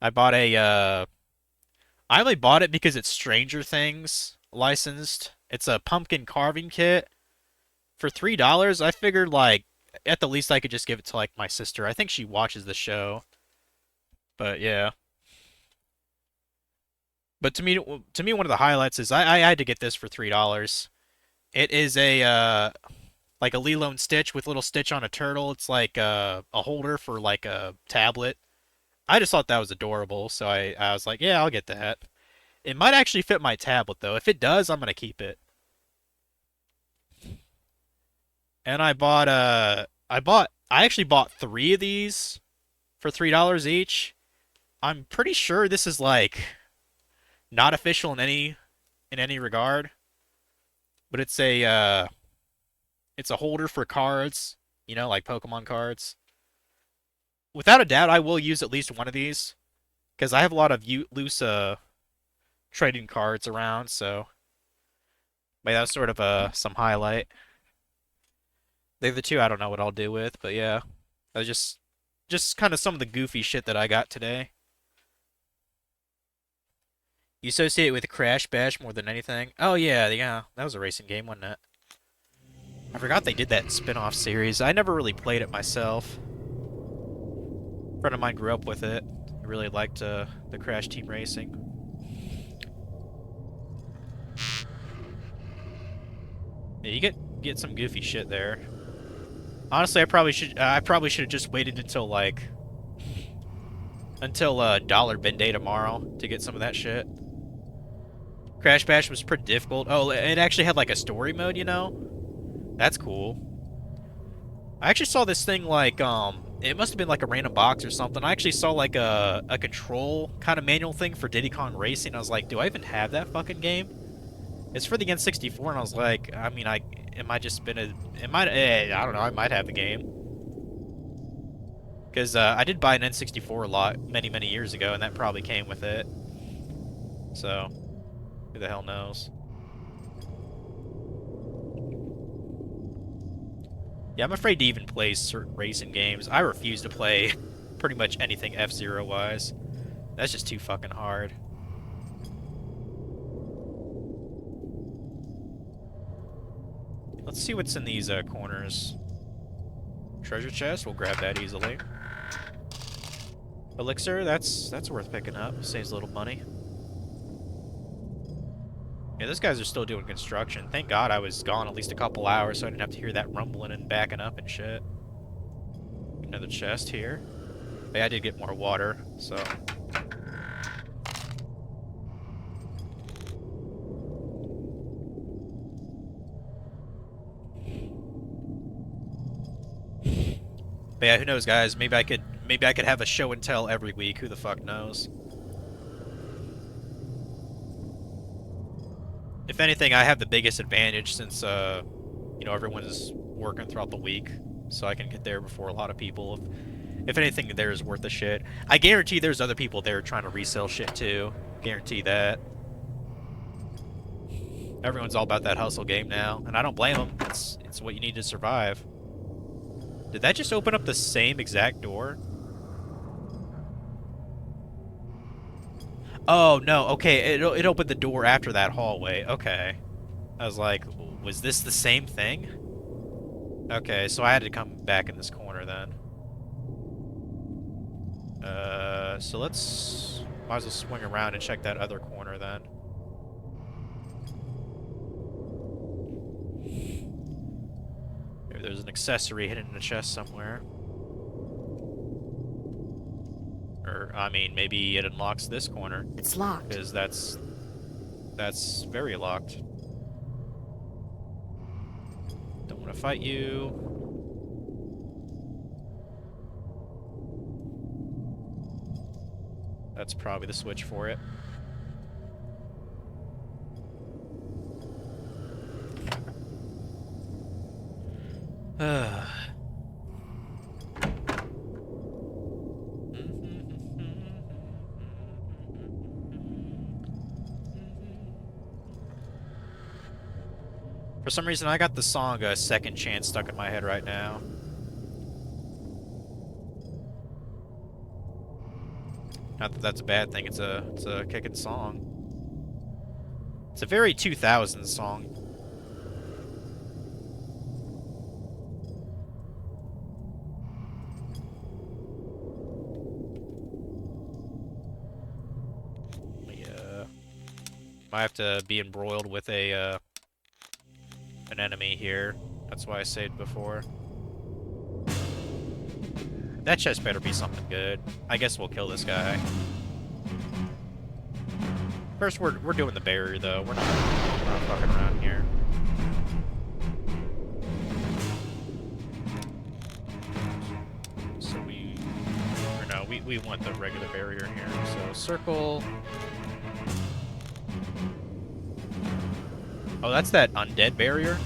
I bought a. I only bought it because it's Stranger Things licensed. It's a pumpkin carving kit for $3. I figured like at the least I could just give it to like my sister. I think she watches the show. But yeah. But to me, one of the highlights is I had to get this for $3. It is a like a Lilo and Stitch with little Stitch on a turtle. It's like a holder for like a tablet. I just thought that was adorable, so I was like, yeah, I'll get that. It might actually fit my tablet though. If it does, I'm gonna keep it. And I actually bought 3 of these for $3 each. I'm pretty sure this is like not official in any regard, but it's a holder for cards, like Pokemon cards. Without a doubt, I will use at least one of these because I have a lot of loose trading cards around, so but that was sort of some highlight. The other two I don't know what I'll do with, but yeah. That was just kind of some of the goofy shit that I got today. You associate it with Crash Bash more than anything? Oh yeah, that was a racing game, wasn't it? I forgot they did that spin-off series. I never really played it myself. A friend of mine grew up with it. He really liked the Crash Team Racing. Yeah, you get some goofy shit there. Honestly, I probably should have just waited until Dollar Bin Day tomorrow to get some of that shit. Crash Bash was pretty difficult. Oh, it actually had like a story mode, That's cool. I actually saw this thing like it must have been like a random box or something. I actually saw like a control kind of manual thing for Diddy Kong Racing. I was like, do I even have that fucking game? It's for the N64, and I was like, I mean, I don't know, I might have the game. Because I did buy an N64 a lot many years ago, and that probably came with it. So, who the hell knows? Yeah, I'm afraid to even play certain racing games. I refuse to play pretty much anything F-Zero wise. That's just too fucking hard. Let's see what's in these corners. Treasure chest, we'll grab that easily. Elixir, that's worth picking up. Saves a little money. Yeah, those guys are still doing construction. Thank God I was gone at least a couple hours so I didn't have to hear that rumbling and backing up and shit. Another chest here. But yeah, I did get more water, so... But yeah, who knows, guys? Maybe I could have a show and tell every week. Who the fuck knows? If anything, I have the biggest advantage since everyone's working throughout the week, so I can get there before a lot of people. If anything, there is worth the shit. I guarantee there's other people there trying to resell shit too. Guarantee that. Everyone's all about that hustle game now, and I don't blame them. It's what you need to survive. Did that just open up the same exact door? Oh, no. Okay, it opened the door after that hallway. Okay. I was like, was this the same thing? Okay, so I had to come back in this corner then. So let's... Might as well swing around and check that other corner then. Maybe there's an accessory hidden in a chest somewhere. Or, I mean, maybe it unlocks this corner. It's locked. Because that's very locked. Don't want to fight you. That's probably the switch for it. For some reason, I got the song Second Chance stuck in my head right now. Not that that's a bad thing, it's a kicking song. It's a very 2000s song. Might have to be embroiled with a an enemy here. That's why I saved before. That chest better be something good. I guess we'll kill this guy. First, we're doing the barrier though. We're not fucking around here. So we want the regular barrier here. So circle. Oh, that's that undead barrier?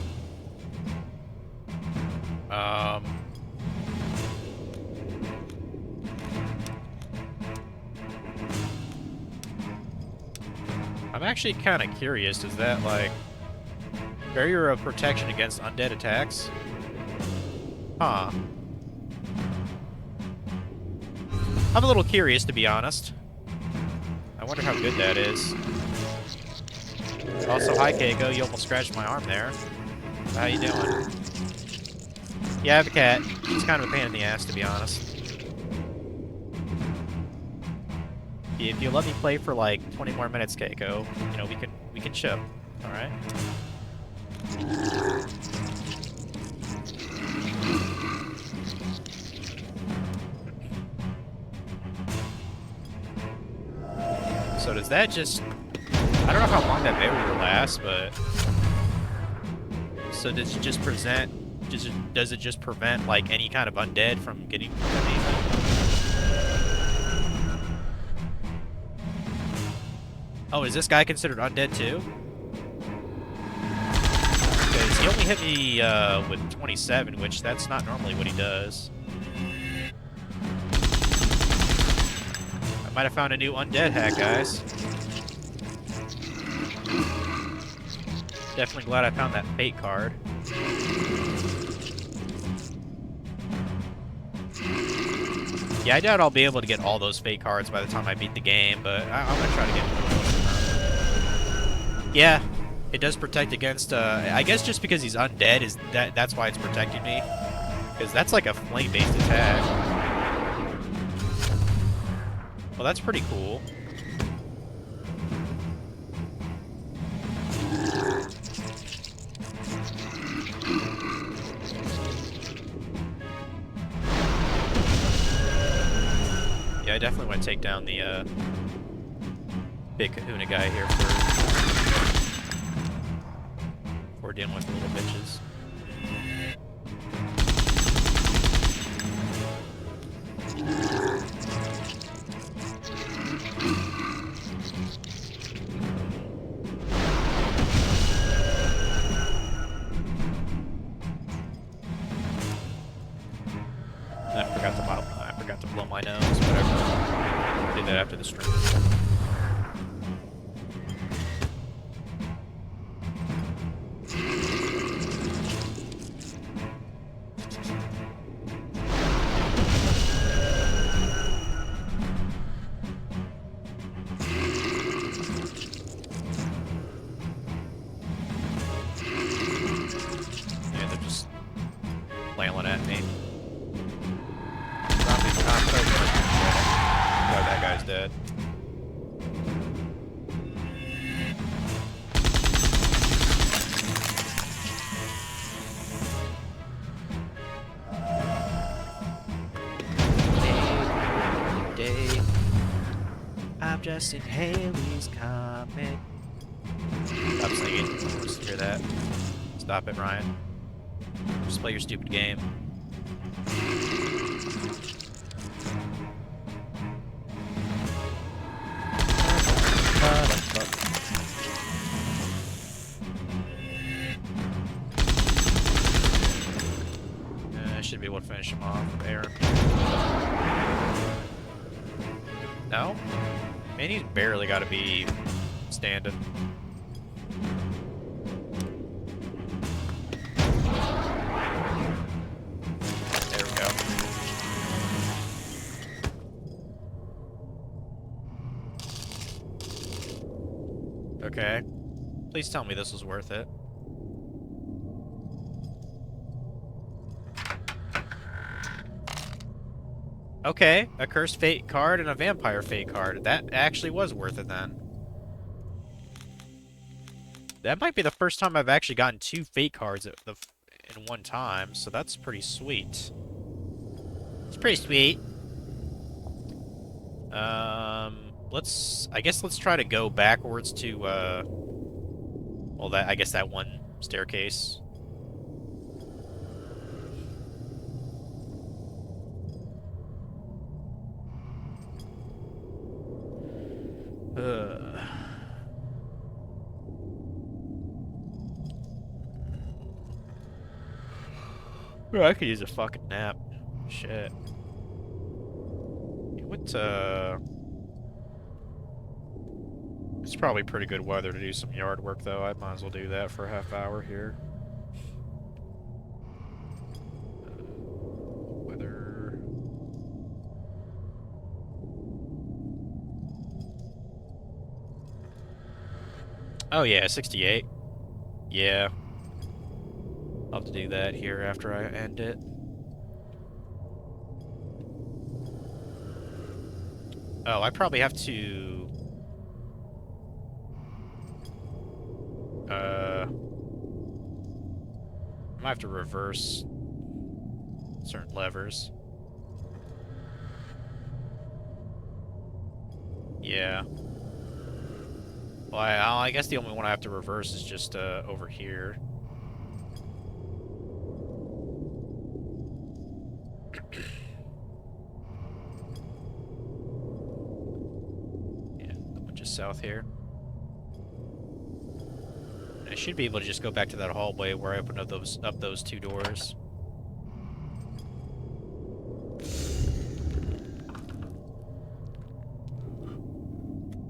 I'm actually kind of curious, is that, like, barrier of protection against undead attacks? Huh. I'm a little curious, to be honest. I wonder how good that is. Also, hi Keiko, you almost scratched my arm there. How you doing? Yeah, I have a cat. She's kind of a pain in the ass, to be honest. If you let me play for like 20 more minutes, Keiko, you know, we can chill. All right? So does that just... I don't know how long that barrier lasts, but... So does it just does it just prevent, like, any kind of undead from getting... Oh, is this guy considered undead too? Because he only hit me with 27, which that's not normally what he does. I might have found a new undead hack, guys. Definitely glad I found that fate card. Yeah, I doubt I'll be able to get all those fate cards by the time I beat the game, but I'm gonna try to get more. Yeah, it does protect against, I guess just because he's undead, that's why it's protecting me. Because that's like a flame-based attack. Well, that's pretty cool. Yeah, I definitely want to take down the big kahuna guy here before we're dealing with the little bitches. I forgot to blow my nose, whatever. I'll do that after the stream. flailing at me. Zombies not so good. Oh, that guy's dead. Day. I'm just in Haley's Comic. Stop singing. Just hear that. Stop it, Ryan. Just play your stupid game. I should be able to finish him off with Aaron. No? Man, he's barely got to be standing. There we go. Okay. Please tell me this was worth it. Okay, a Cursed Fate card and a Vampire Fate card. That actually was worth it then. That might be the first time I've actually gotten 2 Fate cards in one time, so that's pretty sweet. It's pretty sweet. I guess let's try to go backwards to, well, I guess that one staircase. Bro, I could use a fucking nap. Shit. What, It's probably pretty good weather to do some yard work, though. I might as well do that for a half hour here. Weather... Oh yeah, 68. Yeah. I'll have to do that here after I end it. Oh, I probably have to... I might have to reverse certain levers. Yeah. Well, I guess the only one I have to reverse is just over here. Yeah, the one just south here. I should be able to just go back to that hallway where I opened up those 2 doors.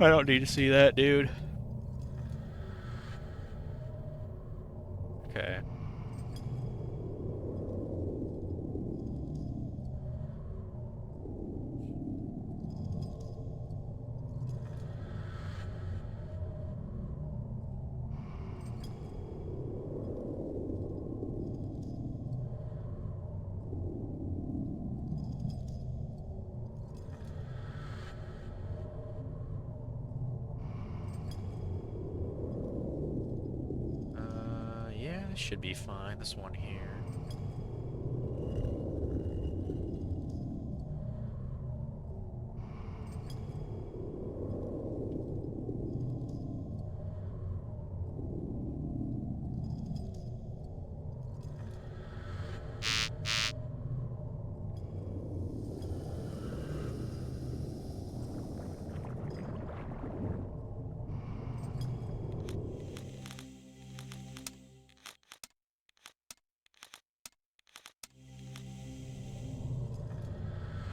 I don't need to see that, dude. Okay. This should be fine, this one here.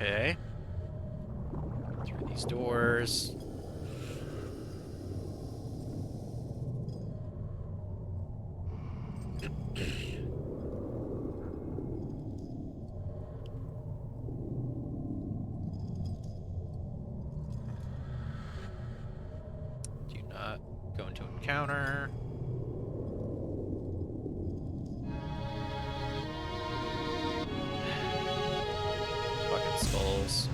Okay. Through these doors. Do not go into encounter. hills.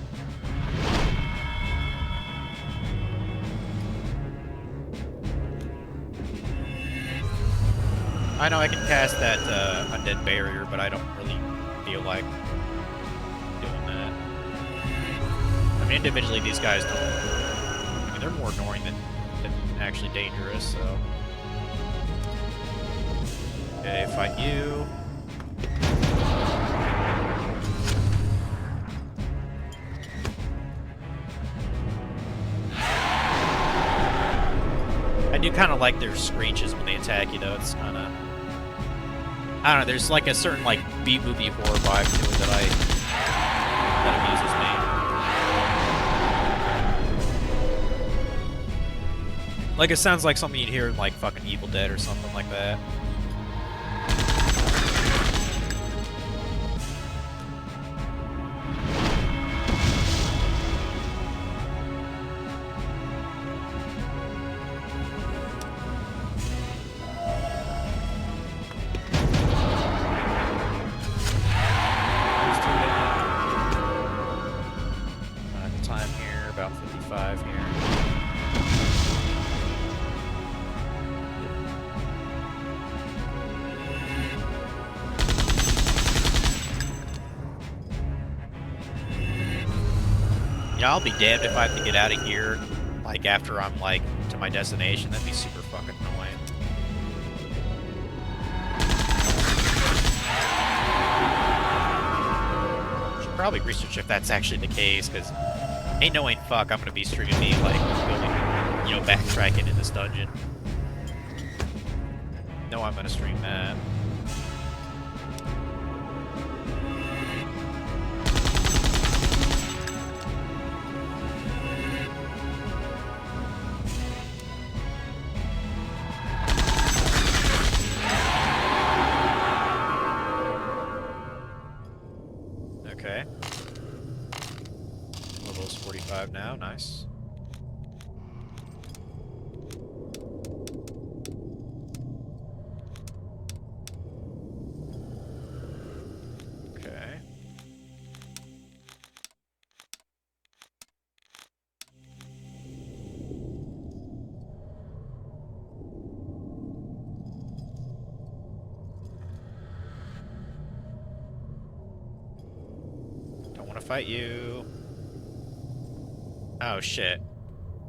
I know I can pass that undead barrier, but I don't really feel like doing that. I mean, individually, these guys don't... I mean, they're more annoying than actually dangerous, so... Okay, fight you. I do kind of like their screeches when they attack you, though. It's kind of... I don't know, there's like a certain, like, B-movie horror vibe to it that amuses me. Like, it sounds like something you'd hear in, like, fucking Evil Dead or something like that. Time here, about 55 here. Yeah, I'll be damned if I have to get out of here, like, after I'm, like, to my destination. That'd be super fucking annoying. Should probably research if that's actually the case, because ain't no way fuck I'm gonna be streaming me, like, going, you know, backtracking in this dungeon. No, I'm gonna stream that. Okay. Level's 45 now, nice. Okay. Don't want to fight you. Oh shit.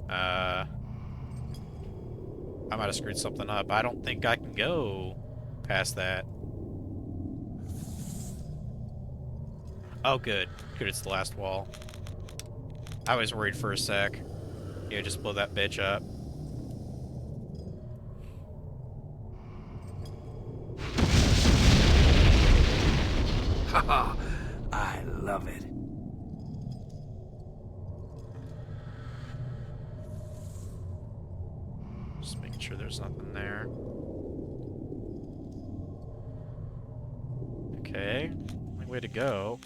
I might have screwed something up. I don't think I can go past that. Oh, good. Good, it's the last wall. I was worried for a sec. Yeah, just blow that bitch up. Haha, I love it. Just making sure there's nothing there. Okay. Only way to go.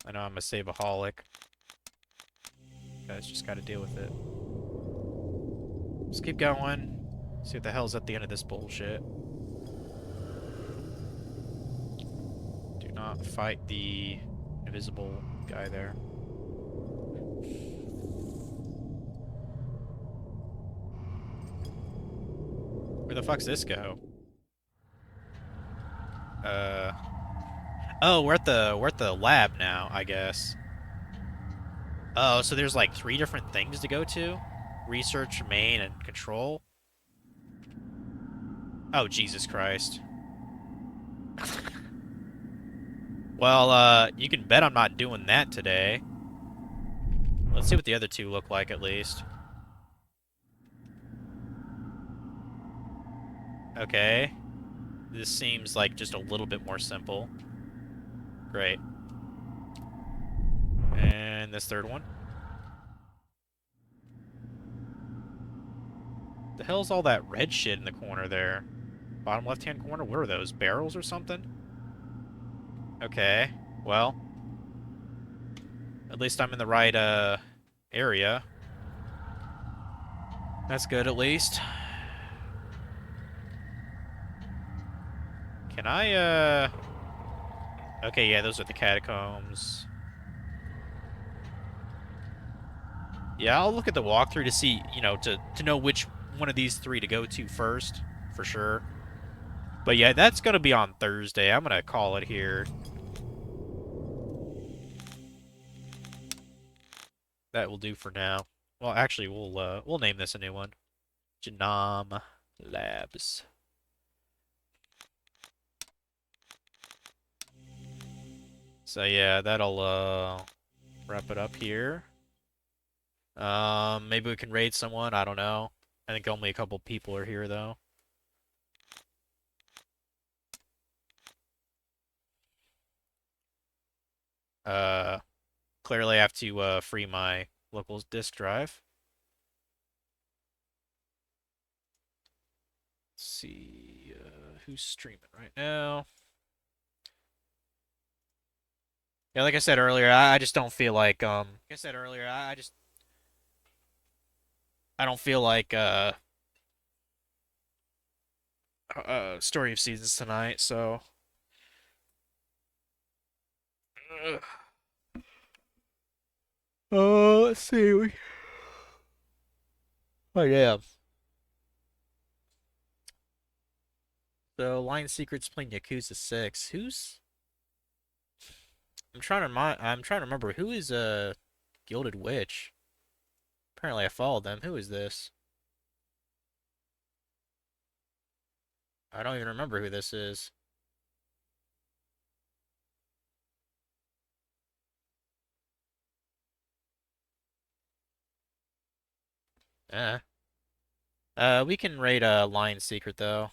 I know I'm a save-aholic. Guys just gotta deal with it. Just keep going. See what the hell's at the end of this bullshit. Do not fight the invisible guy there. Where the fuck's this go? Oh, we're at the lab now, I guess. Oh, so there's like 3 different things to go to? Research, main, and control? Oh, Jesus Christ. Well, you can bet I'm not doing that today. Let's see what the other 2 look like, at least. Okay. This seems like just a little bit more simple. Great. And this 3rd one. The hell's all that red shit in the corner there? Bottom left-hand corner? What are those? Barrels or something? Okay. Well. At least I'm in the right, area. That's good, at least. Can I, Okay, yeah, those are the catacombs. Yeah, I'll look at the walkthrough to see, you know, to know which one of these three to go to first, for sure. But yeah, that's gonna be on Thursday. I'm gonna call it here. That will do for now. Well, actually, we'll name this a new one. Genome Labs. So yeah, that'll wrap it up here. Maybe we can raid someone. I don't know. I think only a couple people are here though. Uh, Clearly I have to free my local disk drive. Let's see who's streaming right now. Yeah, like I said earlier, I just don't feel like I don't feel like Story of Seasons tonight, so Ugh. Let's see. Oh yeah. So Lion Secret's playing Yakuza 6. Who's I'm trying to remember who is Gilded Witch. Apparently I followed them. Who is this? I don't even remember who this is. Eh. We can raid Lion Secret though.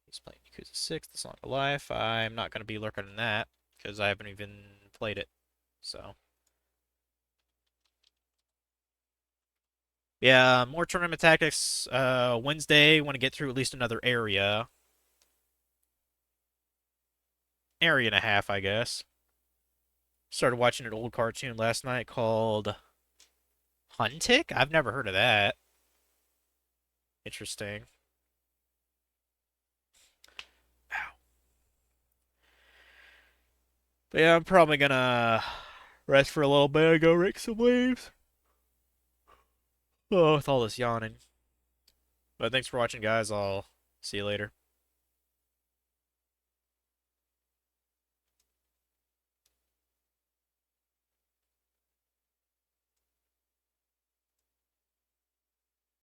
He's playing Yakuza 6, The Song of Life. I'm not gonna be lurking in that because I haven't even played it. So yeah, more tournament tactics. Wednesday, want to get through at least another area. Area and a half, I guess. Started watching an old cartoon last night called Huntic? I've never heard of that. Interesting. Ow. But yeah, I'm probably gonna rest for a little bit and go rake some leaves. Oh, with all this yawning. But thanks for watching, guys. I'll see you later.